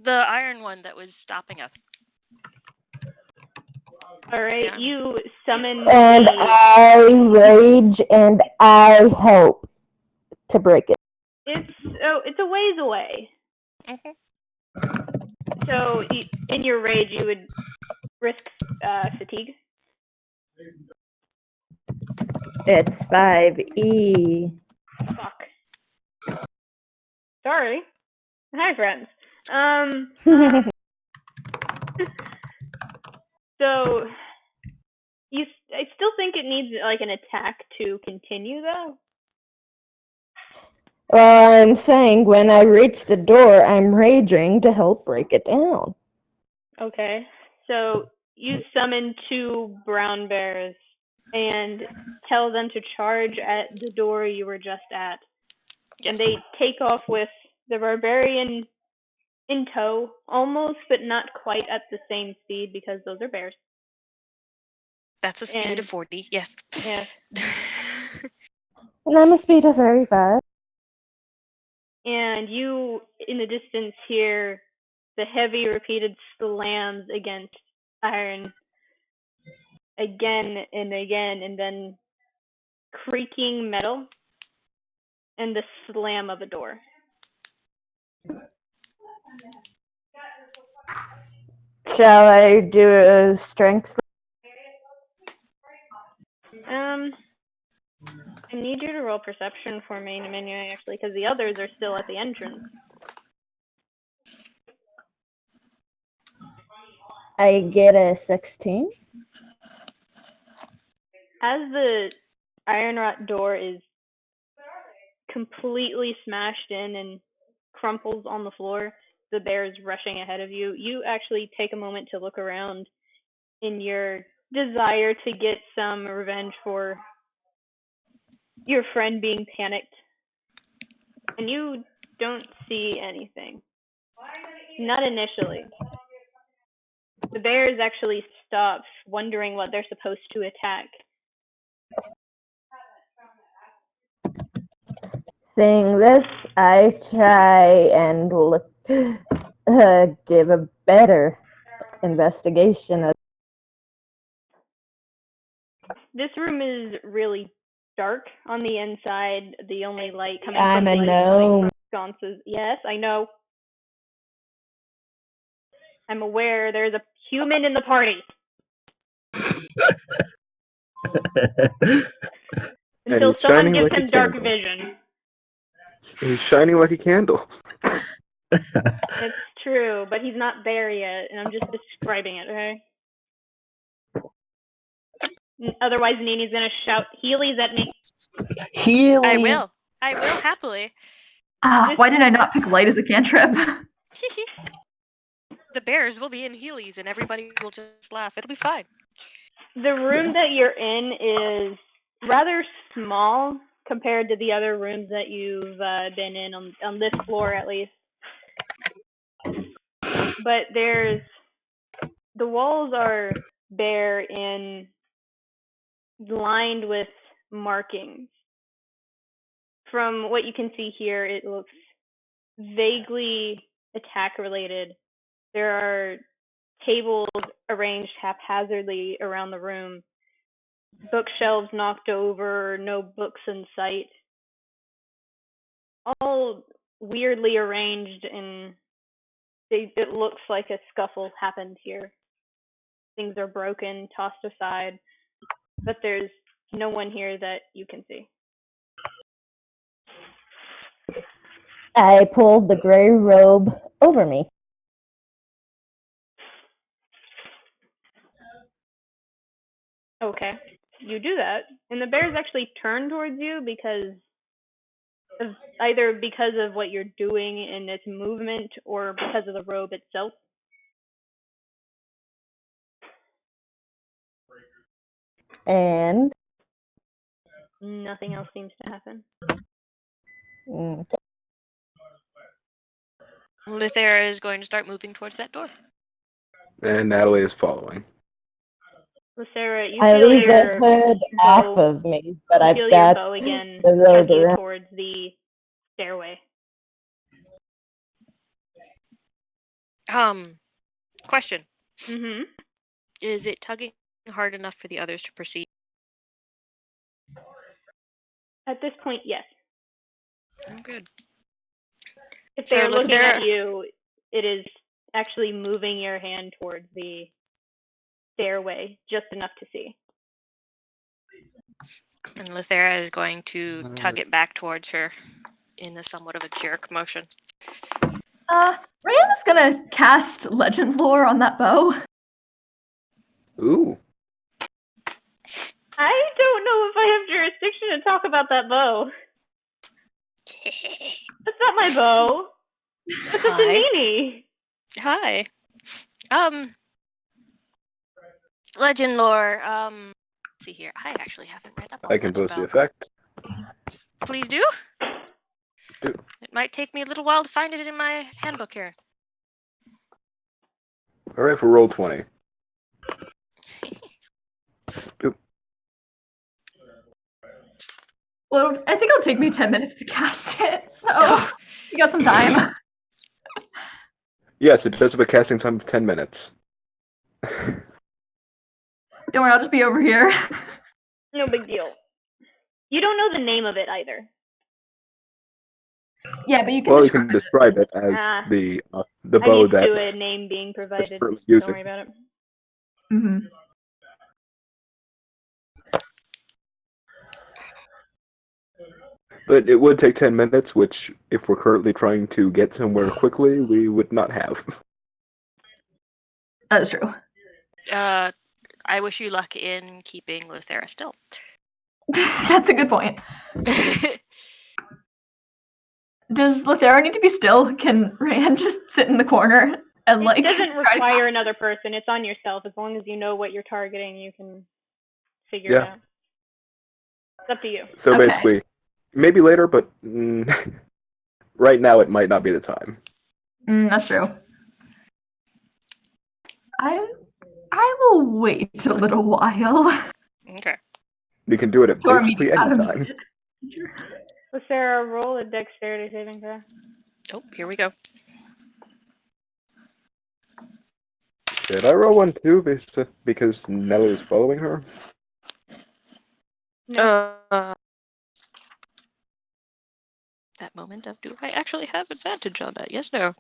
The iron one that was stopping us. Alright, Yeah. you summon And I rage and I hope to break it. It's a ways away. Mm-hmm. So, in your rage, you would risk fatigue? It's 5E. Fuck. Sorry. Hi, friends. So, I still think it needs, like, an attack to continue, though. Well, I'm saying when I reach the door, I'm raging to help break it down. Okay. So, you summon 2 brown bears and tell them to charge at the door you were just at. Yes. And they take off with the barbarian in tow, almost, but not quite at the same speed because those are bears. That's a speed of 40, yes. Yeah. And I'm a speed of 35. And you, in the distance, hear the heavy, repeated slams against iron again and again, and then creaking metal and the slam of a door. Shall I do a strength? I need you to roll perception for me in a minute, actually, because the others are still at the entrance. I get a 16. As the iron rot door is completely smashed in and crumples on the floor, the bears rushing ahead of you, you actually take a moment to look around in your desire to get some revenge for your friend being panicked. And you don't see anything. Not initially. The bears actually stop, wondering what they're supposed to attack. Seeing this, I try and look, give a better investigation of. This room is really dark on the inside. The only light coming I'm from a the gnome. sconces. Yes, I know. I'm aware there's a human in the party. Until someone gives him dark vision. He's shining like a candle. It's true, but he's not there yet, and I'm just describing it, okay? Otherwise, Nini's gonna shout Heelys at me. Healy. I will happily. Why did I not pick light as a cantrip? The bears will be in Heelys and everybody will just laugh. It'll be fine. The room that you're in is rather small compared to the other rooms that you've been in on this floor, at least. But the walls are bare and lined with markings. From what you can see here, it looks vaguely attack related. There are tables arranged haphazardly around the room, bookshelves knocked over, no books in sight. All weirdly arranged, and it looks like a scuffle happened here. Things are broken, tossed aside, but there's no one here that you can see. I pulled the gray robe over me. Okay, you do that, and the bears actually turn towards you either because of what you're doing in its movement or because of the robe itself. And Nothing else seems to happen. Lithera is going to start moving towards that door. And Natalie is following. Sarah, you I feel leave your the hood off bow, of me, but you I've feel your got bow again the robe tug you around. towards the stairway. Question. Mm-hmm. Is it tugging hard enough for the others to proceed? At this point, yes. Oh, good. If they're So, looking Lithera- at you, it is actually moving your hand towards the stairway just enough to see. And Lithera is going to tug it back towards her in a somewhat of a jerk motion. Rand is gonna cast legend lore on that bow. Ooh. I don't know if I have jurisdiction to talk about that bow. That's not my bow. That's a Zanini. Hi. Legend lore. Let's see here. I actually haven't read up on I can that post the spell. effect. Please do. It might take me a little while to find it in my handbook here. All right, for roll 20. Oop. Well, I think it'll take me 10 minutes to cast it, so you got some time. Yes, it does have a casting time of 10 minutes. Don't worry, I'll just be over here. No big deal. You don't know the name of it either. Yeah, but you can. Well, you can describe it as the bow I that need to a name being provided. Don't using. worry about it. Mm-hmm. But it would take 10 minutes, which, if we're currently trying to get somewhere quickly, we would not have. That is true. I wish you luck in keeping Lithera still. That's a good point. Does Lithera need to be still? Can Rand just sit in the corner and It doesn't require another person. It's on yourself. As long as you know what you're targeting, you can figure it out. It's up to you. So Okay. basically, maybe later, but right now it might not be the time. That's true. I will wait a little while. Okay. You can do it at basically any time. So Sarah, roll a dexterity saving throw. Oh, here we go. Did I roll one too, because Nellie is following her? No. That moment of, do I actually have advantage on that? Yes, no.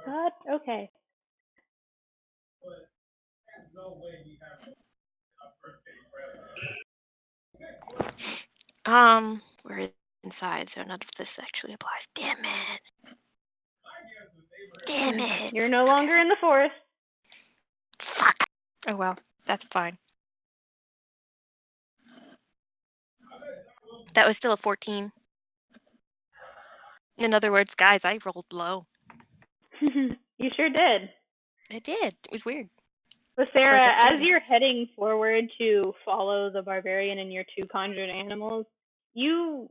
What? Okay. We're inside, so none of this actually applies. Damn it. You're no longer in the forest. Fuck. Oh well, that's fine. That was still a 14. In other words, guys, I rolled low. You sure did. It did. It was weird. But Sarah, Like a as you're heading forward to follow the barbarian and your two conjured animals, you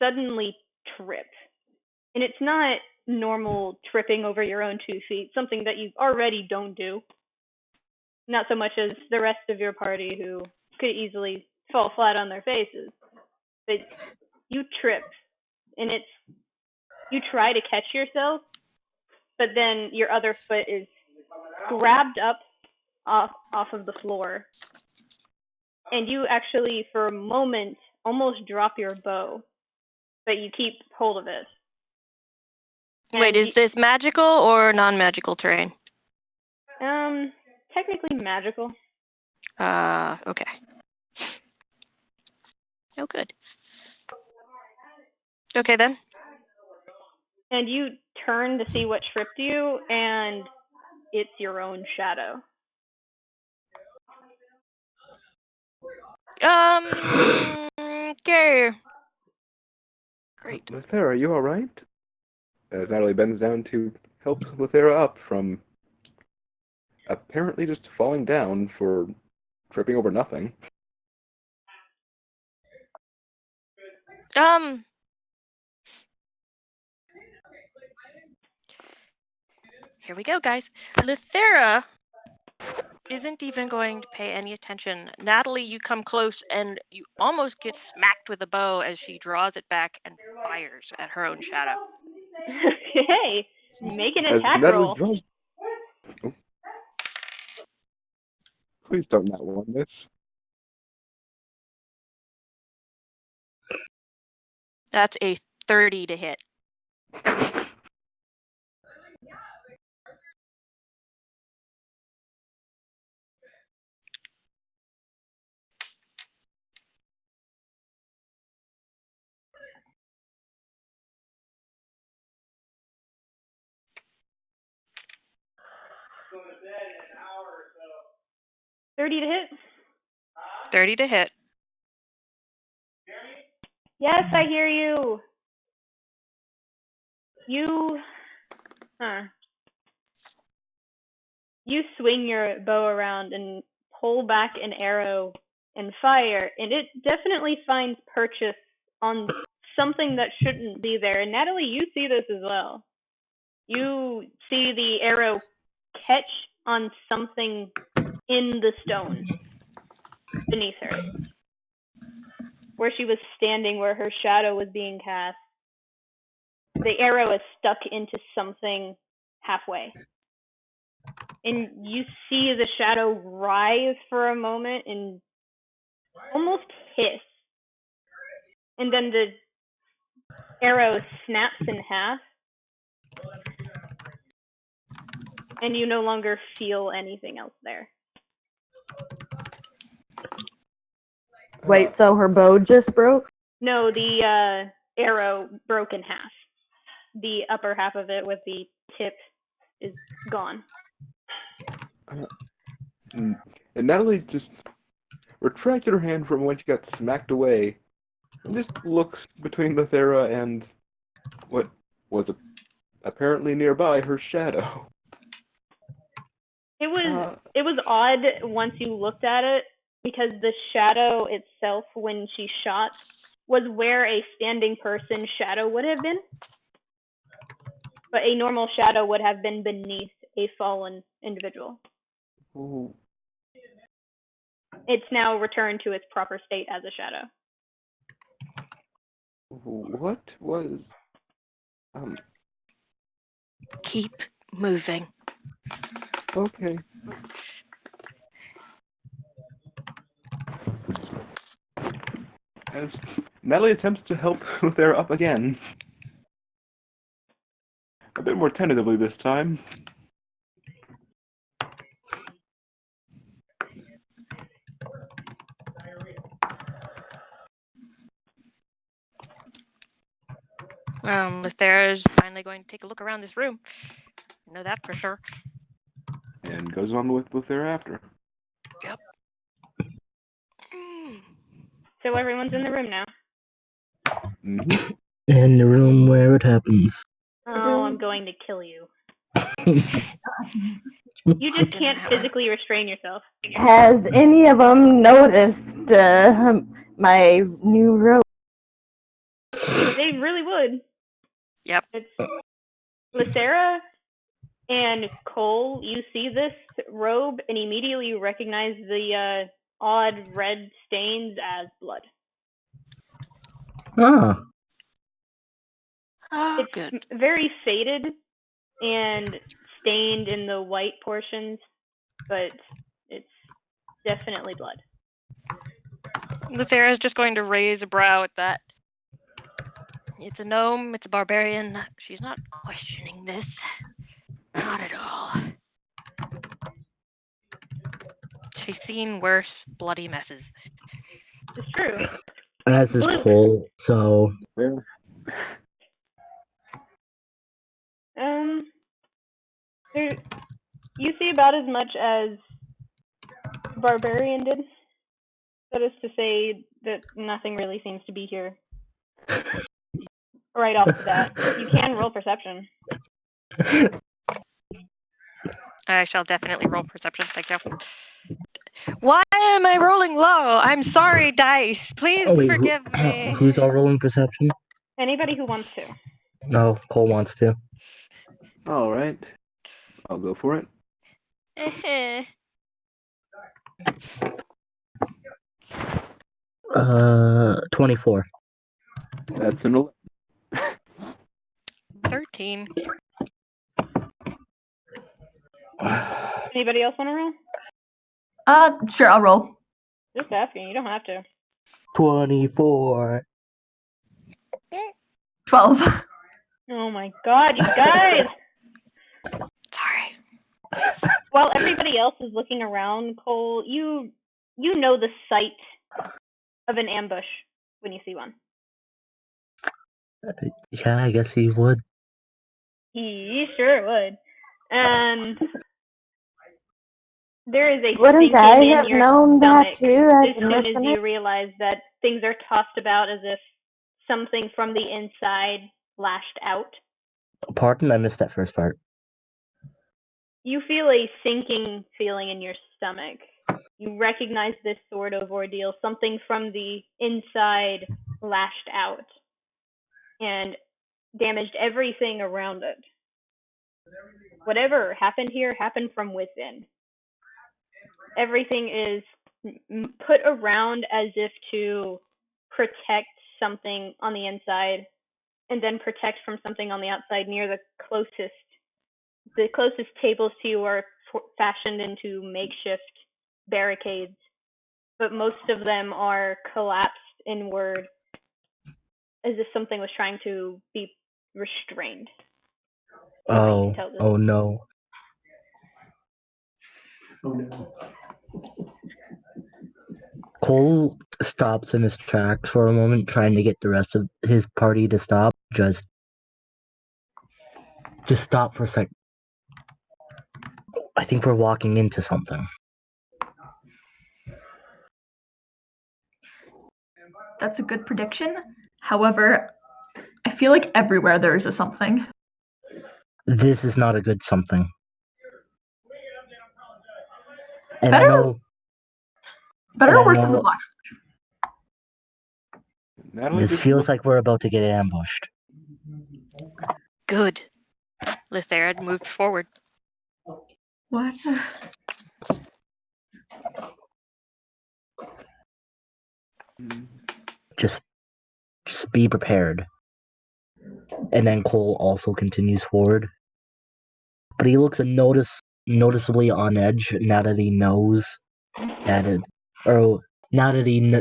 suddenly trip. And it's not normal tripping over your own 2 feet, something that you already don't do. Not so much as the rest of your party who could easily fall flat on their faces. But you trip, and you try to catch yourself, but then your other foot is grabbed up off of the floor, and you actually, for a moment, almost drop your bow, but you keep hold of it. Wait, is this magical or non-magical terrain? Technically magical. Okay. Oh, good. Okay, then. And you turn to see what tripped you, and it's your own shadow. Okay. Great. Lithera, are you alright? As Natalie bends down to help Lithera up from apparently just falling down for tripping over nothing. Here we go, guys. Lithera isn't even going to pay any attention. Natalie, you come close and you almost get smacked with a bow as she draws it back and fires at her own shadow. Hey, make an attack roll. Oh. Please don't not win this. That's a 30 to hit. $30 to hit? 30 to hit. Yes, I hear you. You swing your bow around and pull back an arrow and fire, and it definitely finds purchase on something that shouldn't be there. And Natalie, you see this as well. You see the arrow catch on something in the stone beneath her, where she was standing, where her shadow was being cast. The arrow is stuck into something halfway. And you see the shadow rise for a moment and almost hiss. And then the arrow snaps in half. And you no longer feel anything else there. Wait, so her bow just broke? No, the arrow broke in half. The upper half of it with the tip is gone. And Natalie just retracted her hand from when she got smacked away and just looks between Lithera and what was apparently nearby her shadow. It was odd once you looked at it, because the shadow itself, when she shot, was where a standing person's shadow would have been. But a normal shadow would have been beneath a fallen individual. Ooh. It's now returned to its proper state as a shadow. What was... Keep moving. Okay. As Natalie attempts to help Lithera up again. A bit more tentatively this time. Lithera's finally going to take a look around this room. I know that for sure. And goes on with Lithera after. Yep. So everyone's in the room now. Mm-hmm. In the room where it happens. Oh, I'm going to kill you. You just can't physically restrain yourself. Has any of them noticed my new robe? They really would. Yep. It's Lysera and Cole. You see this robe and immediately recognize the odd red stains as blood. Ah. Oh, It's good. very faded and stained in the white portions, but it's definitely blood. Luthera's just going to raise a brow at that. It's a gnome, it's a barbarian. She's not questioning this. Not at all. She's seen worse bloody messes. It's true. As is Cole, so You see about as much as Barbarian did. That is to say that nothing really seems to be here. Right off the bat. You can roll perception. I shall definitely roll perception. Thank you. Why am I rolling low? I'm sorry, dice. Please forgive me. Who's all rolling perception? Anybody who wants to. No, Cole wants to. All right. I'll go for it. 24. That's an 11. 13. Anybody else want to roll? Sure, I'll roll. Just asking. You don't have to. 24. 12. Oh my god, you guys! Sorry. While everybody else is looking around, Cole, you know the sight of an ambush when you see one. Yeah, I guess he would. He sure would. And there is a Wouldn't sinking I in have your known that stomach too as as a soon as listener? you realize that things are tossed about as if something from the inside lashed out. Pardon, I missed that first part. You feel a sinking feeling in your stomach. You recognize this sort of ordeal. Something from the inside lashed out and damaged everything around it. Whatever happened here happened from within. Everything is put around as if to protect something on the inside and then protect from something on the outside near the closest tables to you are fashioned into makeshift barricades, but most of them are collapsed inward as if something was trying to be restrained. Oh no. Cole stops in his tracks for a moment, trying to get the rest of his party to stop. Just stop for a sec. I think we're walking into something. That's a good prediction. However, I feel like everywhere there is a something. This is not a good something. And Better- I know. Better or worse than know- the black? Natalie, This feels like we're about to get ambushed. Good. Lythera moved forward. What? Just be prepared. And then Cole also continues forward. But he looks noticeably on edge now that he knows that now that he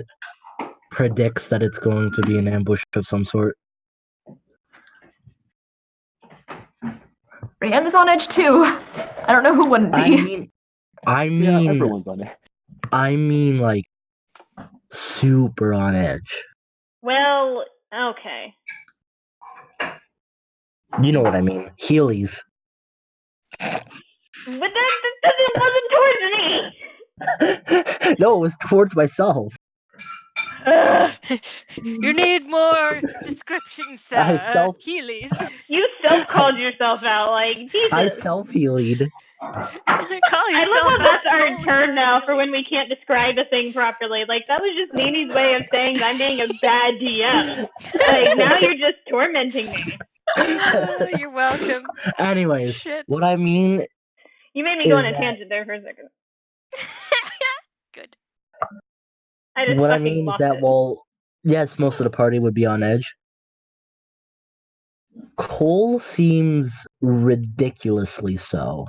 predicts that it's going to be an ambush of some sort. Rand is on edge too. I don't know who wouldn't be. I mean, yeah, everyone's on it. I mean, like, super on edge. Well, okay. You know what I mean. Heelys. But that wasn't towards me! No, it was towards myself. You need more description, sir. Heelys. You self-called yourself out, like, Jesus. I self-healed. I love how that's our term now for when we can't describe a thing properly. Like, that was just Nini's way of saying I'm being a bad DM. Like, now you're just tormenting me. You're welcome. Anyways, Shit. what I mean You made me go on a is that- tangent there for a second. Good. I just what I fucking mean is lost that, it. well, yes, most of the party would be on edge. Cole seems ridiculously so.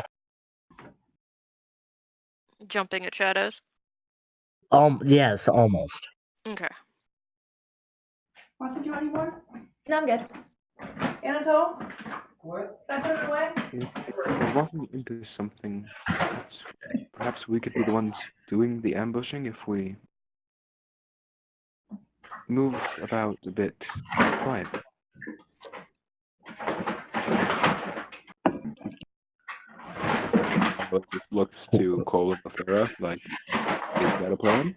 Jumping at shadows. Yes, almost. Okay. Want to do any more? No, I'm good. Anatole? What? Did I put it away? We're walking into something. Perhaps we could be the ones doing the ambushing if we move about a bit quiet. But just looks to Cole and Farah like, is that a plan?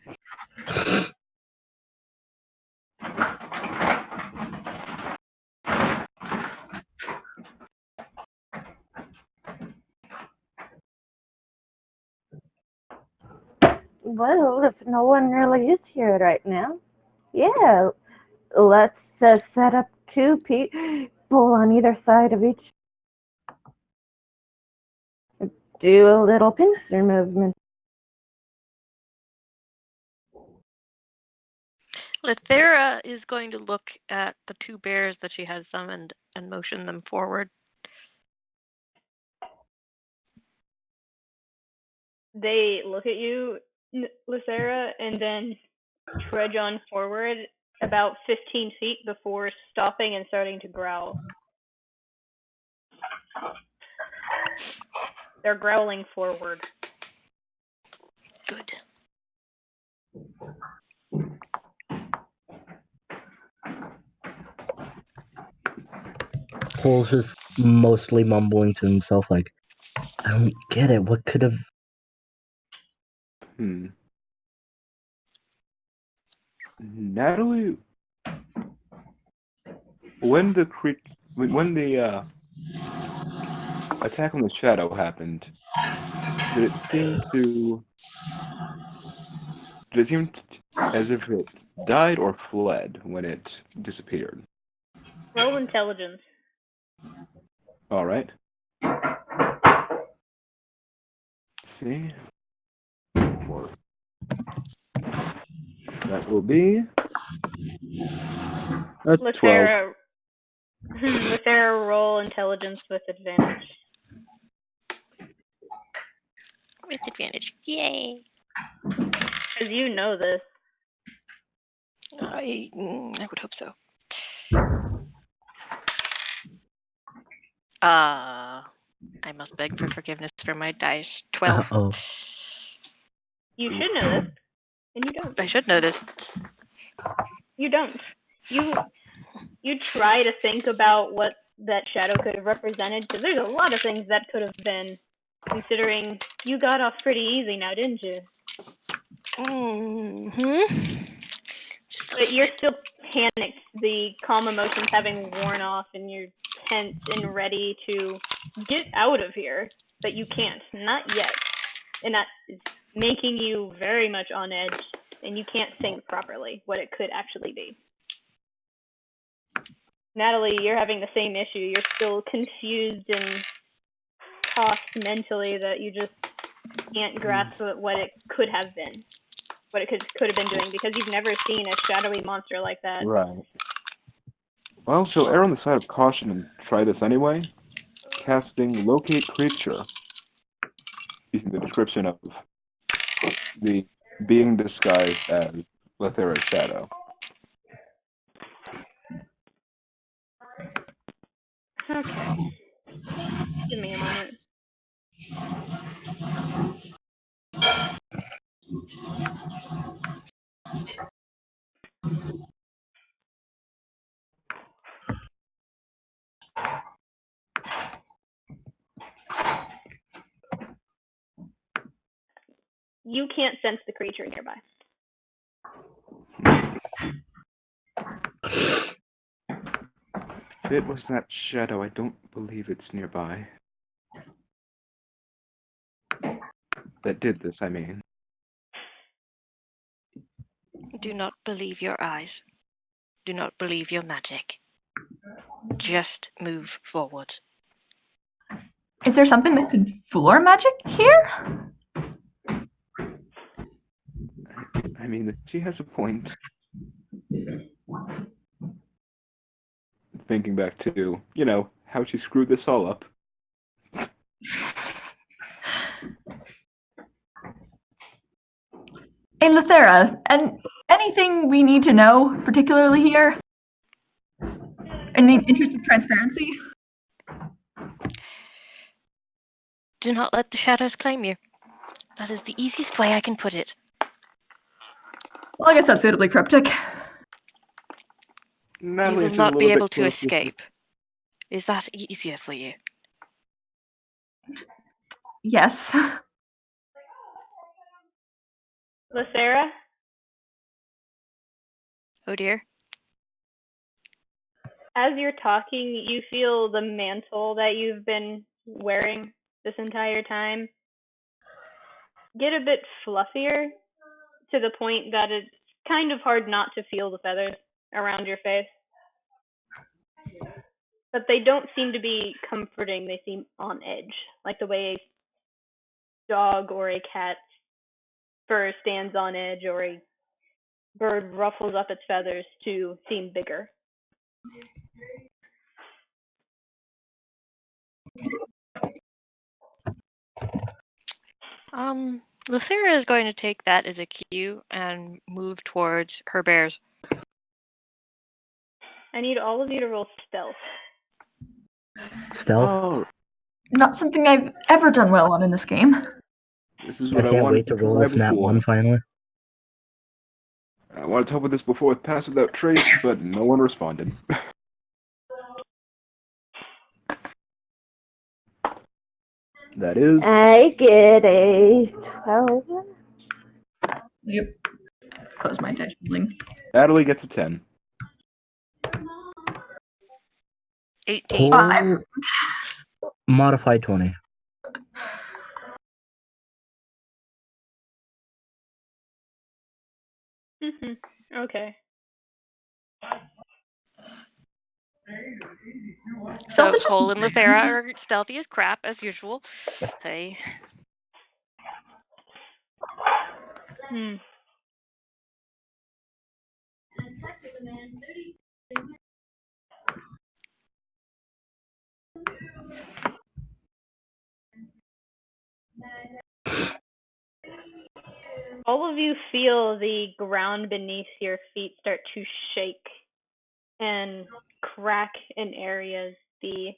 Well, if no one really is here right now, yeah, let's set up two people on either side of each. Do a little pincer movement. Lithera is going to look at the two bears that she has summoned and motion them forward. They look at you, Lucera, and then trudge on forward about 15 feet before stopping and starting to growl. They're growling forward. Good. Cole's just mostly mumbling to himself like, I don't get it. What could have... Natalie, when the attack on the shadow happened, did it seem as if it died or fled when it disappeared? Roll intelligence. All right. See. That will be a 12. Lucera, roll intelligence with advantage. With advantage. Yay. Because you know this. I would hope so. I must beg for forgiveness for my dice. 12. Uh-oh. You should know this, and you don't. I should know this. You don't. You try to think about what that shadow could have represented, because there's a lot of things that could have been, considering you got off pretty easy now, didn't you? Mm-hmm. But you're still panicked, the calm emotions having worn off, and you're tense and ready to get out of here, but you can't. Not yet. And that is making you very much on edge, and you can't think properly what it could actually be. Natalie, you're having the same issue. You're still confused and tossed mentally that you just can't grasp what it could have been, what it could have been doing, because you've never seen a shadowy monster like that. Right. Well, so err on the side of caution and try this anyway. Casting Locate Creature, using the description of the being disguised as Lethera's shadow. Okay. Give me a moment. You can't sense the creature nearby. If it was that shadow, I don't believe it's nearby. That did this, I mean. Do not believe your eyes. Do not believe your magic. Just move forward. Is there something that could fool our magic here? I mean, she has a point. Thinking back to, how she screwed this all up. Hey, Lethera, and anything we need to know particularly here? In the interest of transparency? Do not let the shadows claim you. That is the easiest way I can put it. Well, I guess that's suitably cryptic. Natalie, You will not be able to escape. Is that easier for you? Yes. Lethera? Oh dear. As you're talking, you feel the mantle that you've been wearing this entire time get a bit fluffier to the point that it's kind of hard not to feel the feathers around your face. But they don't seem to be comforting, they seem on edge, like the way a dog or a cat's fur stands on edge or a bird ruffles up its feathers to seem bigger. Lucera is going to take that as a cue and move towards her bears. I need all of you to roll stealth. Stealth? Oh, Not something I've ever done well on in this game. this is I what I can't wanted wait to roll try this nat before. 1 finally. I wanted to help with this before with Pass Without Trace, but no one responded. That is... I get a 12. Yep. Close my attention link. Natalie gets a 10. 18. Or modified 20. Okay. So Cole and Lucera are stealthy as crap, as usual. Hey. All of you feel the ground beneath your feet start to shake and crack in areas. The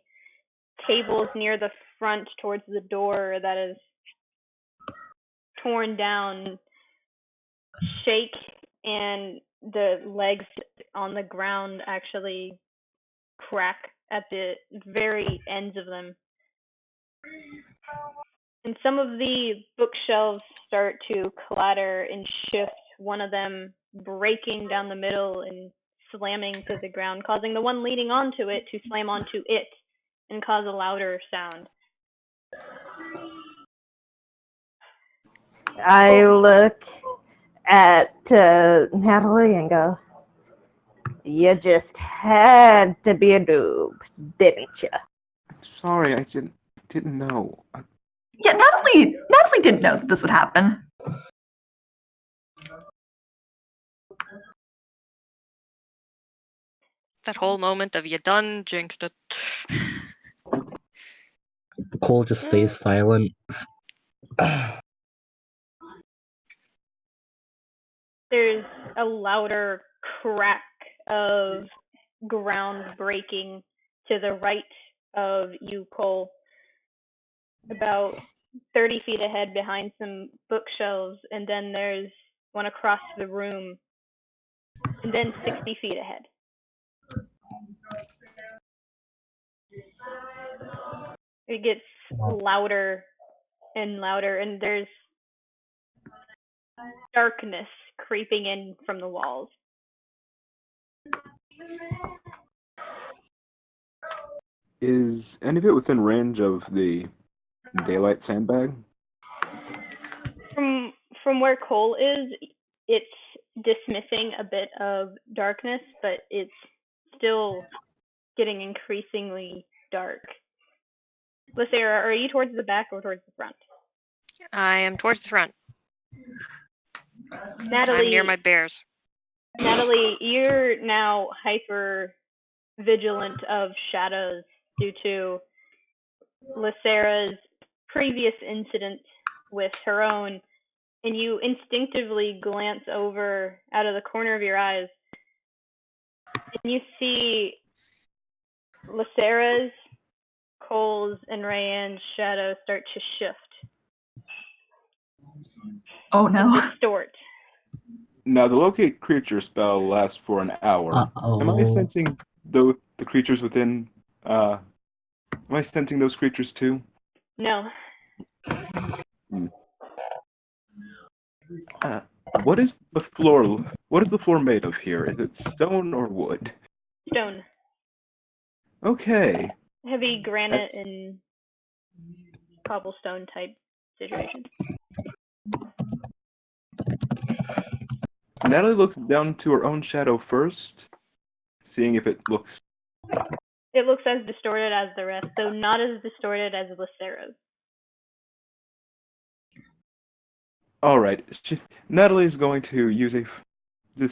tables near the front towards the door that is torn down shake, and the legs on the ground actually crack at the very ends of them. And some of the bookshelves start to clatter and shift, one of them breaking down the middle and slamming to the ground, causing the one leaning onto it to slam onto it and cause a louder sound. I look at Natalie and go, "You just had to be a noob, didn't you?" Sorry, I didn't know. Yeah, Natalie didn't know that this would happen. That whole moment of you done jinxed it. Cole just stays silent. There's a louder crack of ground breaking to the right of you, Cole, about 30 feet ahead behind some bookshelves, and then there's one across the room, and then 60 feet ahead. It gets louder and louder, and there's darkness creeping in from the walls. Is any of it within range of the daylight sandbag? From where Cole is, it's dismissing a bit of darkness, but it's still getting increasingly dark. Lysera, are you towards the back or towards the front? I am towards the front. Natalie, I'm near my bears. Natalie, you're now hyper vigilant of shadows due to Lysera's previous incident with her own, and you instinctively glance over out of the corner of your eyes, and you see Lysera's, Cole's, and Rayanne's shadows start to shift. Oh no. And distort. Now, the locate creature spell lasts for an hour. Uh-oh. Am I sensing the creatures within? Am I sensing those creatures too? No. What is the floor? What is the floor made of here? Is it stone or wood? Stone. Okay. Heavy granite and cobblestone type situation. Natalie looks down to her own shadow first, seeing if it looks. It looks as distorted as the rest, though not as distorted as Lysera's. All right. Natalie is going to use this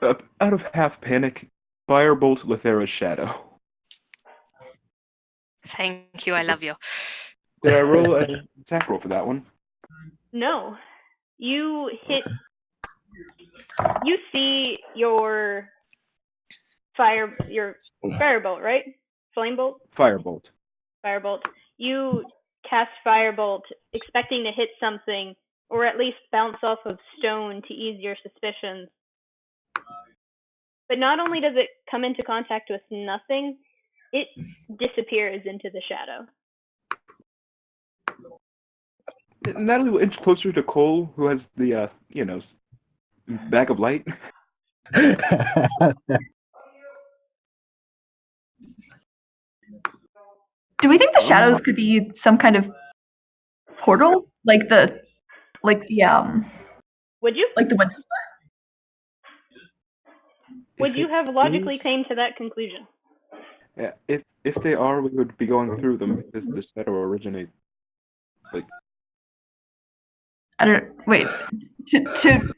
out of half panic, firebolt Lysera's shadow. Thank you, I love you. Did I roll an attack roll for that one? No. You see your firebolt, right? Flamebolt? Firebolt. Firebolt. You cast Firebolt expecting to hit something, or at least bounce off of stone to ease your suspicions. But not only does it come into contact with nothing, it disappears into the shadow. Natalie will inch closer to Cole, who has the, bag of light. Do we think the shadows could be some kind of portal? Like the Would you? like the one. Would you have logically came to that conclusion? Yeah, if they are, we would be going through them because the shadow originates. I don't wait to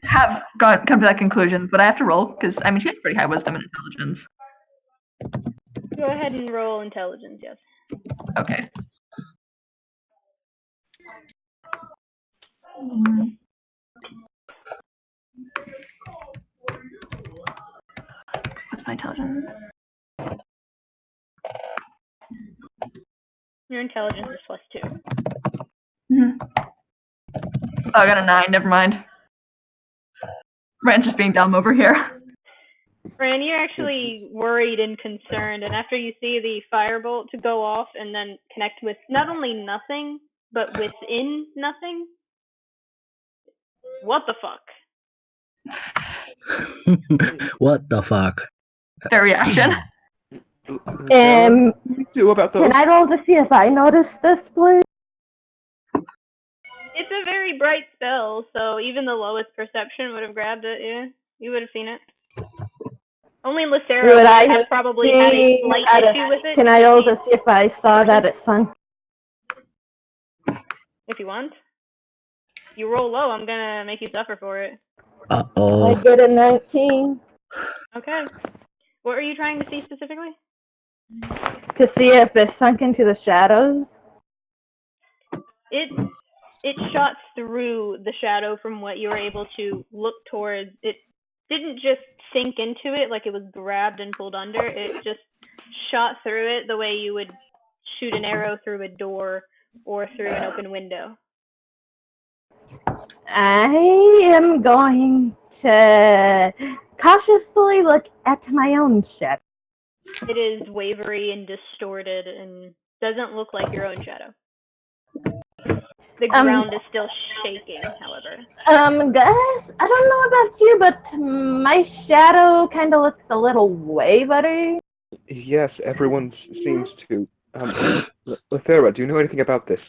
have come to that conclusion, but I have to roll because I mean she has pretty high wisdom and intelligence. Go ahead and roll intelligence, yes. Okay. What's my intelligence? Your intelligence is +2. Mm-hmm. Oh, I got a 9. Never mind. Rand's just being dumb over here. Fran, you're actually worried and concerned, and after you see the firebolt to go off and then connect with not only nothing, but within nothing, what the fuck? What the fuck? Their reaction. Can about those? I roll to see if I noticed this, please? It's a very bright spell, so even the lowest perception would have grabbed it, yeah. You would have seen it. Only Lysera would have probably had a slight issue with it. Can I roll to see if I saw that it sunk? If you want. You roll low, I'm gonna make you suffer for it. Uh-oh. I get a 19. Okay. What are you trying to see specifically? To see if it sunk into the shadows. It shot through the shadow from what you were able to look towards. It didn't just sink into it like it was grabbed and pulled under. It just shot through it the way you would shoot an arrow through a door or through an open window. I am going to cautiously look at my own shadow. It is wavery and distorted and doesn't look like your own shadow. The ground is still shaking, however. Guys, I don't know about you, but my shadow kind of looks a little way better. Yes, everyone seems to. Lethera, do you know anything about this?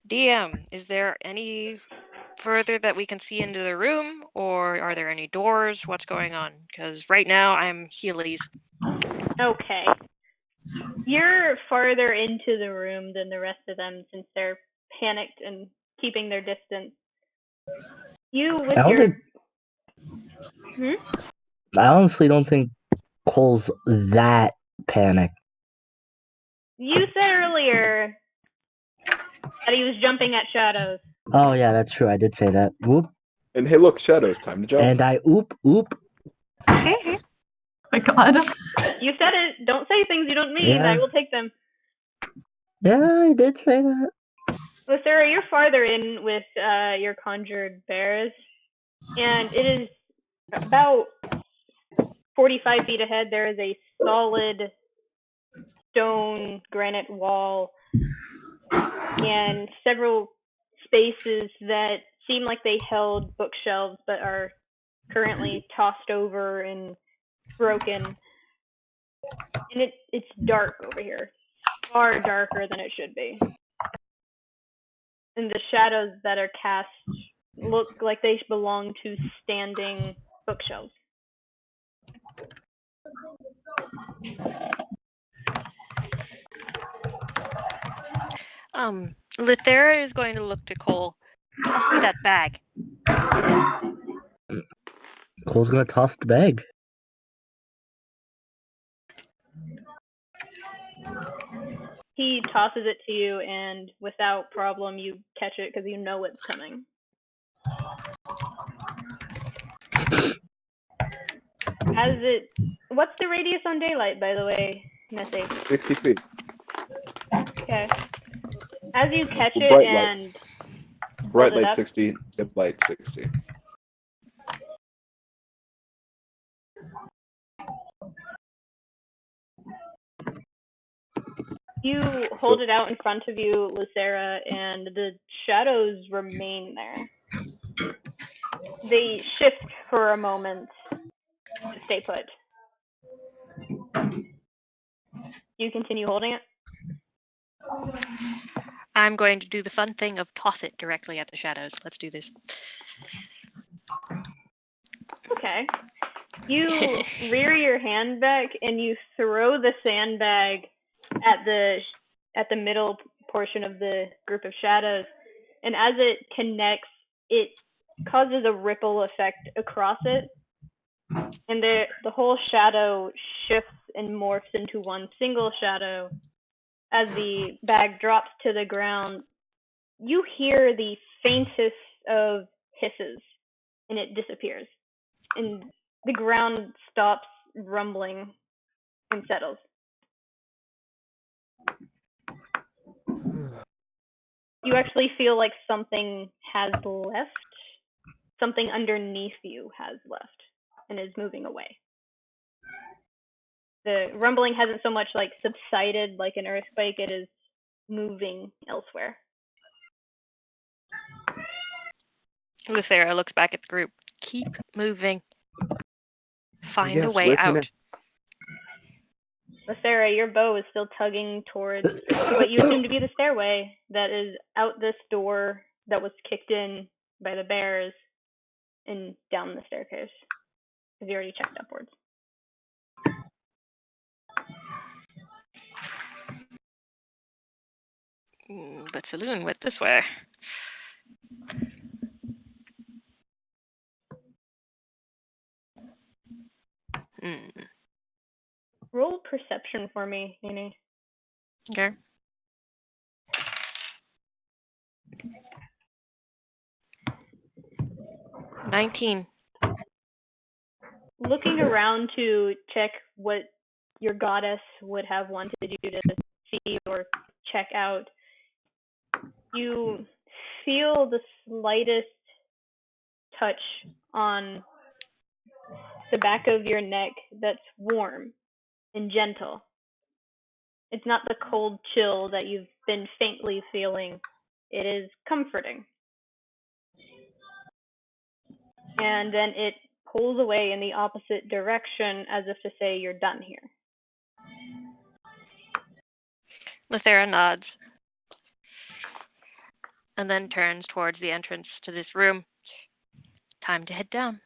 DM, is there any further that we can see into the room, or are there any doors? What's going on? Because right now I'm Heelys. Okay. You're farther into the room than the rest of them since they're panicked and keeping their distance. You with I don't your... think. I honestly don't think Cole's that panicked. You said earlier that he was jumping at shadows. Oh yeah, that's true. I did say that. Whoop. And hey, look, Shadows, time to jump. And I oop. My God. You said it. Don't say things you don't mean. Yeah. I will take them. Yeah, I did say that. Well, Sarah, you're farther in with your conjured bears, and it is about 45 feet ahead. There is a solid stone granite wall and several spaces that seem like they held bookshelves but are currently tossed over and broken. And it's dark over here, far darker than it should be. And the shadows that are cast look like they belong to standing bookshelves. Lethera is going to look to Cole. Toss me that bag. Cole's gonna toss the bag. He tosses it to you, and without problem, you catch it because you know it's coming. What's the radius on daylight, by the way, Nessie? 60 feet. Okay. As you catch it Bright and Bright hold it light up, 60, dim light 60. you hold it out in front of you, Lucera, and the shadows remain there. They shift for a moment to stay put. You continue holding it? I'm going to do the fun thing of toss it directly at the shadows. Let's do this. Okay. You rear your hand back and you throw the sandbag at the middle portion of the group of shadows, and as it connects, it causes a ripple effect across it, and the whole shadow shifts and morphs into one single shadow. As the bag drops to the ground, you hear the faintest of hisses, and it disappears, and the ground stops rumbling and settles. You actually feel like something has left. Something underneath you has left and is moving away. The rumbling hasn't so much like subsided like an earthquake, it is moving elsewhere. Lucera looks back at the group. Keep moving. Find a way let me out. know. Lucera, your bow is still tugging towards what you assume to be the stairway that is out this door that was kicked in by the bears and down the staircase. Because you already checked upwards. But Saloon went this way. Roll perception for me, Nene. Okay. $19. Looking around to check what your goddess would have wanted you to see or check out, you feel the slightest touch on the back of your neck that's warm and gentle. It's not the cold chill that you've been faintly feeling. It is comforting. And then it pulls away in the opposite direction as if to say you're done here. Lithera nods and then turns towards the entrance to this room. Time to head down.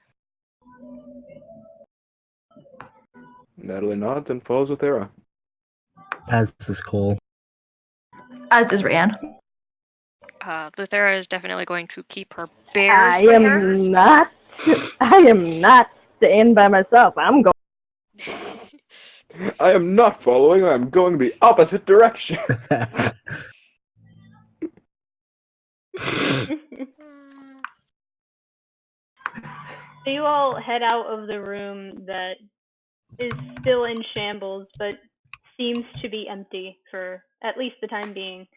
Natalie nods and follows with Era. As is Cole. As is Ryan. Lithera is definitely going to keep her bears. I am not staying by myself. I'm going. I am not following. I'm going the opposite direction. So you all head out of the room that is still in shambles, but seems to be empty for at least the time being.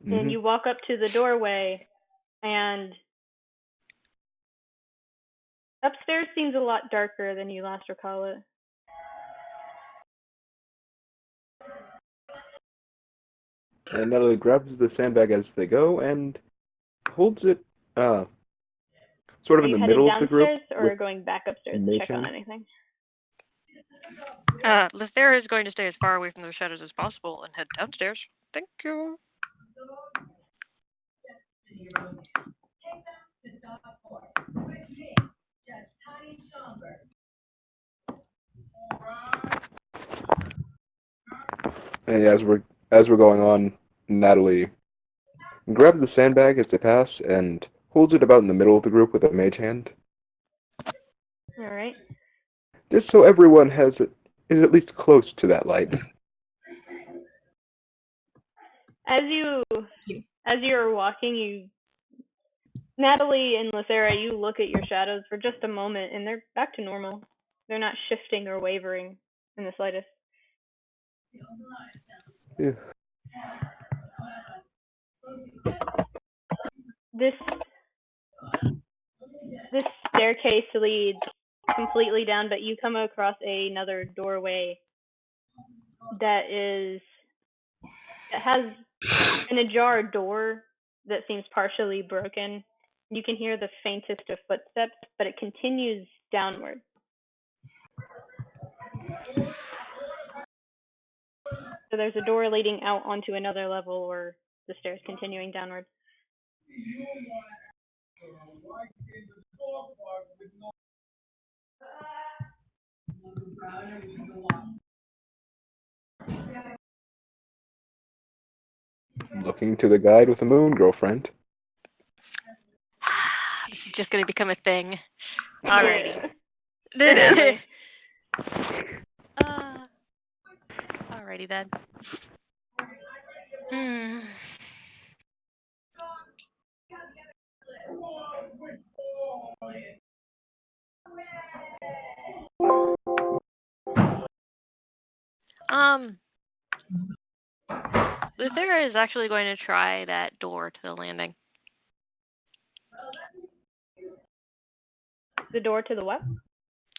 And you walk up to the doorway, and upstairs seems a lot darker than you last recall it. And Natalie grabs the sandbag as they go and holds it sort of in the middle of the group. Are you headed downstairs or going back upstairs to check on anything? Lithera is going to stay as far away from the shadows as possible and head downstairs. Thank you. And as we're going on, Natalie grabs the sandbag as they pass and holds it about in the middle of the group with a mage hand. All right. Just so everyone is at least close to that light. As you're walking, Natalie and Lithera, you look at your shadows for just a moment, and they're back to normal. They're not shifting or wavering in the slightest. Yeah. This staircase leads completely down, but you come across another doorway that has an ajar door that seems partially broken. You can hear the faintest of footsteps, but it continues downward. So there's a door leading out onto another level, or the stairs continuing downward. Looking to the guide with the moon, girlfriend. This is just going to become a thing. Alrighty. Alrighty then. Lithera is actually going to try that door to the landing. The door to the what?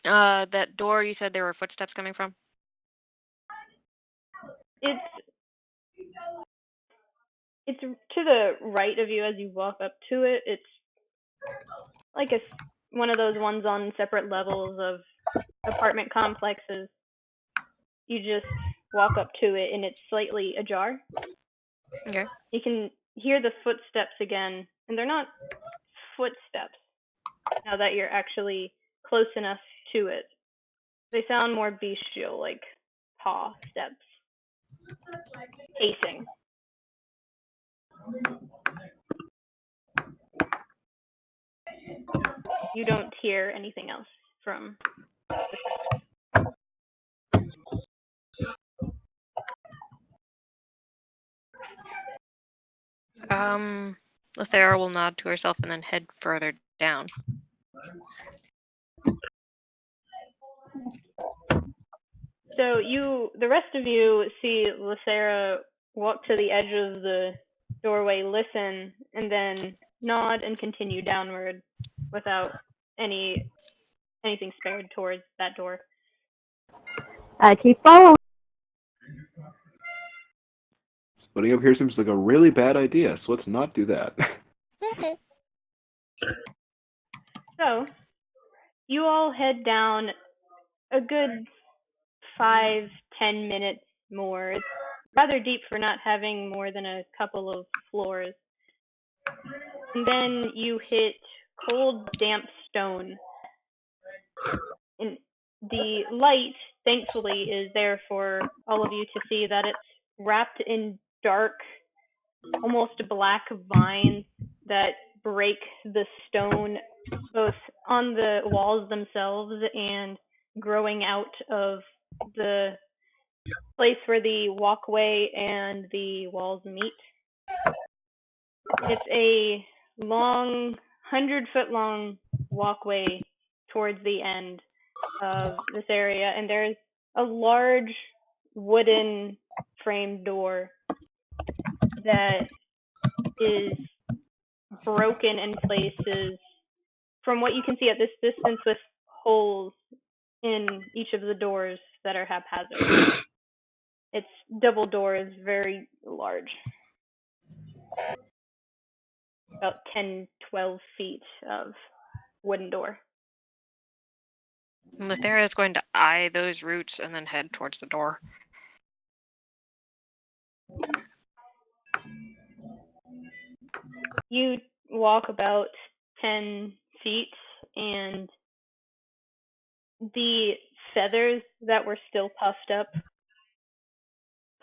That door you said there were footsteps coming from? It's to the right of you as you walk up to it. It's like one of those ones on separate levels of apartment complexes. You just walk up to it, and it's slightly ajar. Okay. You can hear the footsteps again, and they're not footsteps now that you're actually close enough to it. They sound more bestial, like paw steps. Pacing. You don't hear anything else from the steps. Lithera will nod to herself and then head further down. So the rest of you see Lithera walk to the edge of the doorway, listen, and then nod and continue downward without anything spared towards that door. I keep following. Splitting up here seems like a really bad idea, so let's not do that. So, you all head down a good 5-10 minutes more. It's rather deep for not having more than a couple of floors. And then you hit cold, damp stone. And the light, thankfully, is there for all of you to see that it's wrapped in dark, almost black vines that break the stone both on the walls themselves and growing out of the place where the walkway and the walls meet. It's a long, 100-foot long walkway towards the end of this area, and there's a large wooden frame door that is broken in places from what you can see at this distance, with holes in each of the doors that are haphazard. Its double door is very large, about 10-12 feet of wooden door. Lithera is going to eye those roots and then head towards the door. You walk about 10 feet, and the feathers that were still puffed up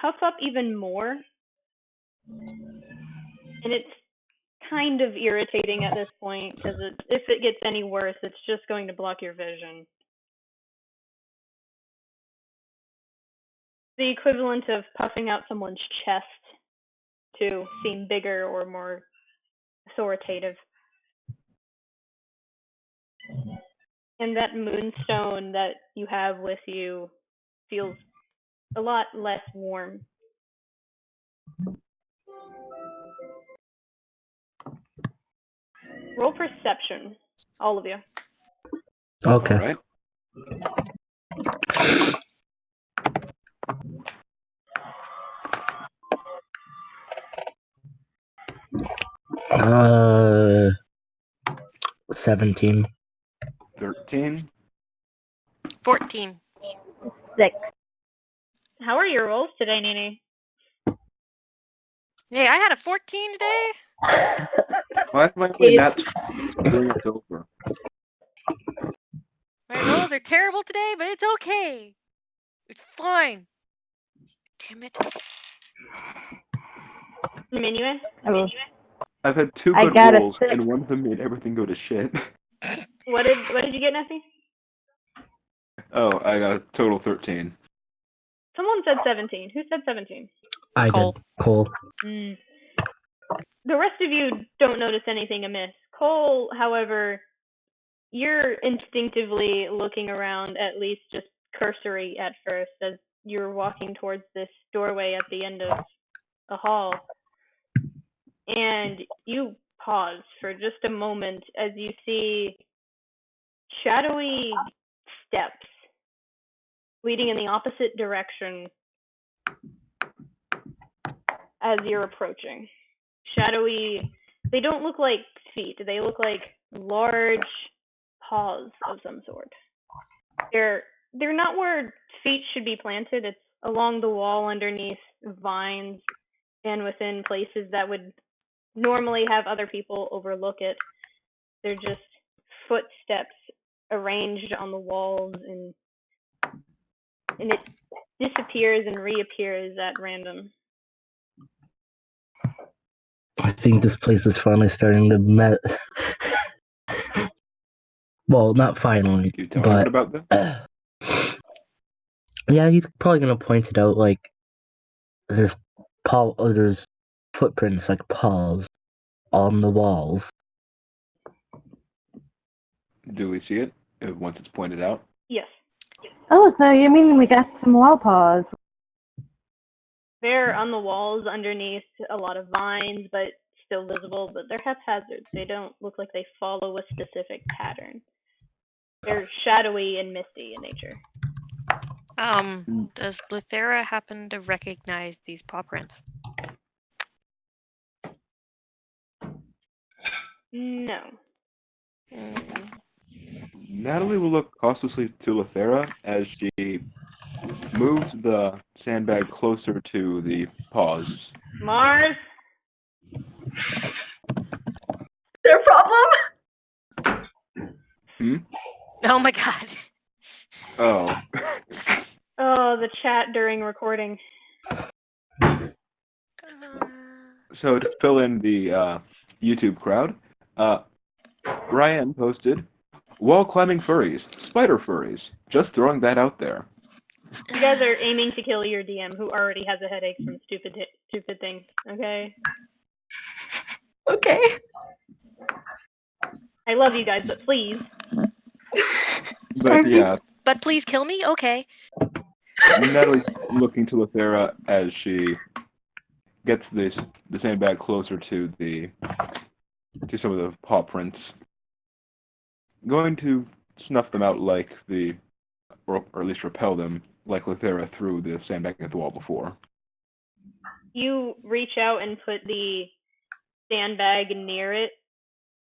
puff up even more. And it's kind of irritating at this point, because if it gets any worse, it's just going to block your vision. The equivalent of puffing out someone's chest to seem bigger or more authoritative. And that moonstone that you have with you feels a lot less warm. Roll perception, all of you. Okay. All right. Uh, 17. 13. 14. 6. How are your rolls today, Nene? Hey, I had a 14 today. Why am I only not doing it over? My rolls are terrible today, but it's okay. It's fine. Damn it. Minuet? I've had 2 I good got a rolls, 6. and one of them made everything go to shit. What did you get, Nessie? Oh, I got a total 13. Someone said 17. Who said 17? I Cole. did. Cole. The rest of you don't notice anything amiss. Cole, however, you're instinctively looking around, at least just cursory at first, as you're walking towards this doorway at the end of a hall. And you pause for just a moment as you see shadowy steps leading in the opposite direction as you're approaching. Shadowy, they don't look like feet, they look like large paws of some sort. They're not where feet should be planted. It's along the wall underneath vines and within places that would normally have other people overlook it. They're just footsteps arranged on the walls, and it disappears and reappears at random. I think this place is finally starting to well, not finally, Can you tell but me about them? yeah, he's probably gonna point it out. Like there's there's footprints like paws on the walls. Do we see it once it's pointed out? Yes. Oh, so you mean we got some wall paws? They're on the walls underneath a lot of vines, but still visible, but they're haphazard. They don't look like they follow a specific pattern. They're shadowy and misty in nature. Does Lithera happen to recognize these paw prints? No. Natalie will look cautiously to Lithera as she moves the sandbag closer to the paws. Mars? Their problem? Hmm? Oh my god. Oh. Oh, the chat during recording. So to fill in the YouTube crowd, Ryan posted, wall climbing furries, spider furries. Just throwing that out there. You guys are aiming to kill your DM, who already has a headache from stupid things. Okay. Okay. I love you guys, but please. But yeah, But please kill me? Okay. Natalie's looking to Lithera as she gets the sandbag closer to some of the paw prints. Going to snuff them out like or at least repel them like Lithera threw the sandbag at the wall before. You reach out and put the sandbag near it,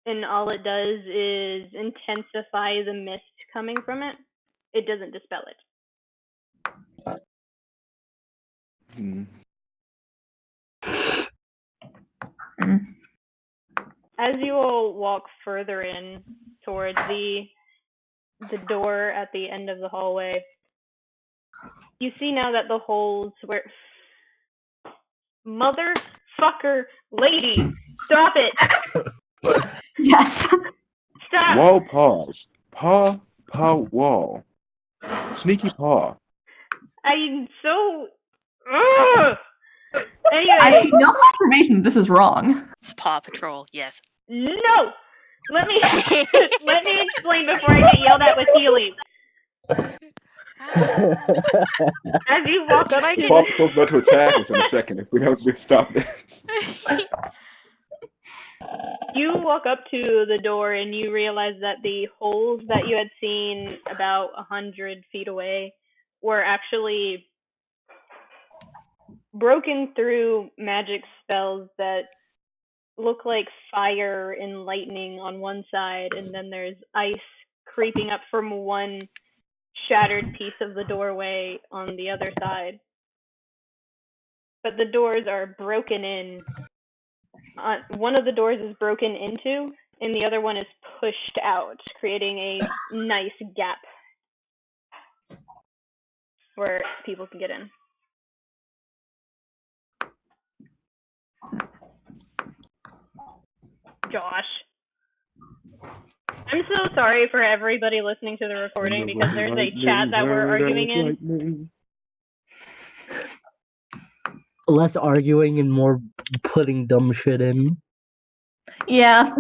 and all it does is intensify the mist coming from it. It doesn't dispel it. As you all walk further in towards the door at the end of the hallway, you see now that the holes where... Motherfucker lady! Stop it! Yes. Stop! Wall paws. Paw wall. Sneaky paw. I'm so... Ugh! Anyway. I need no confirmation this is wrong. Paw Patrol, yes. No! Let me explain before I get yelled at with Healy. As you walk up to... Paw Patrol's about to attack us in a second if we don't stop this. You walk up to the door and you realize that the holes that you had seen about 100 feet away were actually broken through magic spells that look like fire and lightning on one side, and then there's ice creeping up from one shattered piece of the doorway on the other side. But the doors are broken in. One of the doors is broken into, and the other one is pushed out, creating a nice gap where people can get in. Josh. I'm so sorry for everybody listening to the recording because there's a chat that we're arguing in. Less arguing and more putting dumb shit in. Yeah.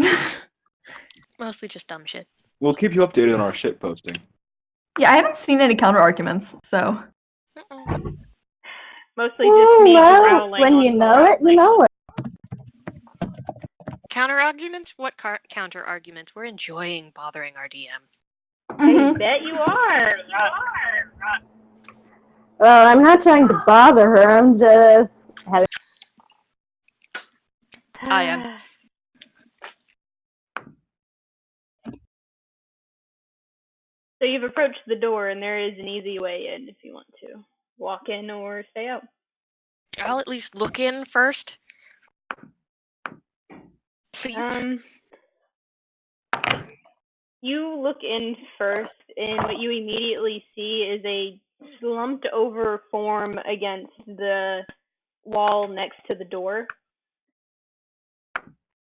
Mostly just dumb shit. We'll keep you updated on our shit posting. Yeah, I haven't seen any counter arguments, so. Mostly just me growling. When you know it, you know it. Counter arguments? What counter arguments? We're enjoying bothering our DM. I bet you are. Well, I'm not trying to bother her. I'm just having... I am. So you've approached the door, and there is an easy way in if you want to walk in or stay out. I'll at least look in first. Please. You look in first, and what you immediately see is a slumped over form against the wall next to the door.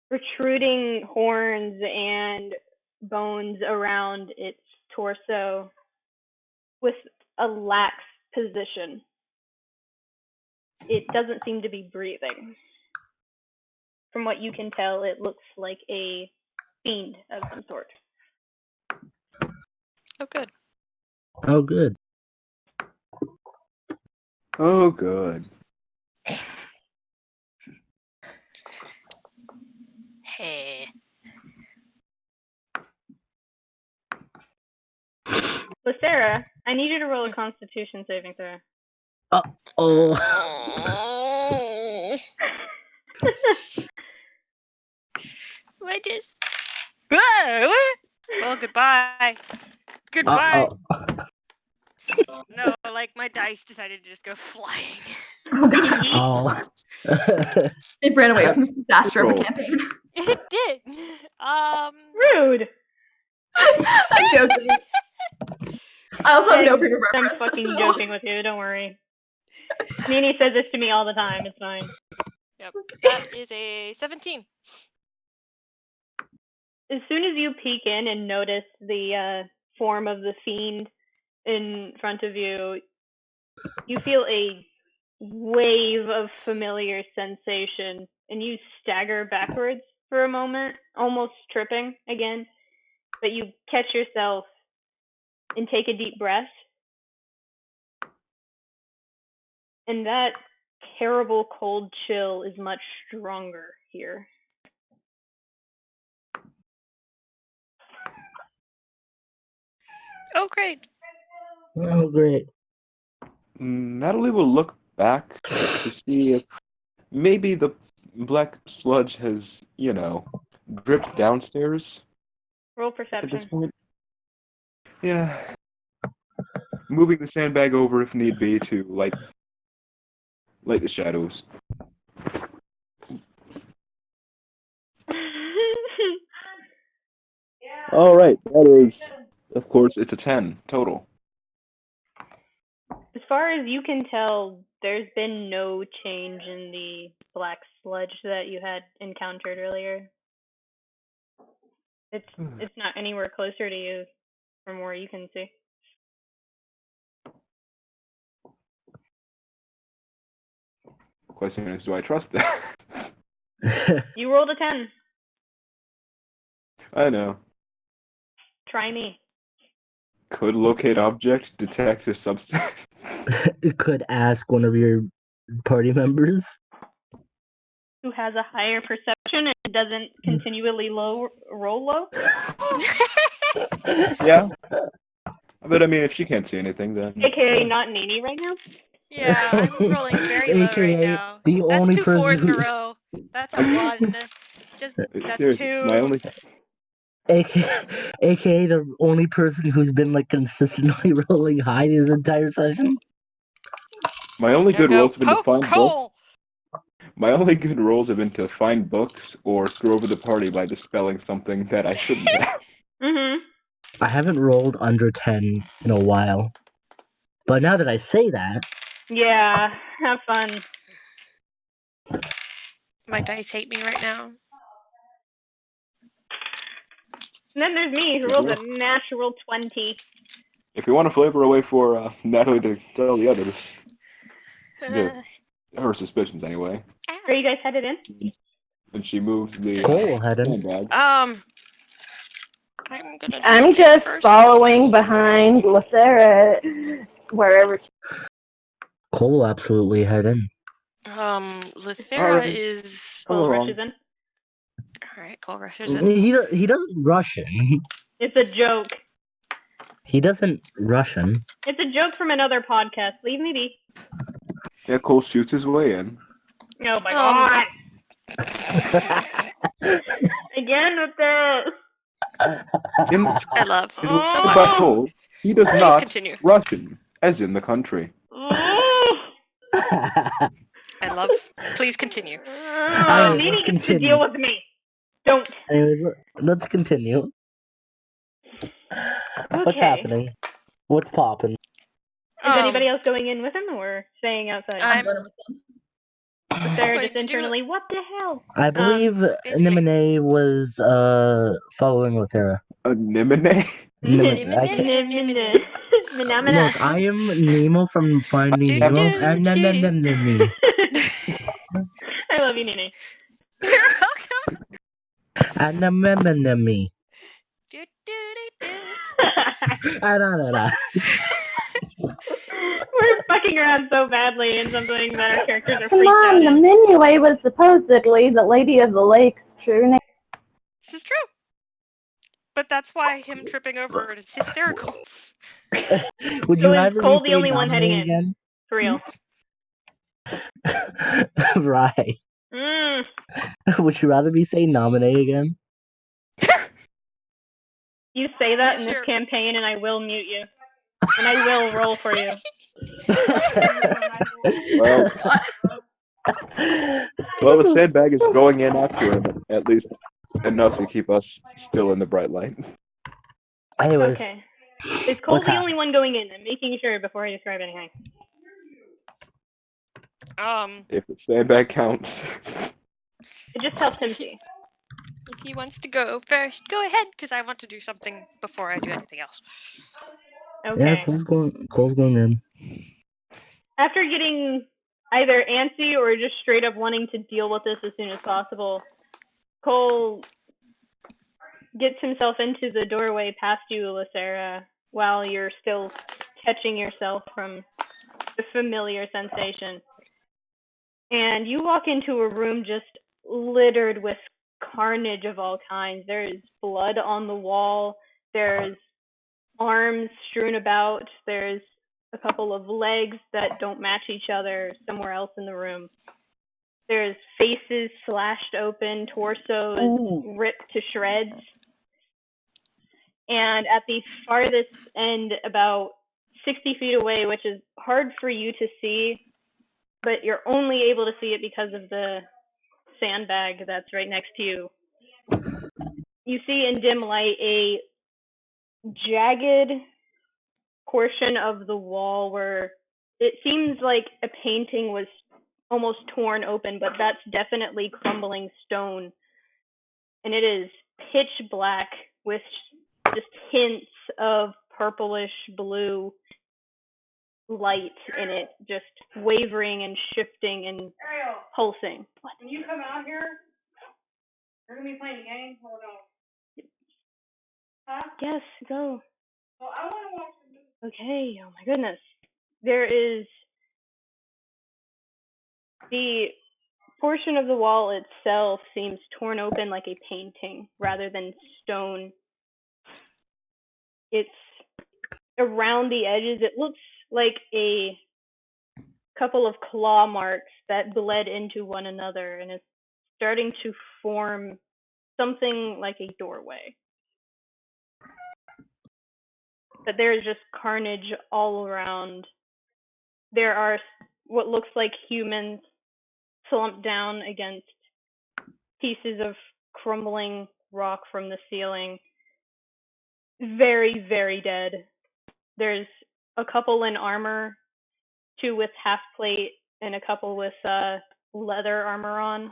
Protruding horns and bones around its torso with a lax position. It doesn't seem to be breathing. From what you can tell, it looks like a fiend of some sort. Oh, good. Oh, good. Oh, good. Hey. Sarah, I need you to roll a Constitution saving throw. Oh. What is? Whoa! Well, goodbye. Goodbye. No, like my dice decided to just go flying. Oh. It ran away from the disaster of a campaign. It did. Rude. I'm joking. I also have no frame of I'm reference. fucking joking with you. Don't worry. Nini says this to me all the time. It's fine. Yep. That is a 17. As soon as you peek in and notice the form of the fiend in front of you, you feel a wave of familiar sensation, and you stagger backwards for a moment, almost tripping again. But you catch yourself and take a deep breath. And that terrible cold chill is much stronger here. Oh, great. Oh, great. Natalie will look back to see if maybe the black sludge has, dripped downstairs Roll at this perception. point. Yeah. Moving the sandbag over if need be to light the shadows. All right, that is, of course, it's a 10 total. As far as you can tell, there's been no change in the black sludge that you had encountered earlier. It's not anywhere closer to you from where you can see. Question is, do I trust that? You rolled a 10. I know. Try me. Could locate object, detect a substance. Could ask one of your party members. Who has a higher perception and doesn't continually roll low? Yeah. But I mean, if she can't see anything, then. AKA not Nini right now? Yeah, I'm rolling very low right AKA now. the That's only 2 person 4s in who- a row. That's a 1. That's Seriously, 2. my only. AKA the only person who's been like consistently rolling high this entire session. My only good rolls have been to Poke find books. hole. My only good rolls have been to find books or screw over the party by dispelling something that I shouldn't have. Mhm. I haven't rolled under 10 in a while. But now that I say that... Yeah, have fun. My dice hate me right now. And then there's me, who rolled a natural 20. If you want to flavor away for Natalie to tell the others, her suspicions anyway. Are you guys headed in? And she moved the Cole headed. sandbag. I'm just following behind Lucera wherever. Cole absolutely head in. Lucera is. Cole rushes in. Alright, Cole rushes in. He doesn't rush in. It's a joke. He doesn't rush in. It's a joke from another podcast. Leave me be. Yeah, Cole shoots his way in. Oh my god. Again with this. I love. But Cole, he does not Continue. Russian, as in the country. I love. Please continue. Nini gets to deal with me. Don't. Anyways, let's continue. What's happening? What's popping? Is anybody else going in with him or staying outside? I'm going with them. They're just internally, what the hell? I believe Nimine was following Lucera. Nimine? Nimine. Look, I am Nemo from Finding Nemo, and me. I love you, Nini. You're welcome. And me. We're fucking around so badly in something that our characters are Come freaked on, out the in. Minuet was supposedly the Lady of the Lake's true name. This is true. But that's why him tripping over it is hysterical. Would So you is rather Cole me the say only one heading nominate in? again? For real. Right. Mm. Would you rather me say nominate again? You say that Yeah, in this sure. campaign, and I will mute you. And I will roll for you. Well, the sandbag is going in after him, at least enough to keep us still in the bright light. Anyways, Okay. Is Cole what's the only one going in? I'm making sure before I describe anything. If the sandbag counts. It just helps him see. If he wants to go first, go ahead, because I want to do something before I do anything else. Okay. Yeah, Cole's going in. After getting either antsy or just straight up wanting to deal with this as soon as possible, Cole gets himself into the doorway past you, Lucera, while you're still catching yourself from the familiar sensation. And you walk into a room just littered with carnage of all kinds. There's blood on the wall. There's arms strewn about. There's a couple of legs that don't match each other somewhere else in the room. There's faces slashed open, torsos ripped to shreds. And at the farthest end, about 60 feet away, which is hard for you to see, but you're only able to see it because of the sandbag that's right next to you. You see in dim light a jagged portion of the wall where it seems like a painting was almost torn open, but that's definitely crumbling stone. And it is pitch black with just hints of purplish blue light in it, just wavering and shifting and pulsing. What? When you come out here, you're gonna be playing a game or no? Huh? Yes, go. Well, I want to watch the movie. Okay, oh my goodness. There is the portion of the wall itself seems torn open like a painting rather than stone. It's around the edges. It looks like a couple of claw marks that bled into one another, and it's starting to form something like a doorway. But there is just carnage all around. There are what looks like humans slumped down against pieces of crumbling rock from the ceiling. Very, very dead. There's a couple in armor, two with half plate, and a couple with leather armor on.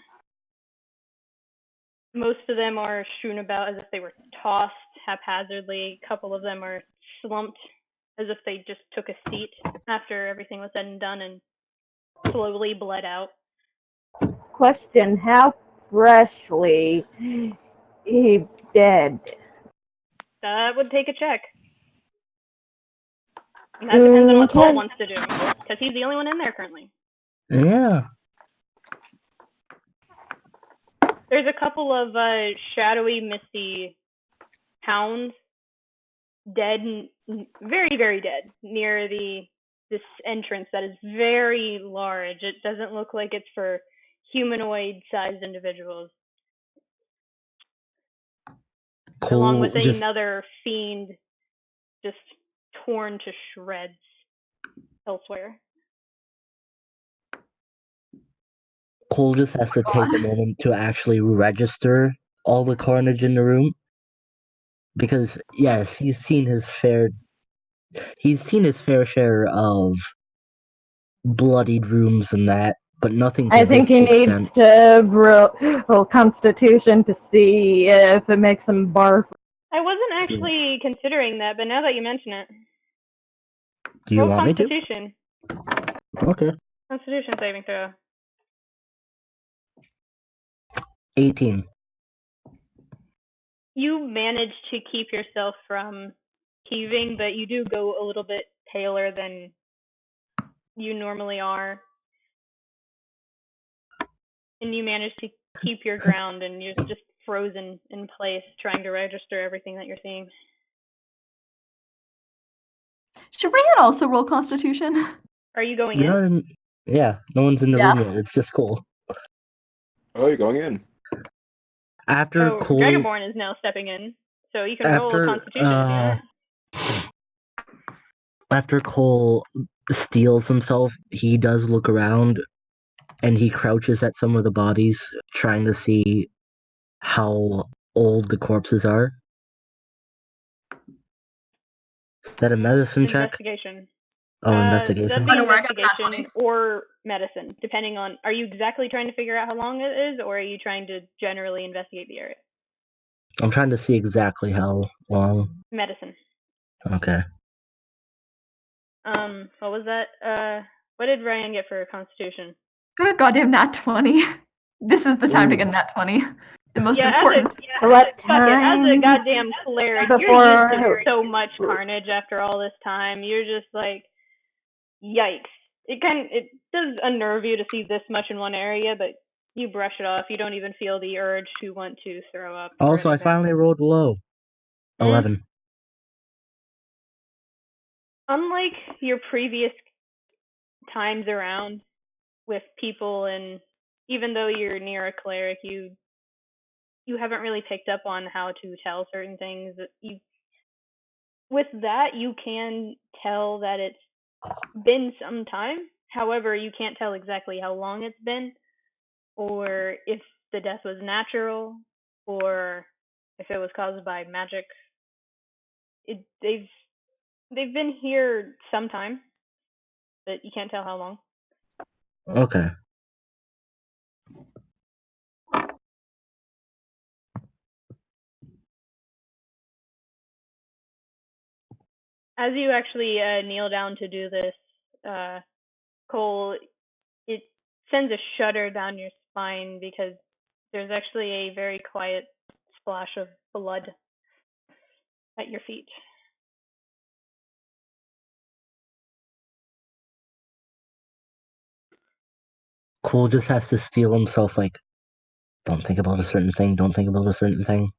Most of them are strewn about as if they were tossed haphazardly. A couple of them are slumped as if they just took a seat after everything was said and done and slowly bled out. Question, how freshly he dead? That would take a check. And that depends on what Cole wants to do, because he's the only one in there currently. Yeah. There's a couple of shadowy, misty hounds, dead, very, very dead, near this entrance that is very large. It doesn't look like it's for humanoid-sized individuals. Cole along with another fiend just torn to shreds elsewhere. Cole just has to take a moment to actually register all the carnage in the room. Because, yes, he's seen his fair share of bloodied rooms and that, but nothing to I think he this needs extent. to roll Constitution to see if it makes him barf. I wasn't actually considering that, but now that you mention it. Do you want Constitution. me to? Okay. Constitution saving throw. 18. You manage to keep yourself from heaving, but you do go a little bit paler than you normally are. And you manage to keep your ground, and you're just frozen in place, trying to register everything that you're seeing. Should Ryan also roll Constitution? Are you going in? Yeah, no one's in the Yeah. room yet. It's just Cole. Oh, you're going in. After Cole, Dragonborn is now stepping in, so you can roll a Constitution if you want. After Cole steals himself, he does look around, and he crouches at some of the bodies, trying to see how old the corpses are. Is that a medicine check? Investigation. Oh, investigation. That'd be investigation or medicine, depending on. Are you exactly trying to figure out how long it is, or are you trying to generally investigate the area? I'm trying to see exactly how long. Medicine. Okay. What was that? What did Ryan get for Constitution? Got a goddamn nat 20. This is the time to get a nat 20. The most important. As a goddamn cleric, you're used to so much carnage after all this time. You're just like, yikes. It does unnerve you to see this much in one area, but you brush it off. You don't even feel the urge to want to throw up. Also, I finally rolled low. 11. Unlike your previous times around with people, and even though you're near a cleric, you haven't really picked up on how to tell certain things. With that, you can tell that it's been some time. However, you can't tell exactly how long it's been, or if the death was natural, or if it was caused by magic. They've been here sometime, but you can't tell how long. Okay. As you actually kneel down to do this, Cole, it sends a shudder down your spine because there's actually a very quiet splash of blood at your feet. Cole just has to steel himself, like, don't think about a certain thing, don't think about a certain thing.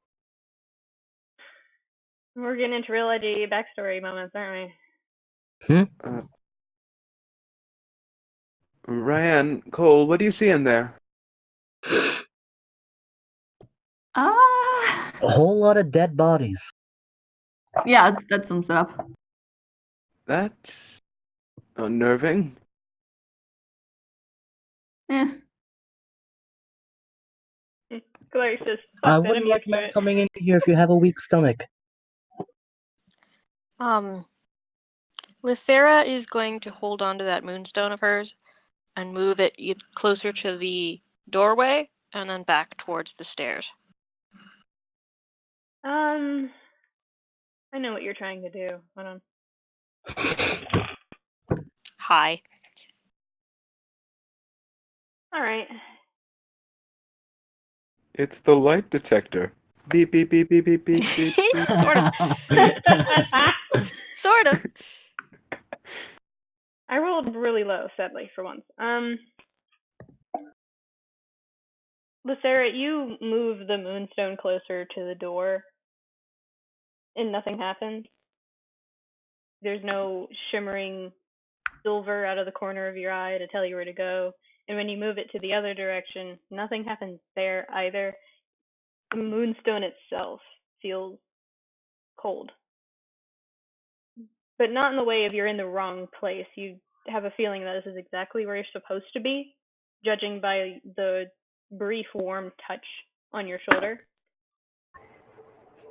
We're getting into real edgy backstory moments, aren't we? Ryan, Cole, what do you see in there? A whole lot of dead bodies. Yeah, that sums it up. That's unnerving. Claire just I wouldn't recommend coming in here if you have a weak stomach. Lythera is going to hold on to that moonstone of hers and move it closer to the doorway and then back towards the stairs. I know what you're trying to do. Hold on. Hi. All right. It's the light detector. Beep, beep, beep, beep, beep, beep, beep, beep. Sort of. Sort of. I rolled really low, sadly, for once. Lythera, you move the moonstone closer to the door, and nothing happens. There's no shimmering silver out of the corner of your eye to tell you where to go. And when you move it to the other direction, nothing happens there either. The moonstone itself feels cold. But not in the way of you're in the wrong place. You have a feeling that this is exactly where you're supposed to be, judging by the brief warm touch on your shoulder.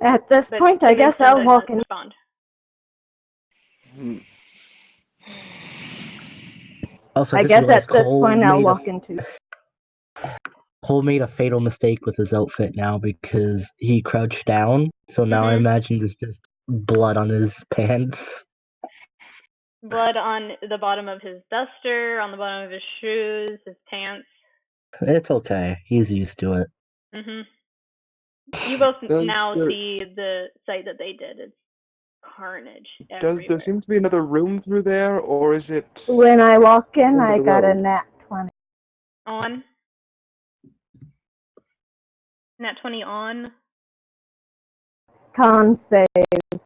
At this point, I guess I'll walk in. Also, I guess at this point I'll walk into. Cole made a fatal mistake with his outfit now because he crouched down, so now I imagine there's just blood on his pants. Blood on the bottom of his duster, on the bottom of his shoes, his pants. It's okay. He's used to it. You both now see the site that they did. It's carnage everywhere. Does there seem to be another room through there, or is it... When I walk in, I got a nat 20. On? Nat 20 on. Con save.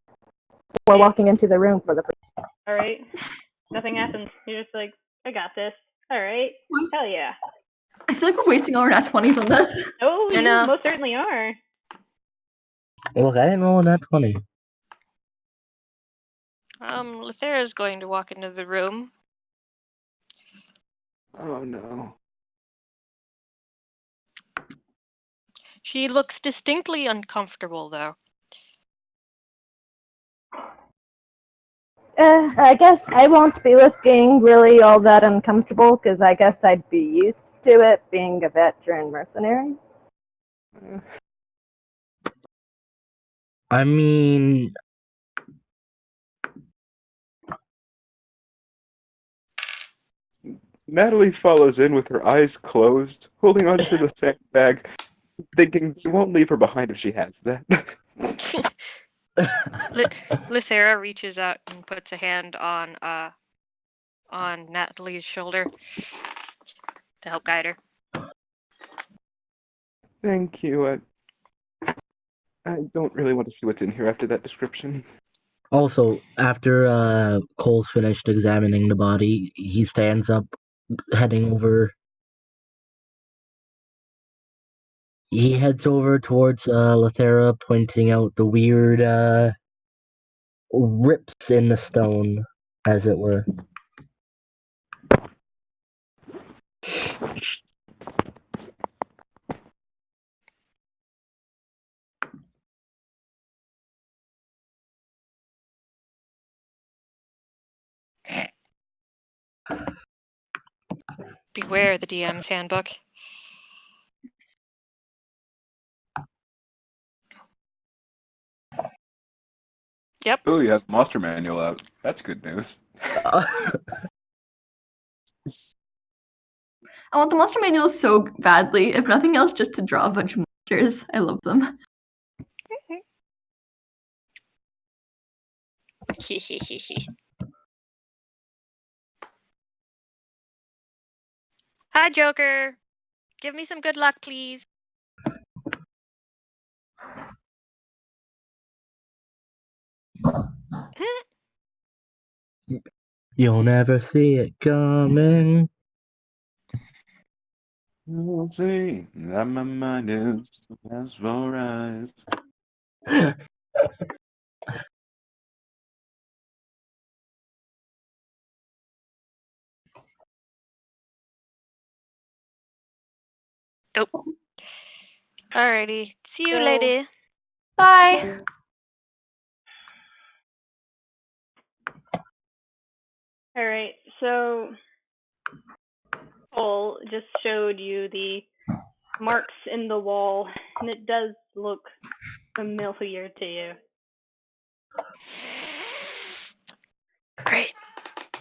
We're walking into the room for the first. Alright. Nothing happens. You're just like, I got this. Alright. Hell yeah. I feel like we're wasting all our nat 20s on this. Oh, I you know. most certainly are. Look, I didn't roll a nat 20. Lethera's going to walk into the room. Oh no. She looks distinctly uncomfortable, though. I guess I won't be looking really all that uncomfortable because I guess I'd be used to it being a veteran mercenary. I mean, Natalie follows in with her eyes closed, holding onto the sandbag, thinking she won't leave her behind if she has that. Lethera reaches out and puts a hand on Natalie's shoulder to help guide her. Thank you. I don't really want to see what's in here after that description. also, after Cole's finished examining the body, he stands up, heading over. He heads over towards Lethera, pointing out the weird rips in the stone, as it were. Beware the DM's handbook. Yep. Oh, you have the monster manual out. That's good news. I want the monster manual so badly, if nothing else, just to draw a bunch of monsters. I love them. Hi, Joker. Give me some good luck, please. You'll never see it coming. You'll see that my mind is mesmerized. Oh. Alrighty. See you, So- lady. Bye. Alright, so Cole just showed you the marks in the wall, and it does look familiar to you. Great.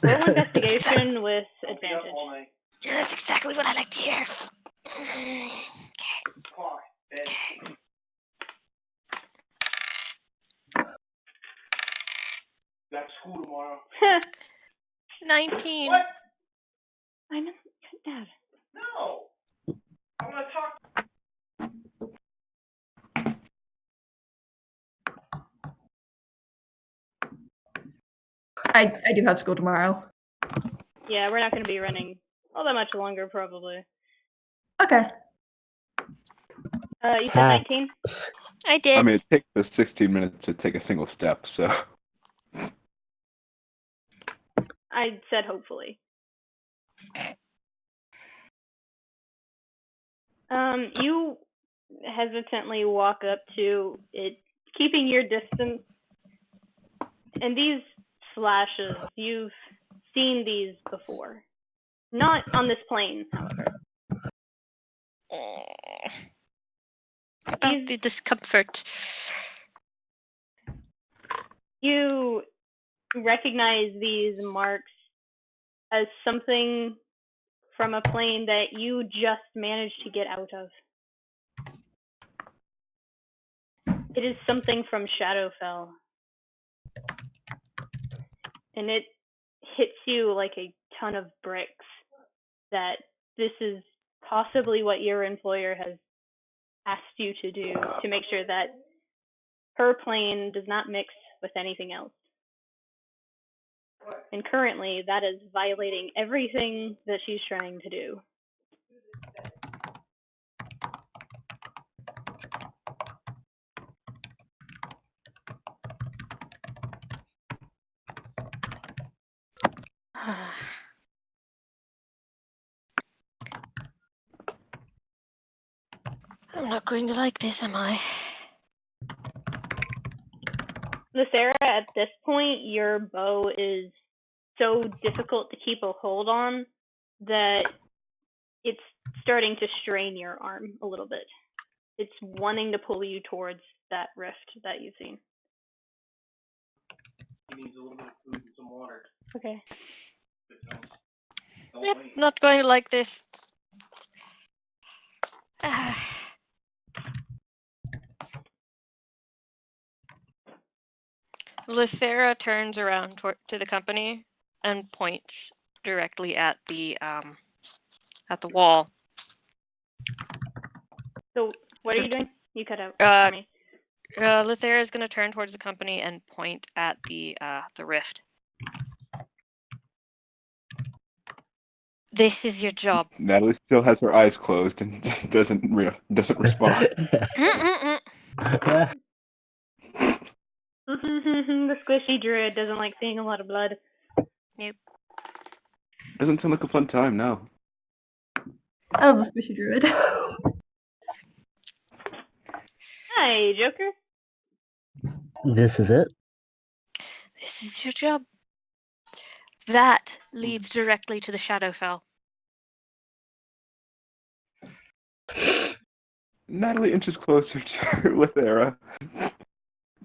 Roll investigation with advantage. That's exactly what I like to hear. Got school tomorrow. 19. What? I know, Dad. No. I'm gonna talk. I do have school tomorrow. Yeah, we're not going to be running all that much longer, probably. Okay. You said 19? I did. I mean, it takes us 16 minutes to take a single step, so. I said hopefully. You hesitantly walk up to it, keeping your distance. And these flashes, you've seen these before. Not on this plane, however. About the discomfort. You recognize these marks as something from a plane that you just managed to get out of. It is something from Shadowfell. And it hits you like a ton of bricks that this is possibly what your employer has asked you to do to make sure that her plane does not mix with anything else. And currently, that is violating everything that she's trying to do. I'm not going to like this, am I? Sarah, at this point, your bow is so difficult to keep a hold on that it's starting to strain your arm a little bit. It's wanting to pull you towards that rift that you've seen. He needs a little bit of food and some water. Okay. Yep, not going to like this. Lythera turns around to the company and points directly at the wall. So, what are you doing? You cut out for me. Lythera is going to turn towards the company and point at the rift. This is your job. Natalie still has her eyes closed and doesn't respond. The squishy druid doesn't like seeing a lot of blood. Nope. Doesn't sound like a fun time, no. I love the squishy druid. Hi, Joker. This is it? This is your job. That leads directly to the Shadowfell. Natalie inches closer to Lythera.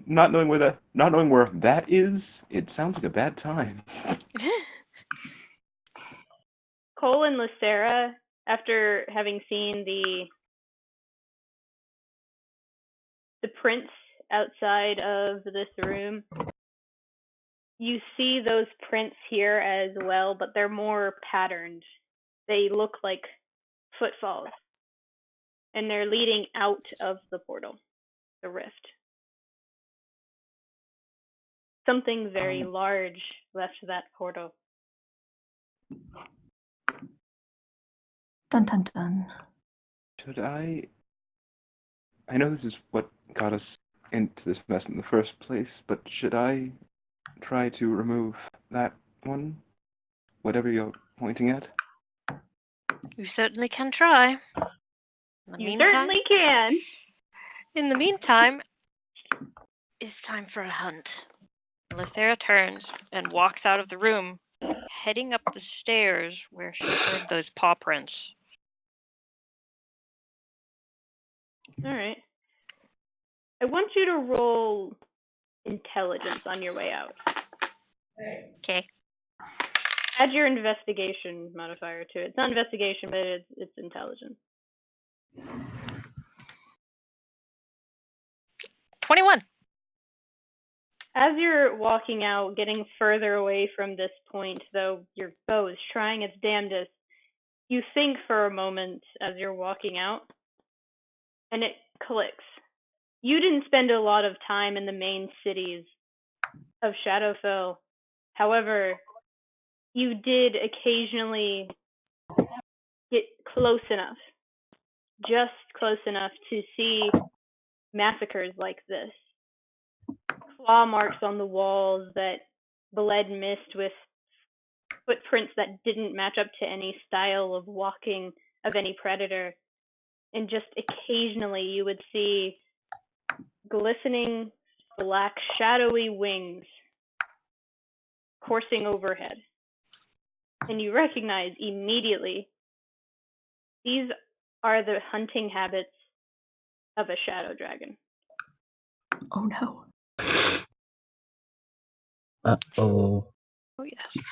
Not knowing where that is, it sounds like a bad time. Cole and Lythera, after having seen the prints outside of this room, you see those prints here as well, but they're more patterned. They look like footfalls. And they're leading out of the portal, the rift. Something very large left that portal. Dun dun dun. Should I know this is what got us into this mess in the first place, but should I try to remove that one? Whatever you're pointing at? You certainly can try. Certainly can. In the meantime, it's time for a hunt. Lythera turns and walks out of the room, heading up the stairs where she heard those paw prints. All right. I want you to roll intelligence on your way out. Okay. Add your investigation modifier to it. It's not investigation, but it's intelligence. 21. As you're walking out, getting further away from this point, though your bow is trying its damnedest, you think for a moment as you're walking out, and it clicks. You didn't spend a lot of time in the main cities of Shadowfell. However, you did occasionally get close enough, just close enough to see massacres like this. Claw marks on the walls that bled mist with footprints that didn't match up to any style of walking of any predator. And just occasionally you would see glistening black shadowy wings coursing overhead. And you recognize immediately these are the hunting habits of a shadow dragon. Oh no. Uh-oh. Oh, yes.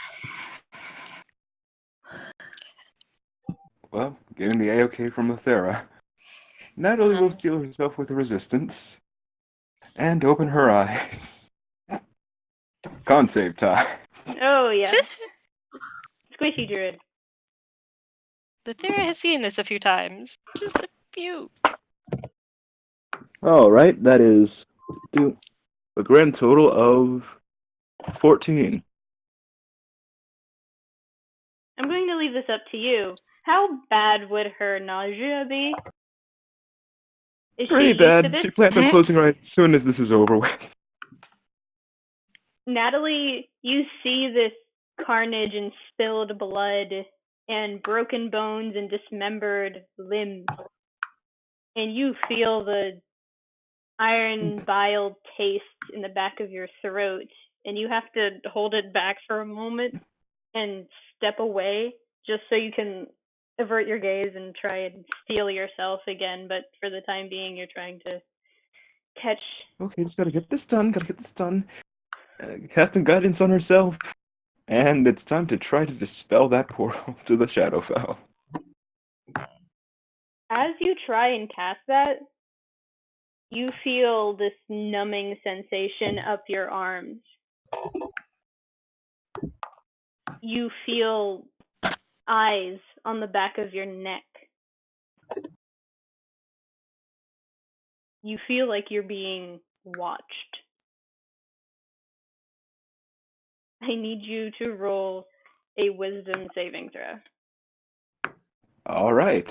Well, getting the A-OK from Lythera. Natalie will steel herself with resistance and open her eyes. Con save time. Oh, yeah. Squishy druid. Lythera has seen this a few times. Just a few. All right, that is a grand total of 14. I'm going to leave this up to you. How bad would her nausea be? Is Pretty she used bad. to this? She plans on closing right as soon as this is over with. Natalie, you see this carnage and spilled blood and broken bones and dismembered limbs. And you feel the iron bile taste in the back of your throat. And you have to hold it back for a moment and step away just so you can avert your gaze and try and steel yourself again. But for the time being, you're trying to catch. Okay, just gotta get this done. Casting guidance on herself. And it's time to try to dispel that portal to the Shadowfell. As you try and cast that, you feel this numbing sensation up your arms. You feel eyes on the back of your neck. You feel like you're being watched. I need you to roll a wisdom saving throw. All right.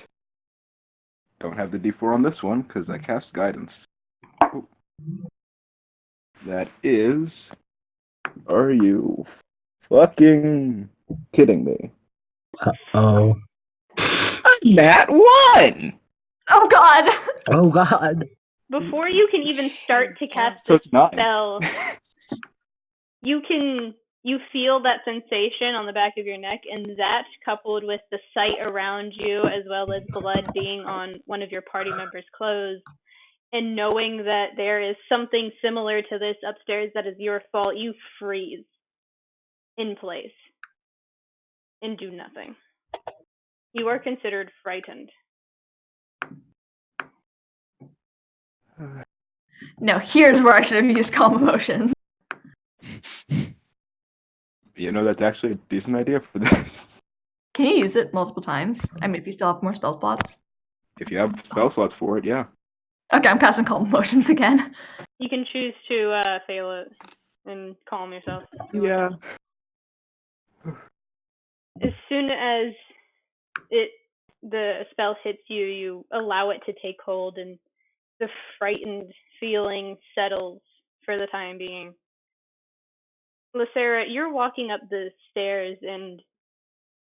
Don't have the D4 on this one because I cast guidance. Ooh. That is... Are you fucking kidding me? Uh-oh. Nat 1! Oh God! Oh God. Before you can even start to cast So the it's 9. spell, you feel that sensation on the back of your neck, and that, coupled with the sight around you, as well as blood being on one of your party members' clothes, and knowing that there is something similar to this upstairs that is your fault, you freeze in place and do nothing. You are considered frightened. No, here's where I should have used calm emotions. You know, that's actually a decent idea for this. Can you use it multiple times? I mean, if you still have more spell slots. If you have spell slots for it, yeah. Okay, I'm casting calm emotions again. You can choose to fail it and calm yourself. Yeah. As soon as the spell hits you, you allow it to take hold, and the frightened feeling settles for the time being. Lysera, you're walking up the stairs, and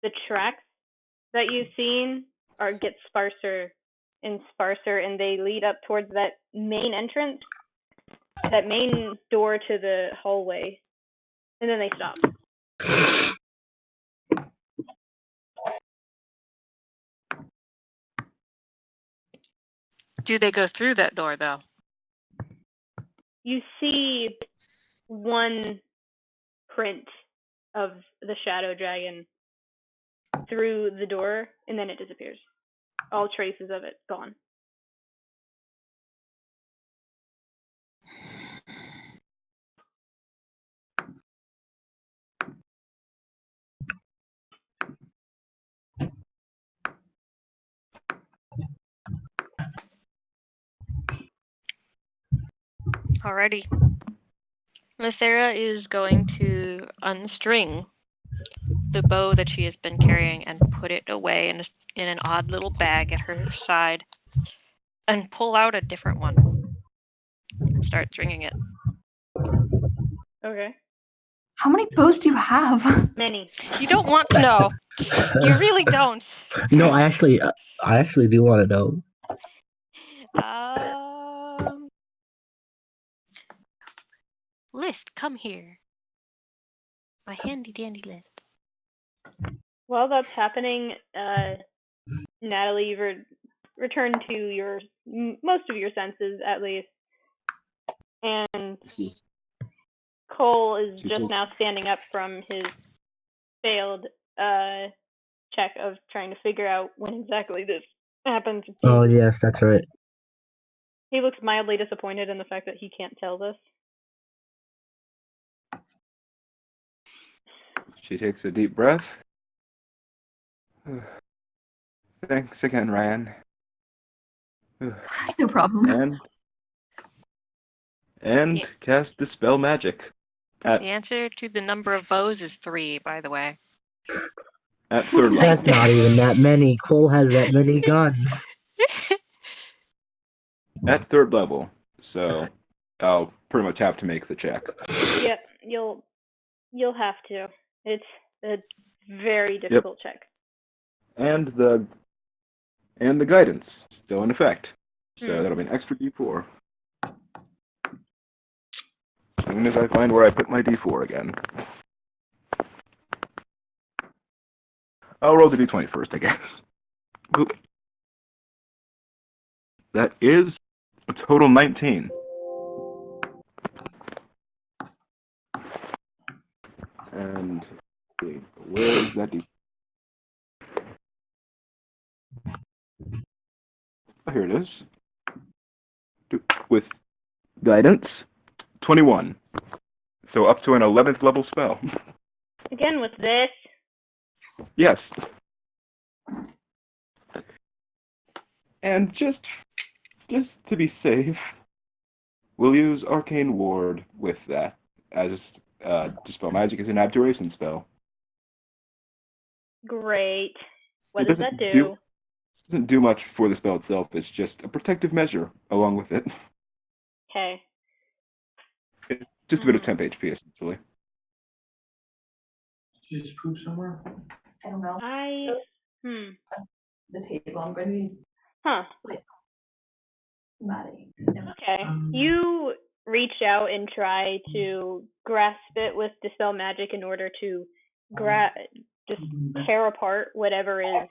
the tracks that you've seen get sparser and sparser, and they lead up towards that main entrance, that main door to the hallway, and then they stop. Do they go through that door, though? You see one print of the shadow dragon through the door, and then it disappears. All traces of it gone. Alrighty. Lysera is going to unstring the bow that she has been carrying and put it away in an odd little bag at her side, and pull out a different one and start stringing it. Okay. How many bows do you have? Many. You don't want to know. You really don't. No, I actually do want to know. List, come here. My handy dandy list. While that's happening, Natalie, you've returned to most of your senses, at least. And Cole is just now standing up from his failed check of trying to figure out when exactly this happened. Oh yes, that's right. He looks mildly disappointed in the fact that he can't tell this. She takes a deep breath. Thanks again, Ryan. No problem. And and cast Dispel Magic. The answer to the number of bows is 3, by the way. At third level. That's not even that many. Cole has that many guns. At third level, so I'll pretty much have to make the check. Yep, you'll have to. It's a very difficult check. And the guidance still in effect. So that'll be an extra D4. As soon as I find where I put my D4 again. I'll roll the D20 first, I guess. Oop. That is a total 19. And where is that D? Oh, here it is. With guidance, 21. So up to an 11th level spell. Again with this. Yes. And just to be safe, we'll use Arcane Ward with that, as Dispel Magic is an abjuration spell. Great. What does that do? It doesn't do much for the spell itself. It's just a protective measure along with it. Okay. It's just a bit of temp HP, essentially. Did you just poop somewhere? I don't know. The table. I'm going to be. Huh. Okay. You reach out and try to grasp it with Dispel Magic in order to just tear apart whatever is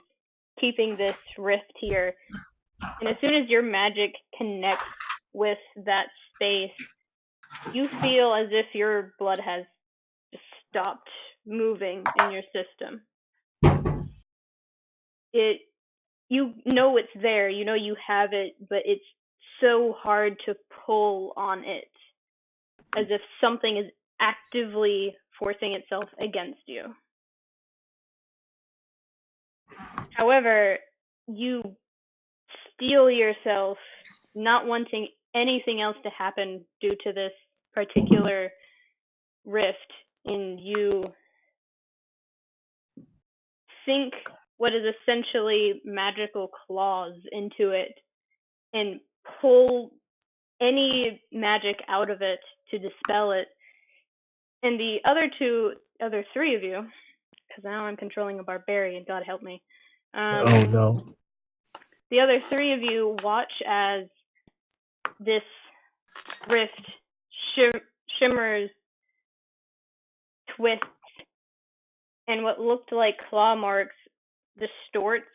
keeping this rift here. And as soon as your magic connects with that space, you feel as if your blood has just stopped moving in your system. You know it's there, you know you have it, but it's so hard to pull on it, as if something is actively forcing itself against you. However, you steel yourself, not wanting anything else to happen due to this particular rift, and you sink what is essentially magical claws into it and pull any magic out of it to dispel it. And the other three of you, because now I'm controlling a barbarian, God help me. Oh no. The other three of you watch as this rift shimmers, twists, and what looked like claw marks distorts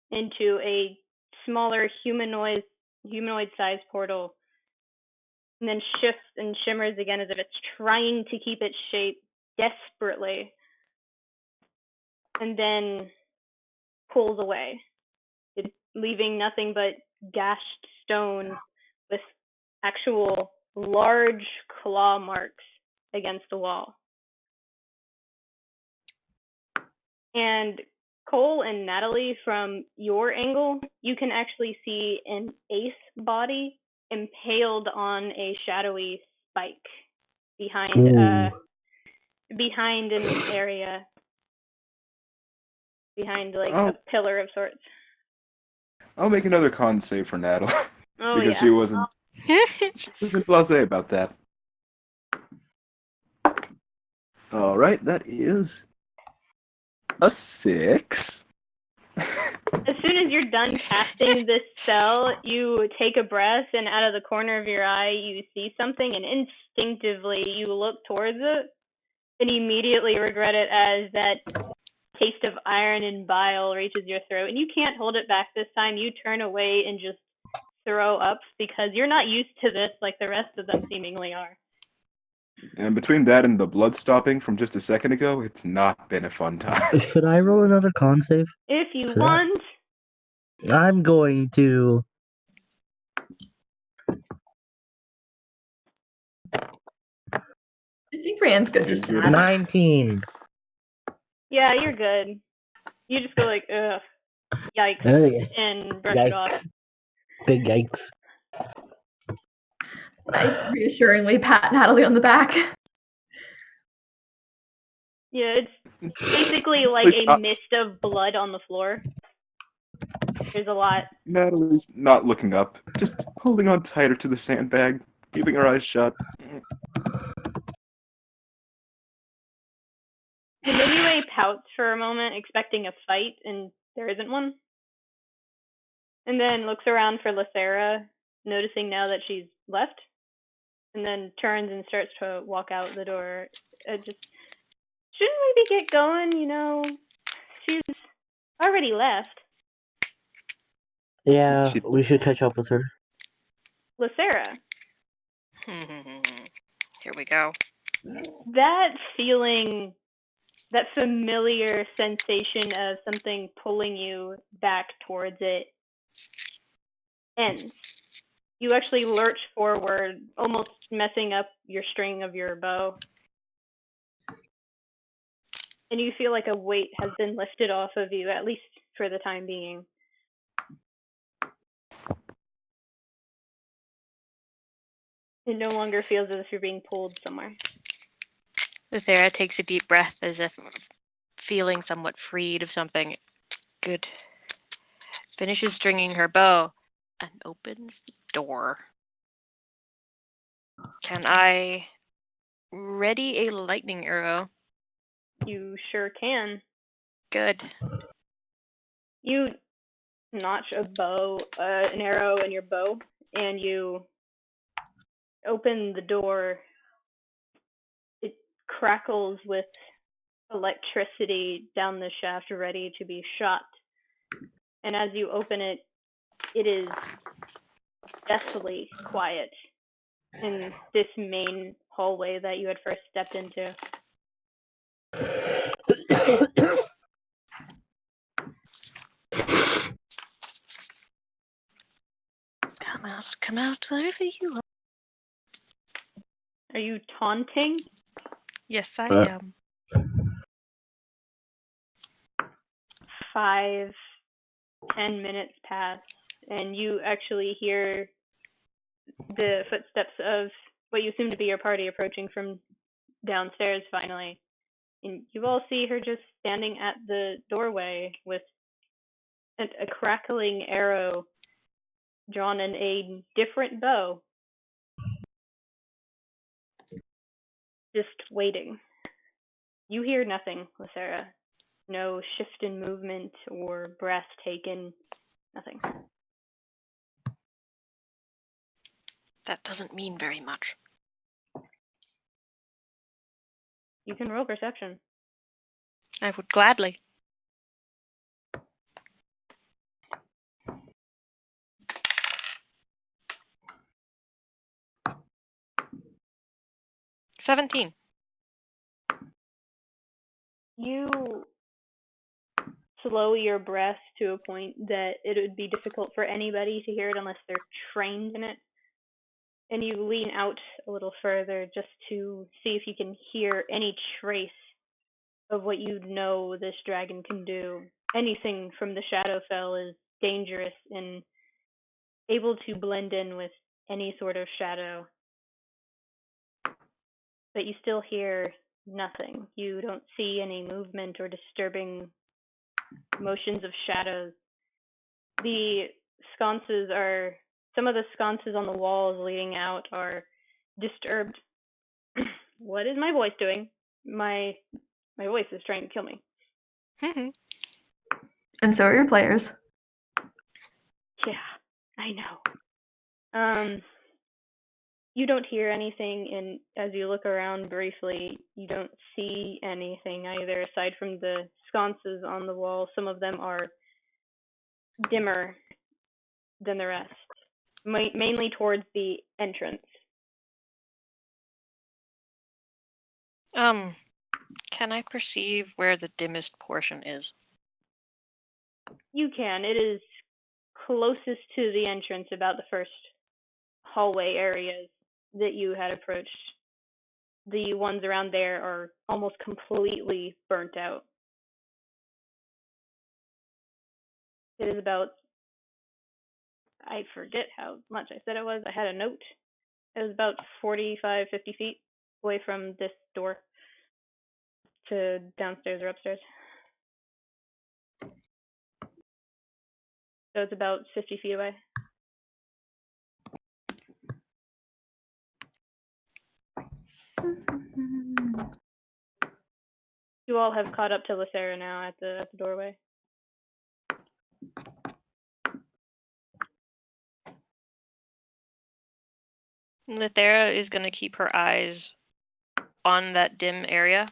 into a smaller humanoid-sized portal, and then shifts and shimmers again as if it's trying to keep its shape desperately, and then pulls away, leaving nothing but gashed stone with actual large claw marks against the wall. And Cole and Natalie, from your angle, you can actually see an ace body impaled on a shadowy spike behind an area, behind like a pillar of sorts. I'll make another con save for Natalie. Oh, because yeah. she wasn't blasé about that. Alright, that is a 6. As soon as you're done casting this spell, you take a breath, and out of the corner of your eye, you see something, and instinctively you look towards it, and immediately regret it as that taste of iron and bile reaches your throat, and you can't hold it back this time. You turn away and just throw up, because you're not used to this like the rest of them seemingly are. And between that and the blood stopping from just a second ago, it's not been a fun time. Should I roll another con save? If you want. I'm going to. I think Rand's good just 19. Yeah, you're good. You just go like, ugh, yikes, and brush it off. Big yikes. I reassuringly pat Natalie on the back. Yeah, it's basically like Please, a mist of blood on the floor. There's a lot. Natalie's not looking up, just holding on tighter to the sandbag, keeping her eyes shut. The Minuet pouts for a moment, expecting a fight, and there isn't one. And then looks around for Lethera, noticing now that she's left, and then turns and starts to walk out the door. Just, shouldn't we get going? You know, she's already left. Yeah, we should catch up with her. Lethera. Here we go. That feeling, that familiar sensation of something pulling you back towards it ends. You actually lurch forward, almost messing up your string of your bow. And you feel like a weight has been lifted off of you, at least for the time being. It no longer feels as if you're being pulled somewhere. Sarah takes a deep breath as if feeling somewhat freed of something. Good. Finishes stringing her bow and opens the door. Can I ready a lightning arrow? You sure can. Good. You notch an arrow in your bow, and you open the door. It crackles with electricity down the shaft, ready to be shot. And as you open it, it is deathly quiet in this main hallway that you had first stepped into. Come out, wherever you are. Are you taunting? Yes, I am. 5-10 minutes pass, and you actually hear the footsteps of what you assume to be your party approaching from downstairs finally. And you all see her just standing at the doorway with a crackling arrow drawn in a different bow. Just waiting. You hear nothing, Lethera. No shift in movement or breath taken. Nothing. That doesn't mean very much. You can roll perception. I would gladly. $17. You slow your breath to a point that it would be difficult for anybody to hear it unless they're trained in it. And you lean out a little further just to see if you can hear any trace of what you know this dragon can do. Anything from the Shadowfell is dangerous and able to blend in with any sort of shadow. But you still hear nothing. You don't see any movement or disturbing motions of shadows. Some of the sconces on the walls leading out are disturbed. What is my voice doing? My voice is trying to kill me. And so are your players. Yeah, I know. You don't hear anything, and as you look around briefly, you don't see anything either, aside from the sconces on the wall. Some of them are dimmer than the rest, mainly towards the entrance. Can I perceive where the dimmest portion is? You can. It is closest to the entrance, about the first hallway areas that you had approached. The ones around there are almost completely burnt out. It is about, I forget how much I said it was. I had a note. It was about 45, 50 feet away from this door to downstairs or upstairs. So it's about 50 feet away. You all have caught up to Lythera now at the doorway. Lythera is going to keep her eyes on that dim area.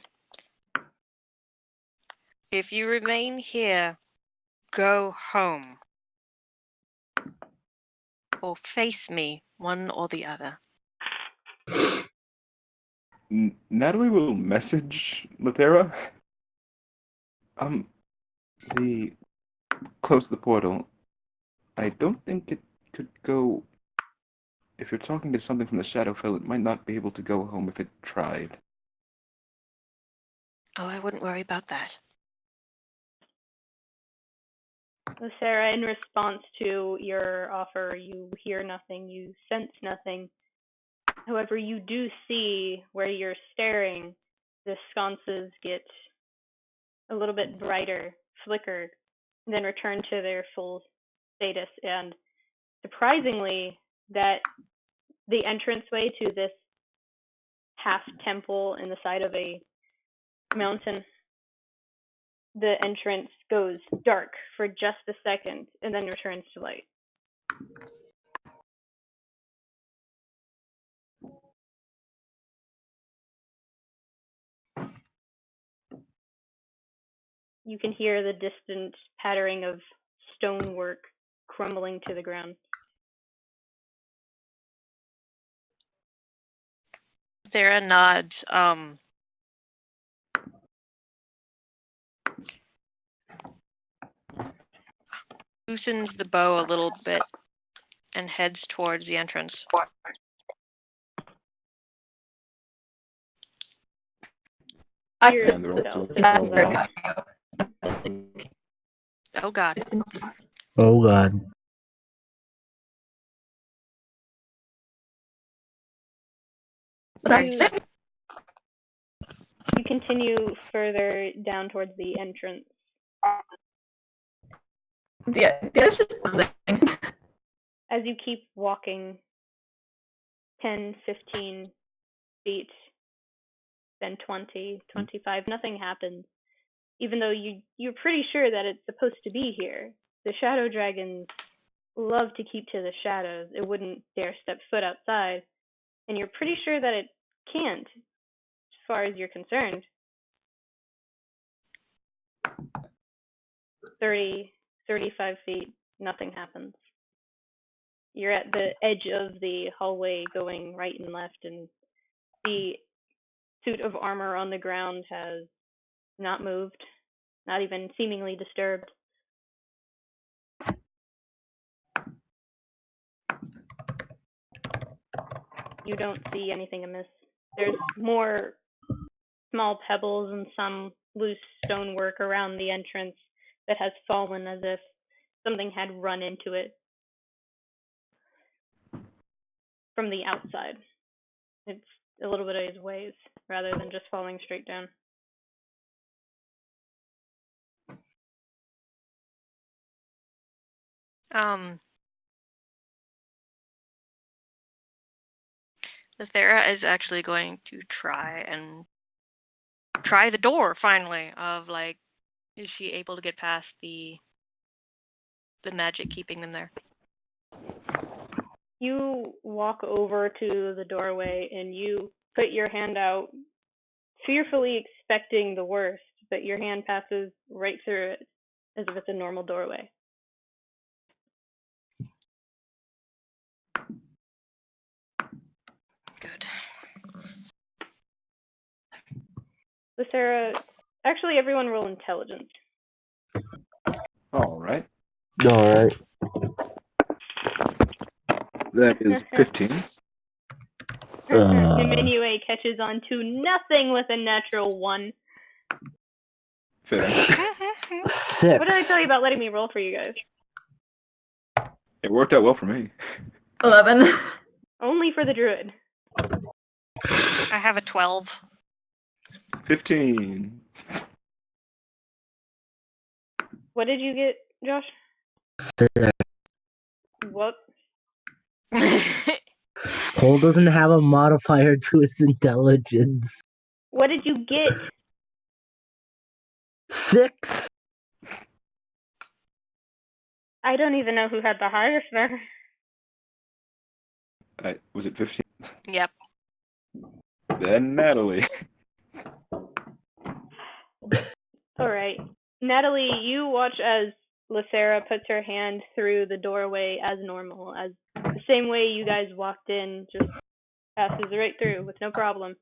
If you remain here, go home. Or face me, one or the other. Natalie will message Lythera. Close the portal. I don't think it could go. If you're talking to something from the Shadowfell, it might not be able to go home if it tried. Oh, I wouldn't worry about that. Lythera, in response to your offer, you hear nothing, you sense nothing. However, you do see where you're staring, the sconces get a little bit brighter, flicker, and then return to their full status. And surprisingly, that the entranceway to this half temple in the side of a mountain, the entrance goes dark for just a second and then returns to light. You can hear the distant pattering of stonework crumbling to the ground. Sarah nods. Loosens the bow a little bit and heads towards the entrance. Oh God. Oh God. You continue further down towards the entrance. Yeah, there's just something. As you keep walking 10, 15 feet, then 20, 25, nothing happens. Even though you're pretty sure that it's supposed to be here. The shadow dragons love to keep to the shadows. It wouldn't dare step foot outside. And you're pretty sure that it can't, as far as you're concerned. 30, 35 feet, nothing happens. You're at the edge of the hallway going right and left, and the suit of armor on the ground has not moved, not even seemingly disturbed. You don't see anything amiss. There's more small pebbles and some loose stonework around the entrance that has fallen as if something had run into it from the outside. It's a little bit of ways rather than just falling straight down. Lythera is actually going to try the door finally. Is she able to get past the magic keeping them there? You walk over to the doorway and you put your hand out, fearfully expecting the worst, but your hand passes right through it as if it's a normal doorway. Good. Lythera, actually everyone roll intelligence. All right. Alright. That is 15. Emmanuel catches on to nothing with a natural 1. Fair. 6. What did I tell you about letting me roll for you guys? It worked out well for me. 11. Only for the druid. I have a 12. 15. What did you get, Josh? What? Cole doesn't have a modifier to his intelligence. What did you get? 6. I don't even know who had the highest there. Was it 15? Yep. Then Natalie. Alright. Natalie, you watch as Lucera puts her hand through the doorway as normal, as the same way you guys walked in, just passes right through with no problem.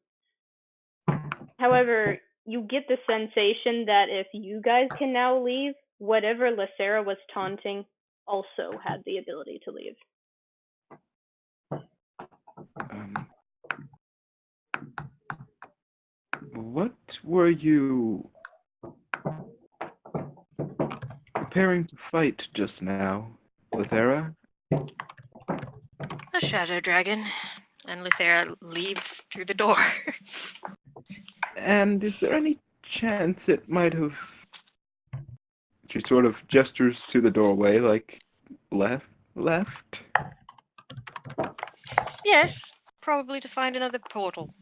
However, you get the sensation that if you guys can now leave, whatever Lucera was taunting also had the ability to leave. What were you preparing to fight just now, Lithera? A shadow dragon. And Lucera leaves through the door. And is there any chance it might have... She sort of gestures to the doorway, like, left? Yes, probably to find another portal.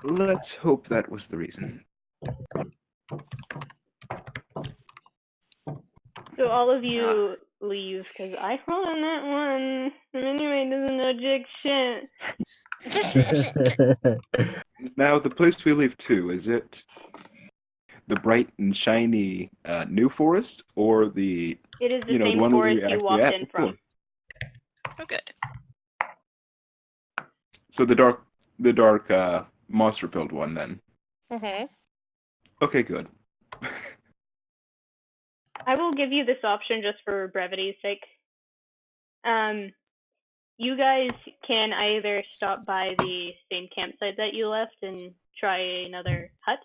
Let's hope that was the reason. So all of you leave, because I rolled on that one. And anyway, doesn't know jack shit. Now, the place we leave to, is it the bright and shiny new forest, or the... It is the the same one forest we were you actually walked at in before? from. Oh, good. So the dark monster-filled one, then. Mm-hmm. Okay, good. I will give you this option just for brevity's sake. You guys can either stop by the same campsite that you left and try another hut,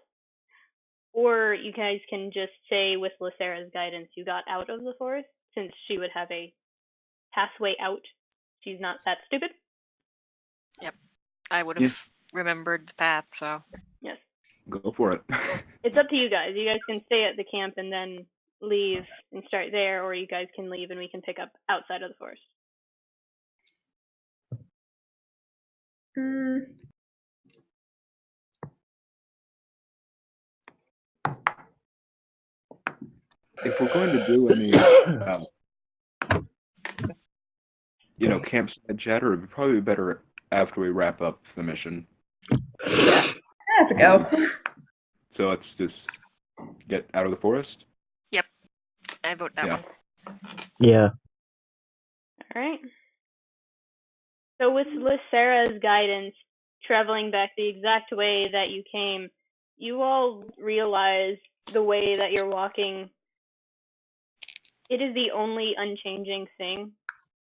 or you guys can just say with Lucera's guidance you got out of the forest, since she would have a pathway out. She's not that stupid. Yep. I would have remembered the path, so. Yes. Go for it. It's up to you guys. You guys can stay at the camp and then leave and start there, or you guys can leave and we can pick up outside of the forest. If we're going to do any, campsite chatter, it would probably be better after we wrap up the mission. Yeah, I have to go. So let's just get out of the forest. Yep. I vote that one. Yeah. Alright. So with Lucera's guidance, traveling back the exact way that you came, you all realize the way that you're walking, it is the only unchanging thing.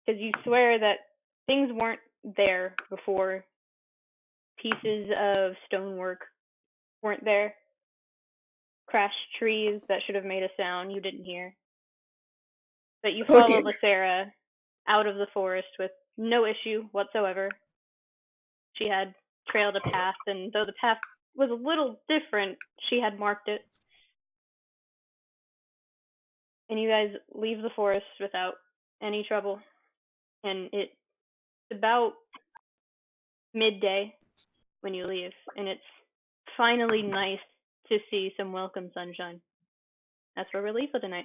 Because you swear that things weren't there before. Pieces of stonework weren't there. Crashed trees that should have made a sound you didn't hear. But you follow Lucera out of the forest with no issue whatsoever. She had trailed a path, and though the path was a little different, she had marked it. And you guys leave the forest without any trouble. And it's about midday when you leave, and it's finally nice to see some welcome sunshine. That's where we'll leave for the night.